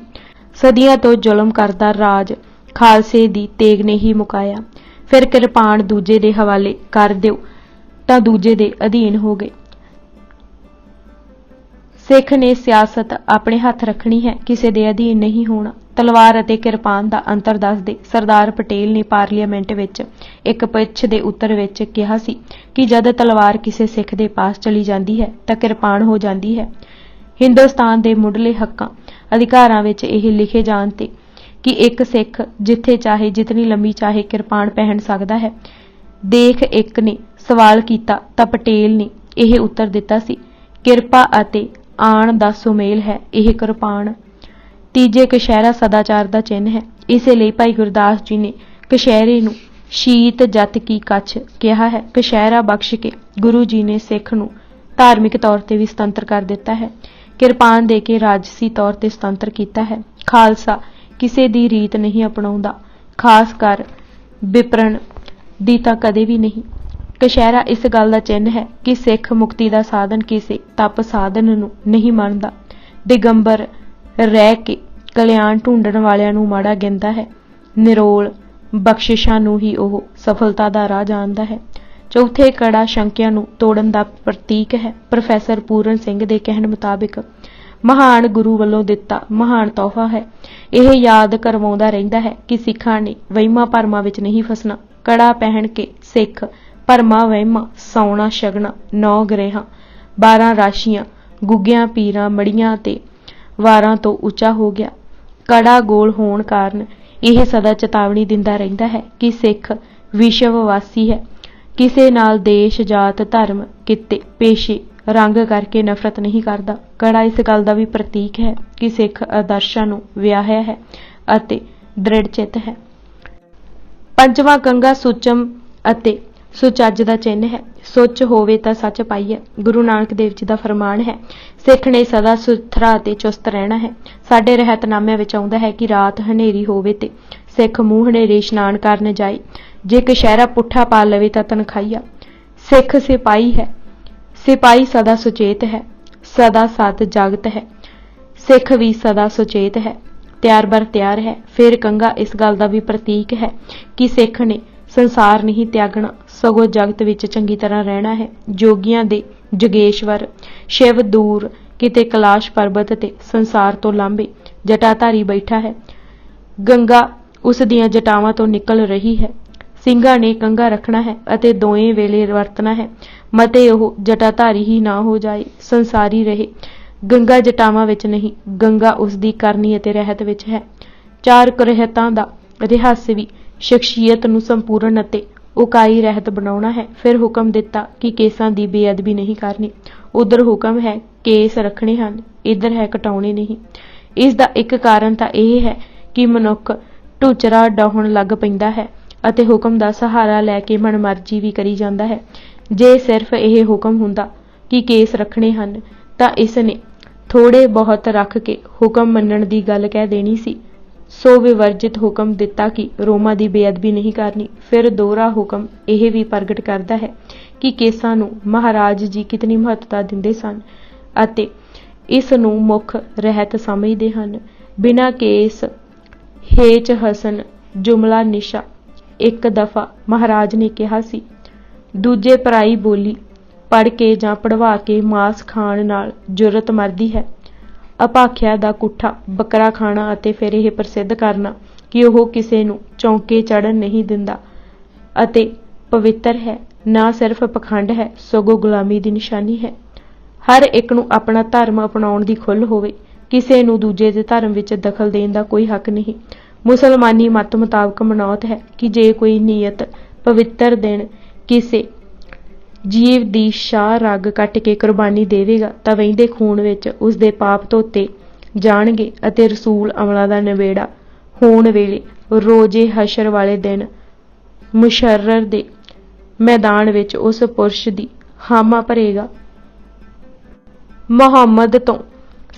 ਸਦੀਆਂ ਤੋਂ ਜ਼ੁਲਮ ਕਰਦਾ ਰਾਜ ਖਾਲਸੇ ਦੀ ਤੇਗ ਨੇ ਹੀ ਮੁਕਾਇਆ। ਫਿਰ ਕਿਰਪਾਨ ਦੂਜੇ ਦੇ ਹਵਾਲੇ ਕਰ ਦਿਓ ਤਾਂ ਦੂਜੇ ਦੇ ਅਧੀਨ ਹੋ ਗਏ। ਸਿੱਖ ਨੇ ਸਿਆਸਤ ਆਪਣੇ ਹੱਥ ਰੱਖਣੀ ਹੈ, ਕਿਸੇ ਦੇ ਅਧੀਨ ਨਹੀਂ ਹੋਣਾ। ਤਲਵਾਰ ਅਤੇ ਕਿਰਪਾਨ ਦਾ ਅੰਤਰ ਦੱਸਦੇ ਸਰਦਾਰ ਪਟੇਲ ਨੇ ਪਾਰਲੀਮੈਂਟ ਵਿੱਚ ਇੱਕ ਪੁੱਛ ਦੇ ਉੱਤਰ ਵਿੱਚ ਕਿਹਾ ਸੀ ਕਿ ਜਦ ਤਲਵਾਰ ਕਿਸੇ ਸਿੱਖ ਦੇ ਪਾਸ ਚਲੀ ਜਾਂਦੀ ਹੈ ਤਾਂ ਕਿਰਪਾਨ ਹੋ ਜਾਂਦੀ ਹੈ। ਹਿੰਦੁਸਤਾਨ ਦੇ ਮੁੱਢਲੇ ਹੱਕਾਂ ਅਧਿਕਾਰਾਂ ਵਿੱਚ ਇਹ ਲਿਖੇ ਜਾਣ ਤੇ ਕਿ ਇੱਕ ਸਿੱਖ ਜਿੱਥੇ ਚਾਹੇ ਜਿਤਨੀ ਲੰਮੀ ਚਾਹੇ ਕਿਰਪਾਨ ਪਹਿਨ ਸਕਦਾ ਹੈ। ਦੇਖ ਇੱਕ ਨੇ ਸਵਾਲ ਕੀਤਾ ਤਾਂ ਪਟੇਲ ਨੇ ਇਹ ਉੱਤਰ ਦਿੱਤਾ ਸੀ, ਕਿਰਪਾ ਅਤੇ ਆਣ ਦਾ ਸੁਮੇਲ ਹੈ ਇਹ ਕਿਰਪਾਨ। ਤੀਜੇ ਕਛਹਿਰਾ ਸਦਾਚਾਰ ਦਾ ਚਿੰਨ੍ਹ ਹੈ। ਇਸੇ ਲਈ ਭਾਈ ਗੁਰਦਾਸ ਜੀ ਨੇ ਕਛਹਿਰੇ ਨੂੰ ਸ਼ੀਤ ਜਤ ਕੀ ਕੱਛ ਕਿਹਾ ਹੈ। ਕਛਹਿਰਾ ਬਖਸ਼ ਕੇ ਗੁਰੂ ਜੀ ਨੇ ਸਿੱਖ ਨੂੰ ਧਾਰਮਿਕ ਤੌਰ ਤੇ ਵੀ ਸੁਤੰਤਰ ਕਰ ਦਿੱਤਾ ਹੈ। ਕਿਰਪਾਨ ਦੇ ਕੇ ਰਾਜਸੀ ਤੌਰ ਤੇ ਸੁਤੰਤਰ ਕੀਤਾ ਹੈ। ਖਾਲਸਾ ਕਿਸੇ ਦੀ ਰੀਤ ਨਹੀਂ ਅਪਣਾਉਂਦਾ, ਖਾਸ ਕਰ ਵਿਪਰਨ ਦੀ ਤਾਂ ਕਦੇ ਵੀ ਨਹੀਂ। ਕਛਹਿਰਾ ਇਸ ਗੱਲ ਦਾ ਚਿੰਨ੍ਹ ਹੈ ਕਿ ਸਿੱਖ ਮੁਕਤੀ ਦਾ ਸਾਧਨ ਕਿਸੇ ਤਪ ਸਾਧਨ ਨੂੰ ਨਹੀਂ ਮੰਨਦਾ। ਦਿਗੰਬਰ ਰਹਿ ਕੇ ਕਲਿਆਣ ਢੂੰਡਣ ਵਾਲਿਆਂ ਨੂੰ ਮਾੜਾ ਗਿਣਦਾ ਹੈ। ਨਿਰੋਲ ਬਖਸ਼ਿਸ਼ਾਂ ਨੂੰ ਹੀ ਉਹ ਸਫਲਤਾ ਦਾ ਰਾਹ ਜਾਣਦਾ ਹੈ। ਚੌਥੇ ਕੜਾ ਸ਼ੰਕਿਆਂ ਨੂੰ ਤੋੜਨ ਦਾ ਪ੍ਰਤੀਕ ਹੈ। ਪ੍ਰੋਫੈਸਰ ਪੂਰਨ ਸਿੰਘ ਦੇ ਕਹਿਣ ਮੁਤਾਬਿਕ ਮਹਾਨ ਗੁਰੂ ਵੱਲੋਂ ਦਿੱਤਾ ਮਹਾਨ ਤੋਹਫਾ ਹੈ। ਇਹ ਯਾਦ ਕਰਵਾਉਂਦਾ ਰਹਿੰਦਾ ਹੈ ਕਿ ਸਿੱਖਾਂ ਨੇ ਵਹਿਮਾਂ ਭਰਮਾਂ ਵਿੱਚ ਨਹੀਂ ਫਸਣਾ। ਕੜਾ ਪਹਿਨ ਕੇ ਸਿੱਖ ਭਰਮਾਂ ਵਹਿਮਾਂ ਸੌਣਾ ਛਕਣਾ 9 ਗ੍ਰਹਿਆਂ 12 ਰਾਸ਼ੀਆਂ ਗੁੱਗਿਆਂ ਪੀਰਾਂ ਮੜੀਆਂ ਤੇ ਵਾਰਾਂ ਤੋਂ ਉੱਚਾ ਹੋ ਗਿਆ। ਕੜਾ ਗੋਲ ਹੋਣ ਕਾਰਨ ਇਹ ਸਦਾ ਚੇਤਾਵਨੀ ਦਿੰਦਾ ਰਹਿੰਦਾ ਹੈ ਕਿ ਸਿੱਖ ਵਿਸ਼ਵ ਵਾਸੀ ਹੈ। ਕਿਸੇ ਨਾਲ ਦੇਸ਼ ਜਾਤ ਧਰਮ ਕਿੱਤੇ ਪੇਸ਼ੇ ਰੰਗ ਕਰਕੇ ਨਫ਼ਰਤ ਨਹੀਂ ਕਰਦਾ। ਕੜਾ ਇਸ ਗੱਲ ਦਾ ਵੀ ਪ੍ਰਤੀਕ ਹੈ ਕਿ ਸਿੱਖ ਆਦਰਸ਼ਾਂ ਨੂੰ ਵਿਆਹਿਆ ਹੈ ਅਤੇ ਦ੍ਰਿੜ ਚਿੱਤ ਹੈ। ਪੰਜਵਾਂ ਕੰਘਾ ਸੁਚਮ ਅਤੇ ਸੁਚੱਜ ਦਾ ਚਿੰਨ੍ਹ ਹੈ। ਸੁੱਚ ਹੋਵੇ ਤਾਂ ਸੱਚ ਪਾਈਏ, ਗੁਰੂ ਨਾਨਕ ਦੇਵ ਜੀ ਦਾ ਫਰਮਾਨ ਹੈ। ਸਿੱਖ ਨੇ ਸਦਾ ਸੁਥਰਾ ਅਤੇ ਚੁਸਤ ਰਹਿਣਾ ਹੈ। ਸਾਡੇ ਰਹਿਤਨਾਮਿਆਂ ਵਿੱਚ ਆਉਂਦਾ ਹੈ ਕਿ ਰਾਤ ਹਨੇਰੀ ਹੋਵੇ ਤੇ ਸਿੱਖ ਮੂੰਹ ਹਨੇਰੇ ਇਸ਼ਨਾਨ ਕਰਨ ਜਾਏ। ਜੇ ਕਛਹਿਰਾ ਪੁੱਠਾ ਪਾ ਲਵੇ ਤਾਂ ਤਨਖਾਹੀਆ। ਸਿੱਖ ਸਿਪਾਹੀ ਹੈ। ਸਿਪਾਹੀ ਸਦਾ ਸੁਚੇਤ ਹੈ, ਸਦਾ ਸਤ ਜਾਗਤ ਹੈ। ਸਿੱਖ ਵੀ ਸਦਾ ਸੁਚੇਤ ਹੈ, ਤਿਆਰ ਬਰ ਤਿਆਰ ਹੈ। ਫਿਰ ਕੰਘਾ ਇਸ ਗੱਲ ਦਾ ਵੀ ਪ੍ਰਤੀਕ ਹੈ ਕਿ ਸਿੱਖ ਨੇ ਸੰਸਾਰ ਨਹੀਂ ਤਿਆਗਣਾ, ਸਗੋਂ ਜਗਤ ਵਿੱਚ ਚੰਗੀ ਤਰ੍ਹਾਂ ਰਹਿਣਾ ਹੈ। ਜੋਗੀਆਂ ਦੇ ਜੋਗੇਸ਼ਵਰ ਸ਼ਿਵ ਦੂਰ ਕਿਤੇ ਕੈਲਾਸ਼ ਪਰਬਤ ਤੇ ਸੰਸਾਰ ਤੋਂ ਲਾਂਭੇ ਜਟਾਧਾਰੀ ਬੈਠਾ ਹੈ। ਗੰਗਾ ਉਸ ਦੀਆਂ ਜਟਾਵਾਂ ਤੋਂ ਨਿਕਲ ਰਹੀ ਹੈ। ਸਿੰਘਾਂ ਨੇ ਕੰਘਾ ਰੱਖਣਾ ਹੈ ਅਤੇ ਦੋਵੇਂ ਵੇਲੇ ਵਰਤਣਾ ਹੈ, ਮਤੇ ਉਹ ਜਟਾਧਾਰੀ ਹੀ ਨਾ ਹੋ ਜਾਏ, ਸੰਸਾਰੀ ਰਹੇ। ਗੰਗਾ ਜਟਾਵਾਂ ਵਿੱਚ ਨਹੀਂ, ਗੰਗਾ ਉਸ ਦੀ ਕਰਨੀ ਅਤੇ ਰਹਿਤ ਵਿੱਚ ਹੈ। 4 ਕੁਰਹਿਤਾਂ ਦਾ ਰਹੱਸ ਵੀ ਸ਼ਖਸੀਅਤ ਨੂੰ ਸੰਪੂਰਨ ਅਤੇ ਉਕਾਈ ਰਹਿਤ ਬਣਾਉਣਾ ਹੈ। ਫਿਰ ਹੁਕਮ ਦਿੱਤਾ ਕਿ ਕੇਸਾਂ ਦੀ ਬੇਅਦਬੀ ਨਹੀਂ ਕਰਨੀ। ਉਧਰ ਹੁਕਮ ਹੈ ਕੇਸ ਰੱਖਣੇ ਹਨ, ਇੱਧਰ ਹੈ ਕਟਾਉਣੇ ਨਹੀਂ। ਇਸ ਦਾ ਇੱਕ ਕਾਰਨ ਤਾਂ ਇਹ ਹੈ ਕਿ ਮਨੁੱਖ ਢੁਚਰਾ ਡਾਹੁਣ ਲੱਗ ਪੈਂਦਾ ਹੈ ਅਤੇ ਹੁਕਮ ਦਾ ਸਹਾਰਾ ਲੈ ਕੇ ਮਨਮਰਜ਼ੀ ਵੀ ਕਰੀ ਜਾਂਦਾ ਹੈ। ਜੇ ਸਿਰਫ ਇਹ ਹੁਕਮ ਹੁੰਦਾ ਕਿ ਕੇਸ ਰੱਖਣੇ ਹਨ ਤਾਂ ਇਸ ਨੇ ਥੋੜੇ ਬਹੁਤ ਰੱਖ ਕੇ ਹੁਕਮ ਮੰਨਣ ਦੀ ਗੱਲ ਕਹਿ ਦੇਣੀ ਸੀ। ਸੋ ਵਿਵਰਜਿਤ ਹੁਕਮ ਦਿੱਤਾ ਕਿ ਰੋਮਾਂ ਦੀ ਬੇਅਦਬੀ ਨਹੀਂ ਕਰਨੀ। ਫਿਰ ਦੋਹਰਾ ਹੁਕਮ ਇਹ ਵੀ ਪ੍ਰਗਟ ਕਰਦਾ ਹੈ ਕਿ ਕੇਸਾਂ ਨੂੰ ਮਹਾਰਾਜ ਜੀ ਕਿਤਨੀ ਮਹੱਤਤਾ ਦਿੰਦੇ ਸਨ ਅਤੇ ਇਸ ਨੂੰ ਮੁੱਖ ਰਹਿਤ ਸਮਝਦੇ ਹਨ। ਬਿਨਾਂ ਕੇਸ ਹੇਚ ਹਸਨ ਜੁਮਲਾ ਨਿਸ਼ਾ ਇੱਕ ਦਫਾ ਮਹਾਰਾਜ ਨੇ ਕਿਹਾ ਸੀ। ਦੂਜੇ ਪਰਾਈ ਬੋਲੀ ਪੜ੍ਹ ਕੇ ਜਾਂ ਪੜ੍ਹਵਾ ਕੇ ਮਾਸ ਖਾਣ ਨਾਲ ਜੁਰਤ ਮਰਦੀ ਹੈ। ਅਭਾਖਿਆ ਦਾ ਕੁੱਠਾ ਬੱਕਰਾ ਖਾਣਾ ਅਤੇ ਫਿਰ ਇਹ ਪ੍ਰਸਿੱਧ ਕਰਨਾ कि ਉਹ ਕਿਸੇ ਨੂੰ ਚੌਂਕੇ ਚੜ੍ਹਨ ਨਹੀਂ ਦਿੰਦਾ ਅਤੇ ਪਵਿੱਤਰ ਹੈ, ਨਾ ਸਿਰਫ ਪਖੰਡ ਹੈ ਸਗੋਂ ਗੁਲਾਮੀ ਦੀ ਨਿਸ਼ਾਨੀ ਹੈ। ਹਰ ਇੱਕ ਨੂੰ ਆਪਣਾ ਧਰਮ ਅਪਣਾਉਣ ਦੀ ਖੁੱਲ੍ਹ ਹੋਵੇ, ਕਿਸੇ ਨੂੰ ਦੂਜੇ ਦੇ ਧਰਮ ਵਿੱਚ ਦਖਲ ਦੇਣ ਦਾ ਕੋਈ ਹੱਕ ਨਹੀਂ। ਮੁਸਲਮਾਨੀ ਮਤ ਮੁਤਾਬਕ ਮਨੌਤ ਹੈ ਕਿ ਜੇ ਕੋਈ ਨੀਅਤ ਪਵਿੱਤਰ ਦਿਨ ਕਿਸੇ ਜੀਵ ਦੀ ਸ਼ਾਹ ਰੱਗ ਕੱਟ ਕੇ ਕੁਰਬਾਨੀ ਦੇਵੇਗਾ ਤਾਂ ਵਹਿੰਦੇ ਖੂਨ ਵਿੱਚ ਉਸ ਦੇ ਪਾਪ ਧੋਤੇ ਜਾਣਗੇ ਅਤੇ ਰਸੂਲ ਅਮਲਾਂ ਦਾ ਨਿਬੇੜਾ ਹੋਣ ਵੇਲੇ ਰੋਜ਼ੇ ਹਸ਼ਰ ਵਾਲੇ ਦਿਨ ਮੁਸ਼ਰਰ ਦੇ ਮੈਦਾਨ ਵਿੱਚ ਉਸ ਪੁਰਸ਼ ਦੀ ਹਾਮਾ ਭਰੇਗਾ। ਮੁਹੰਮਦ ਤੋਂ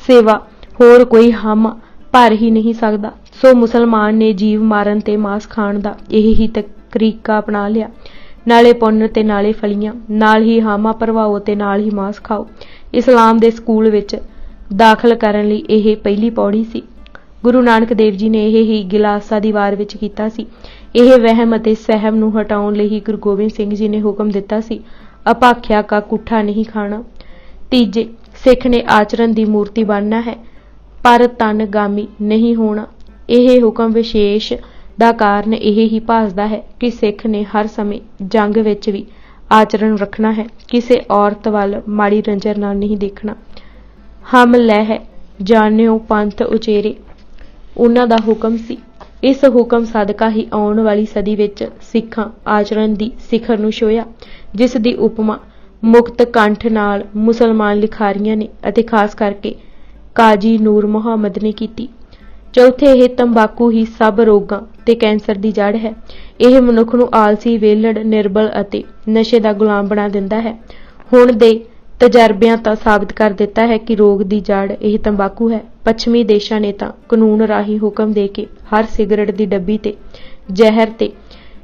ਸਿਵਾ ਹੋਰ ਕੋਈ ਹਾਮਾ ਭਰ ਹੀ ਨਹੀਂ ਸਕਦਾ। ਸੋ ਮੁਸਲਮਾਨ ਨੇ ਜੀਵ ਮਾਰਨ ਤੇ ਮਾਸ ਖਾਣ ਦਾ ਇਹ ਹੀ ਤਰੀਕਾ ਅਪਣਾ ਲਿਆ। ਨਾਲੇ ਪੁੰਨ ਤੇ ਨਾਲੇ ਫਲੀਆਂ, ਨਾਲ ਹੀ ਹਾਮਾ ਭਰਵਾਓ ਤੇ ਨਾਲ ਹੀ ਮਾਸ ਖਾਓ। ਇਸਲਾਮ ਦੇ ਸਕੂਲ ਵਿੱਚ ਦਾਖਲ ਕਰਨ ਲਈ ਇਹ ਪਹਿਲੀ ਪੌੜੀ ਸੀ। ਗੁਰੂ ਨਾਨਕ ਦੇਵ ਜੀ ਨੇ ਇਹ ਹੀ ਗਿਲਾਸਾ ਦੀ ਵਾਰ ਵਿੱਚ ਕੀਤਾ ਸੀ। ਇਹ ਵਹਿਮ ਅਤੇ ਸਹਿਮ ਨੂੰ ਹਟਾਉਣ ਲਈ ਹੀ ਗੁਰੂ ਗੋਬਿੰਦ ਸਿੰਘ ਜੀ ਨੇ ਹੁਕਮ ਦਿੱਤਾ ਸੀ, ਅਭਾਖਿਆ ਕਾ ਕੁੱਠਾ ਨਹੀਂ ਖਾਣਾ। ਤੀਜੇ, ਸਿੱਖ ਨੇ ਆਚਰਨ ਦੀ ਮੂਰਤੀ ਬਣਨਾ ਹੈ ਪਰ ਤਨਗਾਮੀ ਨਹੀਂ ਹੋਣਾ। ਇਹ ਹੁਕਮ ਵਿਸ਼ੇਸ਼ ਦਾ ਕਾਰਨ ਇਹ ਹੀ ਭਾਸਦਾ ਹੈ ਕਿ ਸਿੱਖ ਨੇ ਹਰ ਸਮੇਂ ਜੰਗ ਵਿੱਚ ਵੀ ਆਚਰਨ ਰੱਖਣਾ ਹੈ, ਕਿਸੇ ਔਰਤ ਵੱਲ ਮਾੜੀ ਨਜ਼ਰ ਨਾਲ ਨਹੀਂ ਦੇਖਣਾ। ਹਮ ਲਹਿ ਜਾਣਿਓ ਪੰਥ ਉਚੇਰੇ ਉਹਨਾਂ ਦਾ ਹੁਕਮ ਸੀ। ਇਸ ਹੁਕਮ ਸਦਕਾ ਹੀ ਆਉਣ ਵਾਲੀ ਸਦੀ ਵਿੱਚ ਸਿੱਖਾਂ ਆਚਰਨ ਦੀ ਸਿਖਰ ਨੂੰ ਛੋਹਿਆ, ਜਿਸ ਦੀ ਉਪਮਾ ਮੁਕਤ ਕੰਠ ਨਾਲ ਮੁਸਲਮਾਨ ਲਿਖਾਰੀਆਂ ਨੇ ਅਤੇ ਖਾਸ ਕਰਕੇ ਕਾਜੀ ਨੂਰ ਮੁਹੰਮਦ ਨੇ ਕੀਤੀ। ਚੌਥੇ, ਇਹ ਤੰਬਾਕੂ ਹੀ ਸਭ ਰੋਗਾਂ ਤੇ ਕੈਂਸਰ ਦੀ ਜੜ ਹੈ। ਇਹ ਮਨੁੱਖ ਨੂੰ ਆਲਸੀ, ਵਿਹਲੜ, ਨਿਰਬਲ ਅਤੇ ਨਸ਼ੇ ਦਾ ਗੁਲਾਮ ਬਣਾ ਦਿੰਦਾ ਹੈ। ਹੁਣ ਦੇ ਤਜਰਬਿਆਂ ਤਾਂ ਸਾਬਤ ਕਰ ਦਿੱਤਾ ਹੈ ਕਿ ਰੋਗ ਦੀ ਜੜ ਇਹ ਤੰਬਾਕੂ ਹੈ। ਪੱਛਮੀ ਦੇਸ਼ਾਂ ਨੇ ਤਾਂ ਕਾਨੂੰਨ ਰਾਹੀਂ ਹੁਕਮ ਦੇ ਕੇ ਹਰ ਸਿਗਰਟ ਦੀ ਡੱਬੀ ਤੇ ਜ਼ਹਿਰ ਤੇ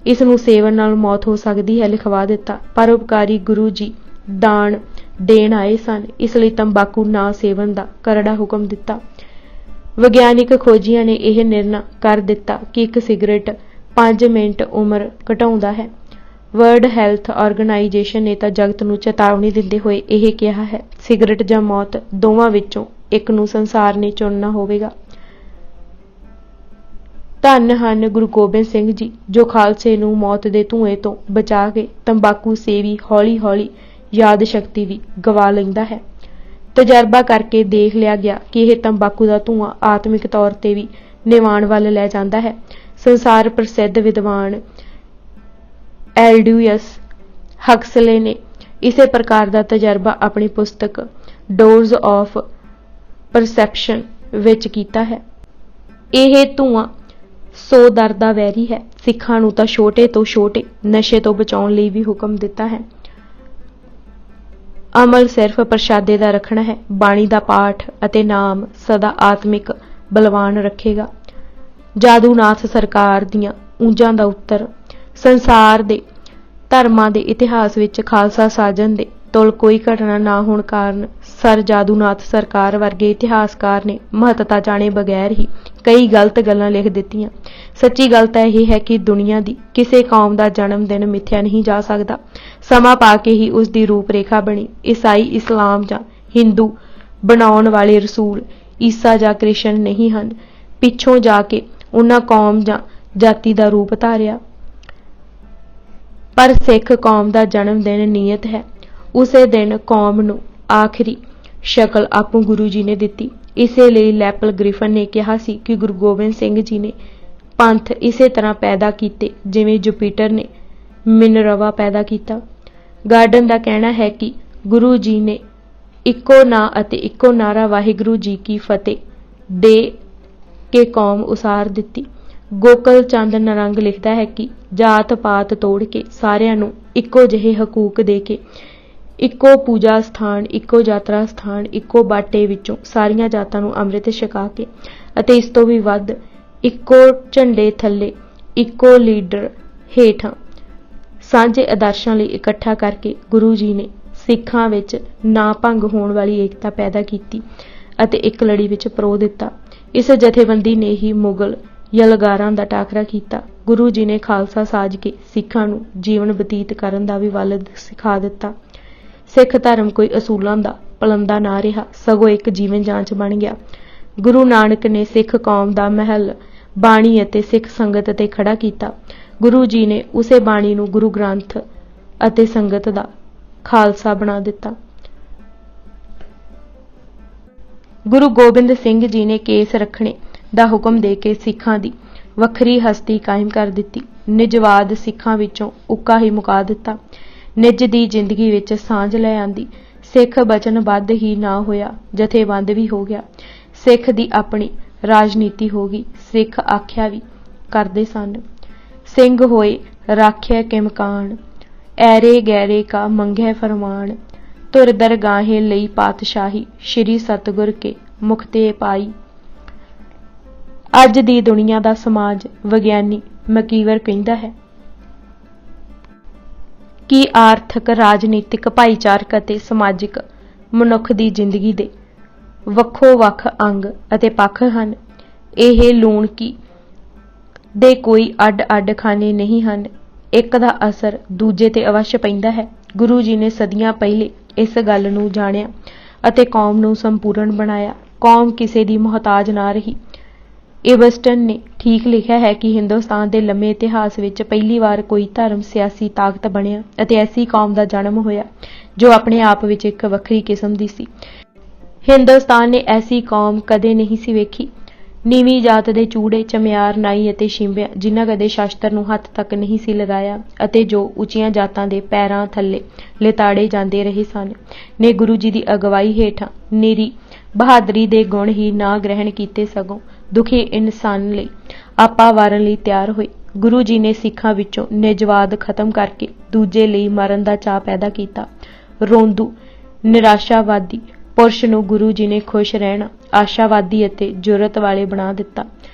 ਇਸ ਨੂੰ ਸੇਵਨ ਨਾਲ ਮੌਤ ਹੋ ਸਕਦੀ ਹੈ ਲਿਖਵਾ ਦਿੱਤਾ। ਪਰ ਉਪਕਾਰੀ ਗੁਰੂ ਜੀ ਦਾਨ ਦੇਣ ਆਏ ਸਨ, ਇਸ ਲਈ ਤੰਬਾਕੂ ਨਾ ਸੇਵਨ ਦਾ ਕਰੜਾ ਹੁਕਮ ਦਿੱਤਾ। ਵਿਗਿਆਨਿਕ ਖੋਜੀਆਂ ਨੇ ਇਹ ਨਿਰਣਾ ਕਰ ਦਿੱਤਾ ਕਿ ਇੱਕ ਸਿਗਰਟ 5 ਮਿੰਟ ਉਮਰ ਘਟਾਉਂਦਾ ਹੈ। ਵਰਲਡ ਹੈਲਥ ਆਰਗੇਨਾਈਜੇਸ਼ਨ ਨੇ ਤਾਂ ਜਗਤ ਨੂੰ ਚੇਤਾਵਨੀ ਦਿੰਦੇ ਹੋਏ ਇਹ ਕਿਹਾ ਹੈ, ਸਿਗਰਟ ਜਾਂ ਮੌਤ ਦੋਵਾਂ ਵਿੱਚੋਂ ਇੱਕ ਨੂੰ ਸੰਸਾਰ ਨੇ ਚੁਣਨਾ ਹੋਵੇਗਾ। ਧੰਨ ਹਨ ਗੁਰੂ ਗੋਬਿੰਦ ਸਿੰਘ ਜੀ, ਜੋ ਖਾਲਸੇ ਨੂੰ ਮੌਤ ਦੇ ਧੂਏ ਤੋਂ ਬਚਾ ਕੇ ਤੰਬਾਕੂ ਸੇਵੀ ਹੌਲੀ ਹੌਲੀ ਯਾਦ ਸ਼ਕਤੀ ਵੀ ਗਵਾ ਲੈਂਦਾ ਹੈ। ਤਜਰਬਾ ਕਰਕੇ ਦੇਖ ਲਿਆ ਗਿਆ ਕਿ ਇਹ ਤੰਬਾਕੂ ਦਾ ਧੂੰਆਂ ਆਤਮਿਕ ਤੌਰ ਤੇ ਵੀ ਨਿਵਾਣ ਵੱਲ ਲੈ ਜਾਂਦਾ ਹੈ। ਸੰਸਾਰ ਪ੍ਰਸਿੱਧ ਵਿਦਵਾਨ ਐਲਡਿਊਸ ਹਕਸਲੇ ਨੇ ਇਸੇ ਪ੍ਰਕਾਰ ਦਾ ਤਜਰਬਾ ਆਪਣੀ ਪੁਸਤਕ ਡੋਰਸ ਆਫ ਪਰਸੈਪਸ਼ਨ ਵਿੱਚ ਕੀਤਾ ਹੈ। ਇਹ ਧੂੰਆਂ ਸੋ ਦਰ ਦਾ ਵੈਰੀ ਹੈ। ਸਿੱਖਾਂ ਨੂੰ ਤਾਂ ਛੋਟੇ ਤੋਂ ਛੋਟੇ ਨਸ਼ੇ ਤੋਂ ਬਚਾਉਣ ਲਈ ਵੀ ਹੁਕਮ ਦਿੱਤਾ ਹੈ। ਅਮਲ ਸਿਰਫ ਪ੍ਰਸ਼ਾਦੇ ਦਾ ਰੱਖਣਾ ਹੈ। ਬਾਣੀ ਦਾ ਪਾਠ ਅਤੇ ਨਾਮ ਸਦਾ ਆਤਮਿਕ ਬਲਵਾਨ ਰੱਖੇਗਾ। ਜਾਦੂਨਾਥ ਸਰਕਾਰ ਦੀਆਂ ਉਂਝਾਂ ਦਾ ਉੱਤਰ। ਸੰਸਾਰ ਦੇ ਧਰਮਾਂ ਦੇ ਇਤਿਹਾਸ ਵਿੱਚ ਖਾਲਸਾ ਸਾਜਨ ਦੇ ਤੁਲ ਕੋਈ ਘਟਨਾ ਨਾ ਹੋਣ ਕਾਰਨ ਸਰ ਜਾਦੂਨਾਥ ਸਰਕਾਰ ਵਰਗੇ ਇਤਿਹਾਸਕਾਰ ਨੇ ਮਹੱਤਤਾ ਜਾਣੇ ਬਗੈਰ ਹੀ ਕਈ ਗਲਤ ਗੱਲਾਂ ਲਿਖ ਦਿੱਤੀਆਂ। ਸੱਚੀ ਗੱਲ ਤਾਂ ਇਹ ਹੈ ਕਿ ਦੁਨੀਆ ਦੀ ਕਿਸੇ ਕੌਮ ਦਾ ਜਨਮ ਦਿਨ ਮਿਥਿਆ ਨਹੀਂ ਜਾ ਸਕਦਾ। ਸਮਾਂ ਪਾ ਕੇ ਹੀ ਉਸ ਦੀ ਰੂਪ ਰੇਖਾ ਬਣੀ। ਈਸਾਈ ਇਸਲਾਮ ਜਾਂ ਹਿੰਦੂ ਬਣਾਉਣ ਵਾਲੇ ਰਸੂਲ ਈਸਾ ਜਾਂ ਕ੍ਰਿਸ਼ਨ ਨਹੀਂ ਹਨ। ਪਿੱਛੋਂ ਜਾ ਕੇ ਉਹਨਾਂ ਕੌਮ ਜਾਂ ਜਾਤੀ ਦਾ ਰੂਪ ਧਾਰਿਆ। ਪਰ ਸਿੱਖ ਕੌਮ ਦਾ ਜਨਮ ਦਿਨ ਨਿਯਤ ਹੈ। ਉਸੇ ਦਿਨ ਕੌਮ ਨੂੰ ਆਖਰੀ ਸ਼ਕਲ ਆਪੂ ਗੁਰੂ ਜੀ ਨੇ ਦਿੱਤੀ। ਇਸੇ ਲਈ ਲੈਪਲ ਗ੍ਰਿਫਨ ਨੇ ਕਿਹਾ ਸੀ ਕਿ ਗੁਰੂ ਗੋਬਿੰਦ ਸਿੰਘ ਜੀ ਨੇ ਪੰਥ ਇਸੇ ਤਰ੍ਹਾਂ ਪੈਦਾ ਕੀਤੇ ਜਿਵੇਂ ਜੁਪੀਟਰ ਨੇ ਮਿਨਰਵਾ ਪੈਦਾ ਕੀਤਾ। ਗਾਰਡਨ ਦਾ ਕਹਿਣਾ ਹੈ ਕਿ ਗੁਰੂ ਜੀ ਨੇ ਇੱਕੋ ਨਾਂ ਅਤੇ ਇੱਕੋ ਨਾਰਾ ਵਾਹਿਗੁਰੂ ਜੀ ਕੀ ਫਤਿਹ ਦੇ ਕੇ ਕੌਮ ਉਸਾਰ ਦਿੱਤੀ। ਗੋਕਲ ਚੰਦ ਨਰੰਗ ਲਿਖਦਾ ਹੈ ਕਿ ਜਾਤ ਪਾਤ ਤੋੜ ਕੇ ਸਾਰਿਆਂ ਨੂੰ ਇੱਕੋ ਜਿਹੇ ਹਕੂਕ ਦੇ ਕੇ, ਇੱਕੋ ਪੂਜਾ ਸਥਾਨ, ਇੱਕੋ ਯਾਤਰਾ ਸਥਾਨ, ਇੱਕੋ ਬਾਟੇ ਵਿੱਚੋਂ ਸਾਰੀਆਂ ਜਾਤਾਂ ਨੂੰ ਅੰਮ੍ਰਿਤ ਛਕਾ ਕੇ ਅਤੇ ਇਸ ਤੋਂ ਵੀ ਵੱਧ ਇੱਕੋ ਝੰਡੇ ਥੱਲੇ ਇੱਕੋ ਲੀਡਰ ਹੇਠਾਂ ਸਾਂਝੇ ਆਦਰਸ਼ਾਂ ਲਈ ਇਕੱਠਾ ਕਰਕੇ ਗੁਰੂ ਜੀ ਨੇ ਸਿੱਖਾਂ ਵਿੱਚ ਨਾ ਭੰਗ ਹੋਣ ਵਾਲੀ ਏਕਤਾ ਪੈਦਾ ਕੀਤੀ ਅਤੇ ਇੱਕ ਲੜੀ ਵਿੱਚ ਪਰੋ ਦਿੱਤਾ। ਇਸ ਜਥੇਬੰਦੀ ਨੇ ਹੀ ਮੁਗਲ ਯਲਗਾਰਾਂ ਦਾ ਟਾਕਰਾ ਕੀਤਾ। ਗੁਰੂ ਜੀ ਨੇ ਖਾਲਸਾ ਸਾਜ ਕੇ ਸਿੱਖਾਂ ਨੂੰ ਜੀਵਨ ਬਤੀਤ ਕਰਨ ਦਾ ਵੀ ਵੱਲ ਸਿਖਾ ਦਿੱਤਾ। ਸਿੱਖ ਧਰਮ ਕੋਈ ਅਸੂਲਾਂ ਦਾ ਪਲੰਦਾ ਨਾ ਰਿਹਾ, ਸਗੋਂ ਇੱਕ ਜੀਵਨ ਜਾਂਚ ਬਣ ਗਿਆ। ਗੁਰੂ ਨਾਨਕ ਨੇ ਸਿੱਖ ਕੌਮ ਦਾ ਮਹਿਲ ਬਾਣੀ ਅਤੇ ਸਿੱਖ ਸੰਗਤ ਤੇ ਖੜਾ ਕੀਤਾ। ਗੁਰੂ ਜੀ ਨੇ ਉਸੇ ਬਾਣੀ ਨੂੰ ਗੁਰੂ ਗ੍ਰੰਥ ਅਤੇ ਸੰਗਤ ਦਾ ਖਾਲਸਾ ਬਣਾ ਦਿੱਤਾ। ਗੁਰੂ ਗੋਬਿੰਦ ਸਿੰਘ ਜੀ ਨੇ ਕੇਸ ਰੱਖਣੇ ਦਾ ਹੁਕਮ ਦੇ ਕੇ ਸਿੱਖਾਂ ਦੀ ਵੱਖਰੀ ਹਸਤੀ ਕਾਇਮ ਕਰ ਦਿੱਤੀ। ਨਿਜਵਾਦ ਸਿੱਖਾਂ ਵਿੱਚੋਂ ਉੱਕਾ ਹੀ ਮੁਕਾ ਦਿੱਤਾ। ਨਿੱਜ ਦੀ ਜ਼ਿੰਦਗੀ ਵਿੱਚ ਸਾਂਝ ਲੈ ਆਂਦੀ। ਸਿੱਖ ਬਚਨਬੱਧ ਹੀ ਨਾ ਹੋਇਆ, ਜਥੇਬੰਦ ਵੀ ਹੋ ਗਿਆ। ਸਿੱਖ ਦੀ ਆਪਣੀ ਰਾਜਨੀਤੀ ਹੋ ਗਈ। ਸਿੱਖ ਆਖਿਆ ਵੀ ਕਰਦੇ ਸਨ, ਸਿੰਘ ਹੋਏ ਰਾਖਿਆ ਕਿ ਮਕਾਨ, ਐਰੇ ਗੈਰੇ ਕਾ ਮੰਗੈ ਫਰਮਾਨ, ਧੁਰ ਦਰਗਾਹੇ ਲਈ ਪਾਤਸ਼ਾਹੀ, ਸ਼੍ਰੀ ਸਤਿਗੁਰ ਕੇ ਮੁਖ ਤੇ ਪਾਈ। ਅੱਜ ਦੀ ਦੁਨੀਆ ਦਾ ਸਮਾਜ ਵਿਗਿਆਨੀ ਮਕੀਵਰ ਕਹਿੰਦਾ ਹੈ ਕਿ ਆਰਥਿਕ, ਰਾਜਨੀਤਿਕ, ਭਾਈਚਾਰਕ ਅਤੇ ਸਮਾਜਿਕ ਮਨੁੱਖ ਦੀ ਜ਼ਿੰਦਗੀ ਦੇ ਵੱਖੋ-ਵੱਖ ਅੰਗ ਅਤੇ ਪੱਖ ਹਨ। ਇਹ ਲੂਣਕੀ ਦੇ ਕੋਈ ਅੱਡ-ਅੱਡ ਖਾਨੇ ਨਹੀਂ ਹਨ। ਇੱਕ ਦਾ ਅਸਰ ਦੂਜੇ ਤੇ ਅਵੱਸ਼ ਪੈਂਦਾ ਹੈ। ਗੁਰੂ ਜੀ ਨੇ ਸਦੀਆਂ ਪਹਿਲੇ ਇਸ ਗੱਲ ਨੂੰ ਜਾਣਿਆ ਅਤੇ ਕੌਮ ਨੂੰ ਸੰਪੂਰਨ ਬਣਾਇਆ। ਕੌਮ ਕਿਸੇ ਦੀ ਮੁਹਤਾਜ ਨਾ ਰਹੀ। ਇਬਸਟਨ ਨੇ ਠੀਕ ਲਿਖਿਆ ਹੈ ਕਿ ਹਿੰਦੁਸਤਾਨ ਦੇ ਲੰਮੇ ਇਤਿਹਾਸ ਵਿੱਚ ਪਹਿਲੀ ਵਾਰ ਕੋਈ ਧਰਮ ਸਿਆਸੀ ਤਾਕਤ ਬਣਿਆ ਅਤੇ ਐਸੀ ਕੌਮ ਦਾ ਜਨਮ ਹੋਇਆ ਜੋ ਆਪਣੇ ਆਪ ਵਿੱਚ ਇੱਕ ਵੱਖਰੀ ਕਿਸਮ ਦੀ ਸੀ। ਹਿੰਦੁਸਤਾਨ ਨੇ ਐਸੀ ਕੌਮ ਕਦੇ ਨਹੀਂ ਸੀ ਵੇਖੀ। ਨੀਵੀਂ ਜਾਤ ਦੇ ਚੂੜੇ, ਚਮਿਆਰ, ਨਾਈ ਅਤੇ ਸ਼ਿੰਬਿਆਂ, ਜਿਨ੍ਹਾਂ ਕਦੇ ਸ਼ਸਤਰ ਨੂੰ ਹੱਥ ਤੱਕ ਨਹੀਂ ਸੀ ਲਗਾਇਆ ਅਤੇ ਜੋ ਉੱਚੀਆਂ ਜਾਤਾਂ ਦੇ ਪੈਰਾਂ ਥੱਲੇ ਲਿਤਾੜੇ ਜਾਂਦੇ ਰਹੇ ਸਨ, ਨੇ ਗੁਰੂ ਜੀ ਦੀ ਅਗਵਾਈ ਹੇਠਾਂ ਨਿਰੀ ਬਹਾਦਰੀ ਦੇ ਗੁਣ ਹੀ ਨਾ ਗ੍ਰਹਿਣ ਕੀਤੇ, ਸਗੋਂ ਦੁਖੀ ਇਨਸਾਨ ਲਈ ਆਪਾ ਵਾਰਨ ਲਈ ਤਿਆਰ ਹੋਏ। ਗੁਰੂ ਜੀ ਨੇ ਸਿੱਖਾਂ ਵਿੱਚੋਂ ਨਿਜਵਾਦ ਖਤਮ ਕਰਕੇ ਦੂਜੇ ਲਈ ਮਰਨ ਦਾ ਚਾਅ ਪੈਦਾ ਕੀਤਾ। ਰੋਂਦੂ, ਨਿਰਾਸ਼ਾਵਾਦੀ ਪੁਰਸ਼ ਨੂੰ ਗੁਰੂ ਜੀ ਨੇ ਖੁਸ਼ ਰਹਿਣਾ, ਆਸ਼ਾਵਾਦੀ ਅਤੇ ਜੁਰਤ ਵਾਲੇ ਬਣਾ ਦਿੱਤਾ।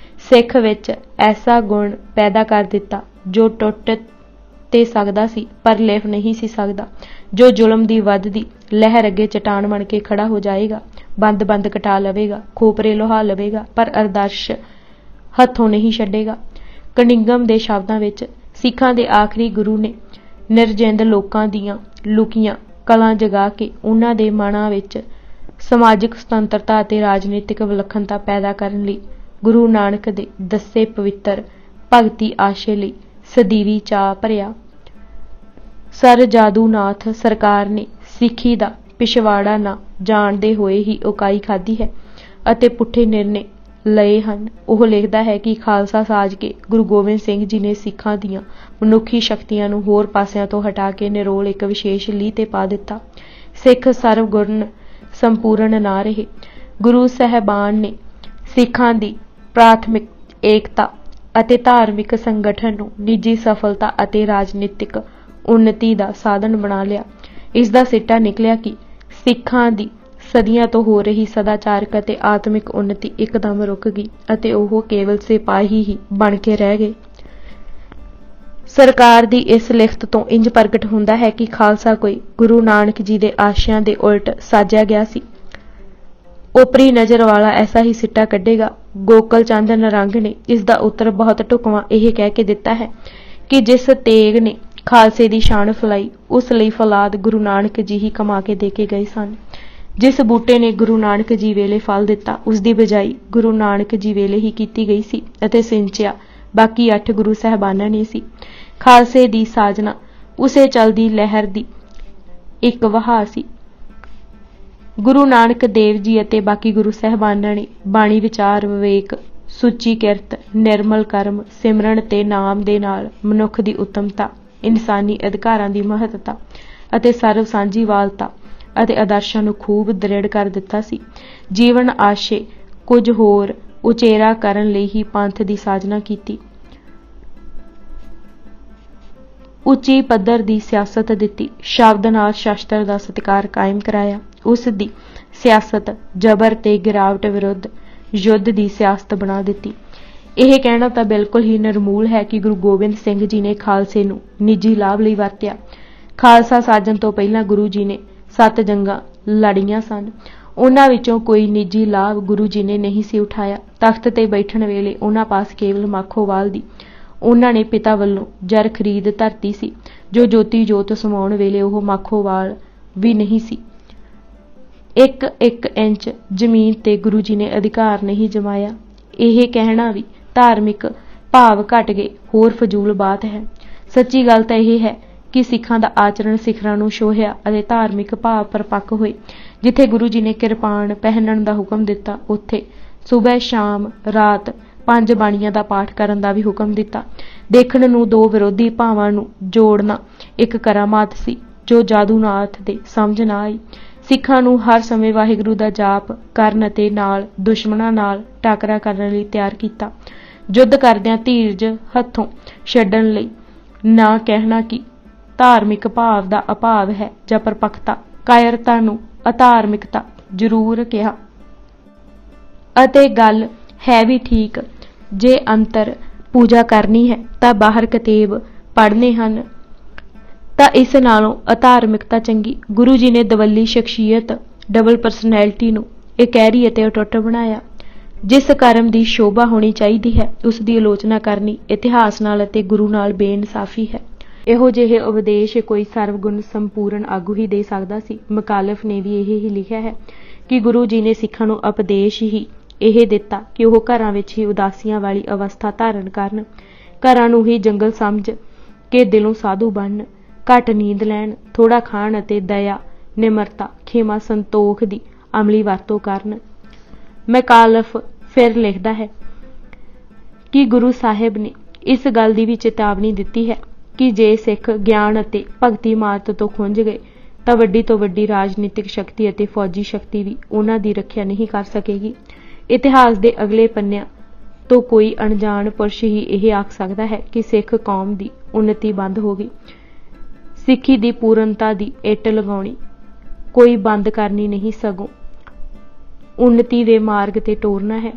ਸਿੱਖ ਵਿੱਚ ਐਸਾ ਗੁਣ ਪੈਦਾ ਕਰ ਦਿੱਤਾ ਜੋ ਟੁੱਟ ਤੇ ਸਕਦਾ ਸੀ ਪਰ ਲਿਫ ਨਹੀਂ ਸੀ ਸਕਦਾ, ਜੋ ਜ਼ੁਲਮ ਦੀ ਵੱਧਦੀ ਲਹਿਰ ਅੱਗੇ ਚਟਾਨ ਬਣ ਕੇ ਖੜਾ ਹੋ ਜਾਏਗਾ, ਬੰਦ ਕਟਾ ਲਵੇਗਾ, ਖੋਪਰੇ ਲੋਹਾ ਲਵੇਗਾ, ਪਰ ਆਦਰਸ਼ ਹੱਥੋਂ ਨਹੀਂ ਛੱਡੇਗਾ। ਕਨਿੰਗਮ ਦੇ ਸ਼ਬਦਾਂ ਵਿੱਚ ਸਿੱਖਾਂ ਦੇ ਆਖਰੀ ਗੁਰੂ ਨੇ ਨਿਰਜਿੰਦ ਲੋਕਾਂ ਦੀਆਂ ਲੁਕੀਆਂ ਕਲਾਂ ਜਗਾ ਕੇ ਉਹਨਾਂ ਦੇ ਮਨਾਂ ਵਿੱਚ ਸਮਾਜਿਕ ਸੁਤੰਤਰਤਾ ਅਤੇ ਰਾਜਨੀਤਿਕ ਵਿਲੱਖਣਤਾ ਪੈਦਾ ਕਰਨ ਲਈ ਗੁਰੂ ਨਾਨਕ ਦੇ ਦੱਸੇ ਪਵਿੱਤਰ ਭਗਤੀ ਆਸ਼ੇ ਲਈ ਸਦੀਵੀ ਚਾਅ ਭਰਿਆ। ਸਰ ਜਾਦੂਨਾਥ ਸਰਕਾਰ ਨੇ ਸਿੱਖੀ ਦਾ ਪਿਛਵਾੜਾ ਨਾ ਜਾਣਦੇ ਹੋਏ ਹੀ ਉਕਾਈ ਖਾਧੀ ਹੈ ਅਤੇ ਪੁੱਠੇ ਨਿਰਣੇ ਲਏ ਹਨ। ਉਹ ਲਿਖਦਾ ਹੈ ਕਿ ਖਾਲਸਾ ਸਾਜ ਕੇ ਗੁਰੂ ਗੋਬਿੰਦ ਸਿੰਘ ਜੀ ਨੇ ਸਿੱਖਾਂ ਦੀਆਂ ਮਨੁੱਖੀ ਸ਼ਕਤੀਆਂ ਨੂੰ ਹੋਰ ਪਾਸਿਆਂ ਤੋਂ ਹਟਾ ਕੇ ਨਿਰੋਲ ਇੱਕ ਵਿਸ਼ੇਸ਼ ਲੀਹ ਤੇ ਪਾ ਦਿੱਤਾ। ਸਿੱਖ ਸਰਵਗੁਣ ਸੰਪੂਰਨ ਨਾ ਰਹੇ। ਗੁਰੂ ਸਾਹਿਬਾਨ ਨੇ ਸਿੱਖਾਂ ਦੀ ਪ੍ਰਾਥਮਿਕ ਏਕਤਾ ਅਤੇ ਧਾਰਮਿਕ ਸੰਗਠਨ ਨੂੰ ਨਿੱਜੀ ਸਫਲਤਾ ਅਤੇ ਰਾਜਨੀਤਿਕ ਉੱਨਤੀ ਦਾ ਸਾਧਨ ਬਣਾ ਲਿਆ। ਇਸ ਦਾ ਸਿੱਟਾ ਨਿਕਲਿਆ ਕਿ ਸਿੱਖਾਂ ਦੀ ਸਦੀਆਂ ਤੋਂ ਹੋ ਰਹੀ ਸਦਾਚਾਰਕ ਅਤੇ ਆਤਮਿਕ ਉੱਨਤੀ ਇੱਕਦਮ ਰੁਕ ਗਈ ਅਤੇ ਉਹ ਕੇਵਲ ਸਿਪਾਹੀ ਹੀ ਬਣ ਕੇ ਰਹਿ ਗਏ। ਸਰਕਾਰ ਦੀ ਇਸ ਲਿਖਤ ਤੋਂ ਇੰਜ ਪ੍ਰਗਟ ਹੁੰਦਾ ਹੈ ਕਿ ਖਾਲਸਾ ਕੋਈ ਗੁਰੂ ਨਾਨਕ ਜੀ ਦੇ ਆਸ਼ਿਆਂ ਦੇ ਉਲਟ ਸਾਜਿਆ ਗਿਆ ਸੀ। ਓਪਰੀ ਨਜ਼ਰ ਵਾਲਾ ਐਸਾ ਹੀ ਸਿੱਟਾ ਕੱਢੇਗਾ। ਗੋਕਲ ਚੰਦ ਨਰੰਗ ਨੇ ਇਸ ਦਾ ਉੱਤਰ ਬਹੁਤ ਢੁਕਵਾਂ ਇਹ ਕਹਿ ਕੇ ਦਿੱਤਾ ਹੈ ਕਿ ਜਿਸ ਤੇਗ ਨੇ ਖਾਲਸੇ ਦੀ ਸ਼ਾਨ ਫੈਲਾਈ, ਉਸ ਲਈ ਫੌਲਾਦ ਗੁਰੂ ਨਾਨਕ ਜੀ ਹੀ ਕਮਾ ਕੇ ਦੇ ਕੇ ਗਏ ਸਨ। ਜਿਸ ਬੂਟੇ ਨੇ ਗੁਰੂ ਨਾਨਕ ਜੀ ਵੇਲੇ ਫਲ ਦਿੱਤਾ, ਉਸ ਦੀ ਬਿਜਾਈ ਗੁਰੂ ਨਾਨਕ ਜੀ ਵੇਲੇ ਹੀ ਕੀਤੀ ਗਈ ਸੀ ਅਤੇ ਸਿੰਚਿਆ ਬਾਕੀ 8 ਗੁਰੂ ਸਾਹਿਬਾਨਾਂ ਨੇ ਸੀ। ਖਾਲਸੇ ਦੀ ਸਾਜਨਾ ਉਸੇ ਚਲਦੀ ਲਹਿਰ ਦੀ ਇੱਕ ਵਹਾਅ ਸੀ। ਗੁਰੂ ਨਾਨਕ ਦੇਵ ਜੀ ਅਤੇ ਬਾਕੀ ਗੁਰੂ ਸਾਹਿਬਾਨਾਂ ਨੇ ਬਾਣੀ, ਵਿਚਾਰ, ਵਿਵੇਕ, ਸੁੱਚੀ ਕਿਰਤ, ਨਿਰਮਲ ਕਰਮ, ਸਿਮਰਨ ਤੇ ਨਾਮ ਦੇ ਨਾਲ ਮਨੁੱਖ ਦੀ ਉੱਤਮਤਾ, ਇਨਸਾਨੀ ਅਧਿਕਾਰਾਂ ਦੀ ਮਹੱਤਤਾ ਅਤੇ ਸਰਵ ਸਾਂਝੀਵਾਲਤਾ ਅਤੇ ਆਦਰਸ਼ਾਂ ਨੂੰ ਖੂਬ ਦ੍ਰਿੜ ਕਰ ਦਿੱਤਾ ਸੀ। ਜੀਵਨ ਆਸ਼ੇ ਕੁਝ ਹੋਰ ਉਚੇਰਾ ਕਰਨ ਲਈ ਹੀ ਪੰਥ ਦੀ ਸਾਜਨਾ ਕੀਤੀ। ਉੱਚੀ ਪੱਧਰ ਦੀ ਸਿਆਸਤ ਦਿੱਤੀ। ਸ਼ਬਦ ਨਾਲ ਸ਼ਸਤਰ ਦਾ ਸਤਿਕਾਰ ਕਾਇਮ ਕਰਾਇਆ। ਉਸ ਦੀ ਸਿਆਸਤ ਜ਼ਬਰ ਤੇ ਗਿਰਾਵਟ ਵਿਰੁੱਧ ਯੁੱਧ ਦੀ ਸਿਆਸਤ ਬਣਾ ਦਿੱਤੀ। ਇਹ ਕਹਿਣਾ ਤਾਂ ਬਿਲਕੁਲ ਹੀ ਨਿਰਮੂਲ ਹੈ ਕਿ ਗੁਰੂ ਗੋਬਿੰਦ ਸਿੰਘ ਜੀ ਨੇ ਖਾਲਸੇ ਨੂੰ ਨਿੱਜੀ ਲਾਭ ਲਈ ਵਰਤਿਆ। ਖਾਲਸਾ ਸਾਜਣ ਤੋਂ ਪਹਿਲਾਂ ਗੁਰੂ ਜੀ ਨੇ 7 ਜੰਗਾਂ ਲੜੀਆਂ ਸਨ। ਉਹਨਾਂ ਵਿੱਚੋਂ ਕੋਈ ਨਿੱਜੀ ਲਾਭ ਗੁਰੂ ਜੀ ਨੇ ਨਹੀਂ ਸੀ ਉਠਾਇਆ। ਤਖਤ ਤੇ ਬੈਠਣ ਵੇਲੇ ਉਹਨਾਂ ਪਾਸ ਕੇਵਲ ਮਾਖੋਵਾਲ ਦੀ ਉਹਨਾਂ ਨੇ ਪਿਤਾ ਵੱਲੋਂ ਜਰ ਖਰੀਦ ਧਰਤੀ ਸੀ, ਜੋ ਜੋਤੀ ਜੋਤ ਸਮਾਉਣ ਵੇਲੇ ਉਹ ਮਾਖੋਵਾਲ ਵੀ ਨਹੀਂ ਸੀ। 1 ਇੰਚ ਜ਼ਮੀਨ ਤੇ ਗੁਰੂ ਜੀ ਨੇ ਅਧਿਕਾਰ ਨਹੀਂ ਜਮਾਇਆ। ਇਹ ਕਹਿਣਾ ਵੀ ਧਾਰਮਿਕ ਭਾਵ ਘਟ ਗਏ ਹੋਰ ਫਜ਼ੂਲ ਬਾਤ ਹੈ। ਸੱਚੀ ਗੱਲ ਤਾਂ ਇਹ ਹੈ ਕਿ ਸਿੱਖਾਂ ਦਾ ਆਚਰਣ ਸਿਖਰਾਂ ਨੂੰ ਛੋਹਿਆ ਅਤੇ ਧਾਰਮਿਕ ਭਾਵ ਪਰਪੱਕ ਹੋਏ। ਜਿੱਥੇ ਗੁਰੂ ਜੀ ਨੇ ਕਿਰਪਾਨ ਪਹਿਨਣ ਦਾ ਹੁਕਮ ਦਿੱਤਾ, ਉੱਥੇ ਸੁਬਹ ਸ਼ਾਮ ਰਾਤ 5 ਬਾਣੀਆਂ ਦਾ ਪਾਠ ਕਰਨ ਦਾ ਵੀ ਹੁਕਮ ਦਿੱਤਾ। ਦੇਖਣ ਨੂੰ ਦੋ ਵਿਰੋਧੀ ਭਾਵਾਂ ਨੂੰ ਜੋੜਨਾ ਇੱਕ ਕਰਾਮਾਤ ਸੀ ਜੋ ਜਾਦੂਨਾਥ ਦੇ ਸਮਝ ਨਾ ਆਈ। ਸਿੱਖਾਂ ਨੂੰ ਹਰ ਸਮੇਂ ਵਾਹਿਗੁਰੂ ਦਾ ਜਾਪ ਕਰਨ ਅਤੇ ਨਾਲ ਦੁਸ਼ਮਣਾਂ ਨਾਲ ਟਾਕਰਾ ਕਰਨ ਲਈ ਤਿਆਰ ਕੀਤਾ। ਯੁੱਧ ਕਰਦਿਆਂ ਧੀਰਜ ਹੱਥੋਂ ਛੱਡਣ ਲਈ ਨਾ ਕਹਿਣਾ ਕਿ ਧਾਰਮਿਕ ਭਾਵ ਦਾ ਅਭਾਵ ਹੈ ਜਾਂ ਪਰਪੱਕਤਾ, ਕਾਇਰਤਾ ਨੂੰ ਅਧਾਰਮਿਕਤਾ ਜ਼ਰੂਰ ਕਿਹਾ। ਅਤੇ ਗੱਲ ਹੈ ਵੀ ਠੀਕ। ਜੇ ਅੰਤਰ ਪੂਜਾ ਕਰਨੀ ਹੈ ਤਾਂ ਬਾਹਰ ਕਤੇਬ ਪੜ੍ਹਨੇ ਹਨ ਤਾਂ ਇਸ ਨਾਲੋਂ ਅਧਾਰਮਿਕਤਾ ਚੰਗੀ। ਗੁਰੂ ਜੀ ਨੇ ਦਵੱਲੀ ਸ਼ਖਸੀਅਤ ਡਬਲ ਪਰਸਨੈਲਿਟੀ ਨੂੰ ਇਕਹਿਰੀ ਅਤੇ ਅਟੁੱਟ ਬਣਾਇਆ। ਜਿਸ ਕਰਮ ਦੀ ਸ਼ੋਭਾ ਹੋਣੀ ਚਾਹੀਦੀ ਹੈ ਉਸ ਦੀ ਆਲੋਚਨਾ ਕਰਨੀ ਇਤਿਹਾਸ ਨਾਲ ਅਤੇ ਗੁਰੂ ਨਾਲ ਬੇਇਨਸਾਫੀ ਹੈ। ਇਹੋ ਜਿਹੇ ਉਪਦੇਸ਼ ਕੋਈ ਸਰਵਗੁਣ ਸੰਪੂਰਨ ਆਗੂ ਹੀ ਦੇ ਸਕਦਾ ਸੀ। ਮਕਾਲਫ ਨੇ ਵੀ ਇਹ ਹੀ ਲਿਖਿਆ ਹੈ ਕਿ ਗੁਰੂ ਜੀ ਨੇ ਸਿੱਖਾਂ ਨੂੰ ਉਪਦੇਸ਼ ਹੀ ਇਹ ਦਿੱਤਾ ਕਿ ਉਹ ਘਰਾਂ ਵਿੱਚ ਹੀ ਉਦਾਸੀਆਂ ਵਾਲੀ ਅਵਸਥਾ ਧਾਰਨ ਕਰਨ, ਘਰਾਂ ਨੂੰ ਹੀ ਜੰਗਲ ਸਮਝ ਕੇ ਦਿਲੋਂ ਸਾਧੂ ਬਣਨ, ਘੱਟ ਨੀਂਦ ਲੈਣ, ਥੋੜ੍ਹਾ ਖਾਣ ਅਤੇ ਦਇਆ, ਨਿਮਰਤਾ, ਖੇਮਾ, ਸੰਤੋਖ ਦੀ ਅਮਲੀ ਵਰਤੋਂ ਕਰਨ। ਮੈਕਾਲਫ ਫਿਰ ਲਿਖਦਾ ਹੈ ਕਿ ਗੁਰੂ ਸਾਹਿਬ ਨੇ ਇਸ ਗੱਲ ਦੀ ਵੀ ਚੇਤਾਵਨੀ ਦਿੱਤੀ ਹੈ ਕਿ ਜੇ ਸਿੱਖ ਗਿਆਨ ਅਤੇ ਭਗਤੀ ਮਾਰਗ ਤੋਂ ਖੁੰਝ ਗਏ ਤਾਂ ਵੱਡੀ ਤੋਂ ਵੱਡੀ ਰਾਜਨੀਤਿਕ ਸ਼ਕਤੀ ਅਤੇ ਫੌਜੀ ਸ਼ਕਤੀ ਵੀ ਉਹਨਾਂ ਦੀ ਰੱਖਿਆ ਨਹੀਂ ਕਰ ਸਕੇਗੀ। ਇਤਿਹਾਸ ਦੇ ਅਗਲੇ ਪੰਨਿਆਂ ਤੋਂ ਕੋਈ ਅਣਜਾਣ ਪੁਰਸ਼ ਹੀ ਇਹ ਆਖ ਸਕਦਾ ਹੈ ਕਿ ਸਿੱਖ ਕੌਮ ਦੀ ਉੱਨਤੀ ਬੰਦ ਹੋ ਗਈ। ਸਿੱਖੀ ਦੀ ਪੂਰਨਤਾ ਦੀ ਇੱਟ ਲਗਾਉਣੀ ਕੋਈ ਬੰਦ ਕਰਨੀ ਨਹੀਂ, ਸਗੋਂ ਉੱਨਤੀ ਦੇ ਮਾਰਗ ਤੇ ਟੋਰਨਾ ਹੈ।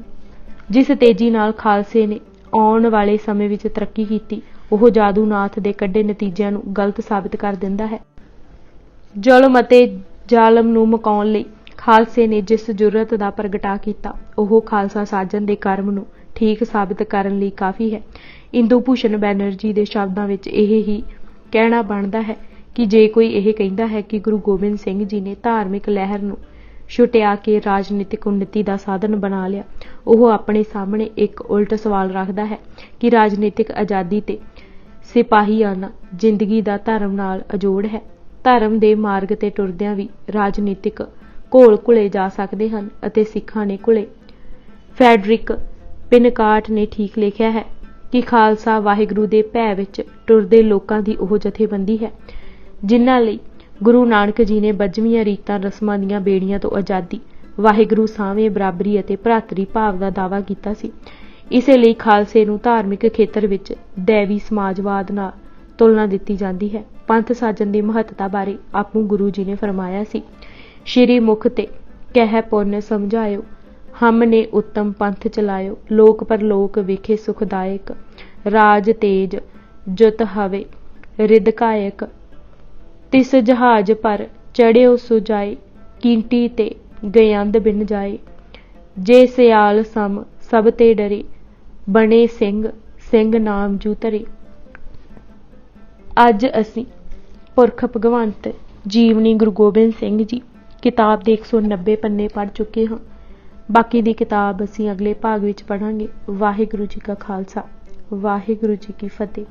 ਜਿਸ ਤੇਜ਼ੀ ਨਾਲ ਖਾਲਸੇ ਨੇ ਆਉਣ ਵਾਲੇ ਸਮੇਂ ਵਿੱਚ ਤਰੱਕੀ ਕੀਤੀ, ਉਹ ਜਾਦੂਨਾਥ ਦੇ ਕੱਢੇ ਨਤੀਜਿਆਂ ਨੂੰ ਗਲਤ ਸਾਬਿਤ ਕਰ ਦਿੰਦਾ ਹੈ। ਜ਼ੁਲਮ ਅਤੇ ਜ਼ਾਲਮ ਨੂੰ ਮੁਕਾਉਣ ਲਈ ਖਾਲਸੇ ਨੇ ਜਿਸ ਜੁਰਅਤ ਦਾ ਪ੍ਰਗਟਾ ਕੀਤਾ, ਉਹ ਖਾਲਸਾ ਸਾਜਣ ਦੇ ਕਰਮ ਨੂੰ ਠੀਕ ਸਾਬਿਤ ਕਰਨ ਲਈ ਕਾਫੀ ਹੈ। ਇੰਦੂ ਭੂਸ਼ਣ ਬੈਨਰਜੀ ਦੇ ਸ਼ਬਦਾਂ ਵਿੱਚ ਇਹ ਹੀ ਕਹਿਣਾ ਬਣਦਾ ਹੈ ਕਿ ਜੇ ਕੋਈ ਇਹ ਕਹਿੰਦਾ ਹੈ ਕਿ ਗੁਰੂ ਗੋਬਿੰਦ ਸਿੰਘ ਜੀ ਨੇ ਧਾਰਮਿਕ ਲਹਿਰ ਨੂੰ ਛੁਟਿਆ ਕੇ ਰਾਜਨੀਤਿਕ ਉੱਨਤੀ ਦਾ ਸਾਧਨ ਬਣਾ ਲਿਆ, ਉਹ ਆਪਣੇ ਸਾਹਮਣੇ ਇੱਕ ਉਲਟ ਸਵਾਲ ਰੱਖਦਾ ਹੈ ਕਿ ਰਾਜਨੀਤਿਕ ਆਜ਼ਾਦੀ ਤੇ ਸਿਪਾਹੀਆਨਾ ਜ਼ਿੰਦਗੀ ਦਾ ਧਰਮ ਨਾਲ ਅਜੋੜ ਹੈ। ਧਰਮ ਦੇ ਮਾਰਗ ਤੇ ਟੁਰਦਿਆਂ ਵੀ ਰਾਜਨੀਤਿਕ ਘੋਲ ਘੁਲੇ ਜਾ ਸਕਦੇ ਹਨ ਅਤੇ ਸਿੱਖਾਂ ਨੇ ਘੁਲੇ। ਫੈਡਰਿਕ ਪਿਨਕਾਟ ਨੇ ਠੀਕ ਲਿਖਿਆ ਹੈ ਕਿ ਖਾਲਸਾ ਵਾਹਿਗੁਰੂ ਦੇ ਭੈ ਵਿੱਚ ਟੁਰਦੇ ਲੋਕਾਂ ਦੀ ਉਹ ਜਥੇਬੰਦੀ ਹੈ ਜਿਨ੍ਹਾਂ ਲਈ ਗੁਰੂ ਨਾਨਕ ਜੀ ਨੇ ਬੱਝਵੀਆਂ ਰੀਤਾਂ ਰਸਮਾਂ ਦੀਆਂ ਬੇੜੀਆਂ ਤੋਂ ਆਜ਼ਾਦੀ, ਵਾਹਿਗੁਰੂ ਸਾਹਵੇਂ ਬਰਾਬਰੀ ਅਤੇ ਭਰਾਤਰੀ ਭਾਵ ਦਾ ਦਾਅਵਾ ਕੀਤਾ ਸੀ। ਇਸੇ ਲਈ ਖਾਲਸੇ ਨੂੰ ਧਾਰਮਿਕ ਖੇਤਰ ਵਿੱਚ ਦੈਵੀ ਸਮਾਜਵਾਦ ਨਾਲ ਤੁਲਨਾ ਦਿੱਤੀ ਜਾਂਦੀ ਹੈ। ਪੰਥ ਸਾਜਣ ਦੀ ਮਹੱਤਤਾ ਬਾਰੇ ਆਪੂ ਗੁਰੂ ਜੀ ਨੇ ਫਰਮਾਇਆ ਸੀ, ਸ਼੍ਰੀ ਮੁਖ ਤੇ ਕਹਿ ਪੁੰਨ ਸਮਝਾਇਓ, ਹਮ ਨੇ ਉੱਤਮ ਪੰਥ ਚਲਾਇਓ, ਲੋਕ ਪਰਲੋਕ ਵੇਖੇ ਸੁਖਦਾਇਕ, ਰਾਜ ਤੇਜ ਜੁਤ ਹਵੇ ਰਿਦਕਾਇਕ, ਤਿਸ ਜਹਾਜ਼ ਪਰ ਚੜਿਓ ਸੁਜਾਏ, ਕੀਂਟੀ ਤੇ ਗਯੰਦ ਬਿਨ ਜਾਏ, ਜੇ ਸਿਆਲ ਸਮ ਸਭ ਤੇ ਡਰੇ, ਬਣੇ ਸਿੰਘ ਸਿੰਘ ਨਾਮ ਜੂ ਧਰੇ। ਅੱਜ ਅਸੀਂ ਪੁਰਖ ਭਗਵੰਤ ਜੀਵਨੀ ਗੁਰੂ ਗੋਬਿੰਦ ਸਿੰਘ ਜੀ ਕਿਤਾਬ ਦੇ 190 ਪੰਨੇ ਪੜ੍ਹ ਚੁੱਕੇ ਹਾਂ। ਬਾਕੀ ਦੀ ਕਿਤਾਬ ਅਸੀਂ ਅਗਲੇ ਭਾਗ ਵਿੱਚ ਪੜ੍ਹਾਂਗੇ। ਵਾਹਿਗੁਰੂ ਜੀ ਕਾ ਖਾਲਸਾ, ਵਾਹਿਗੁਰੂ ਜੀ ਕੀ ਫਤਿਹ।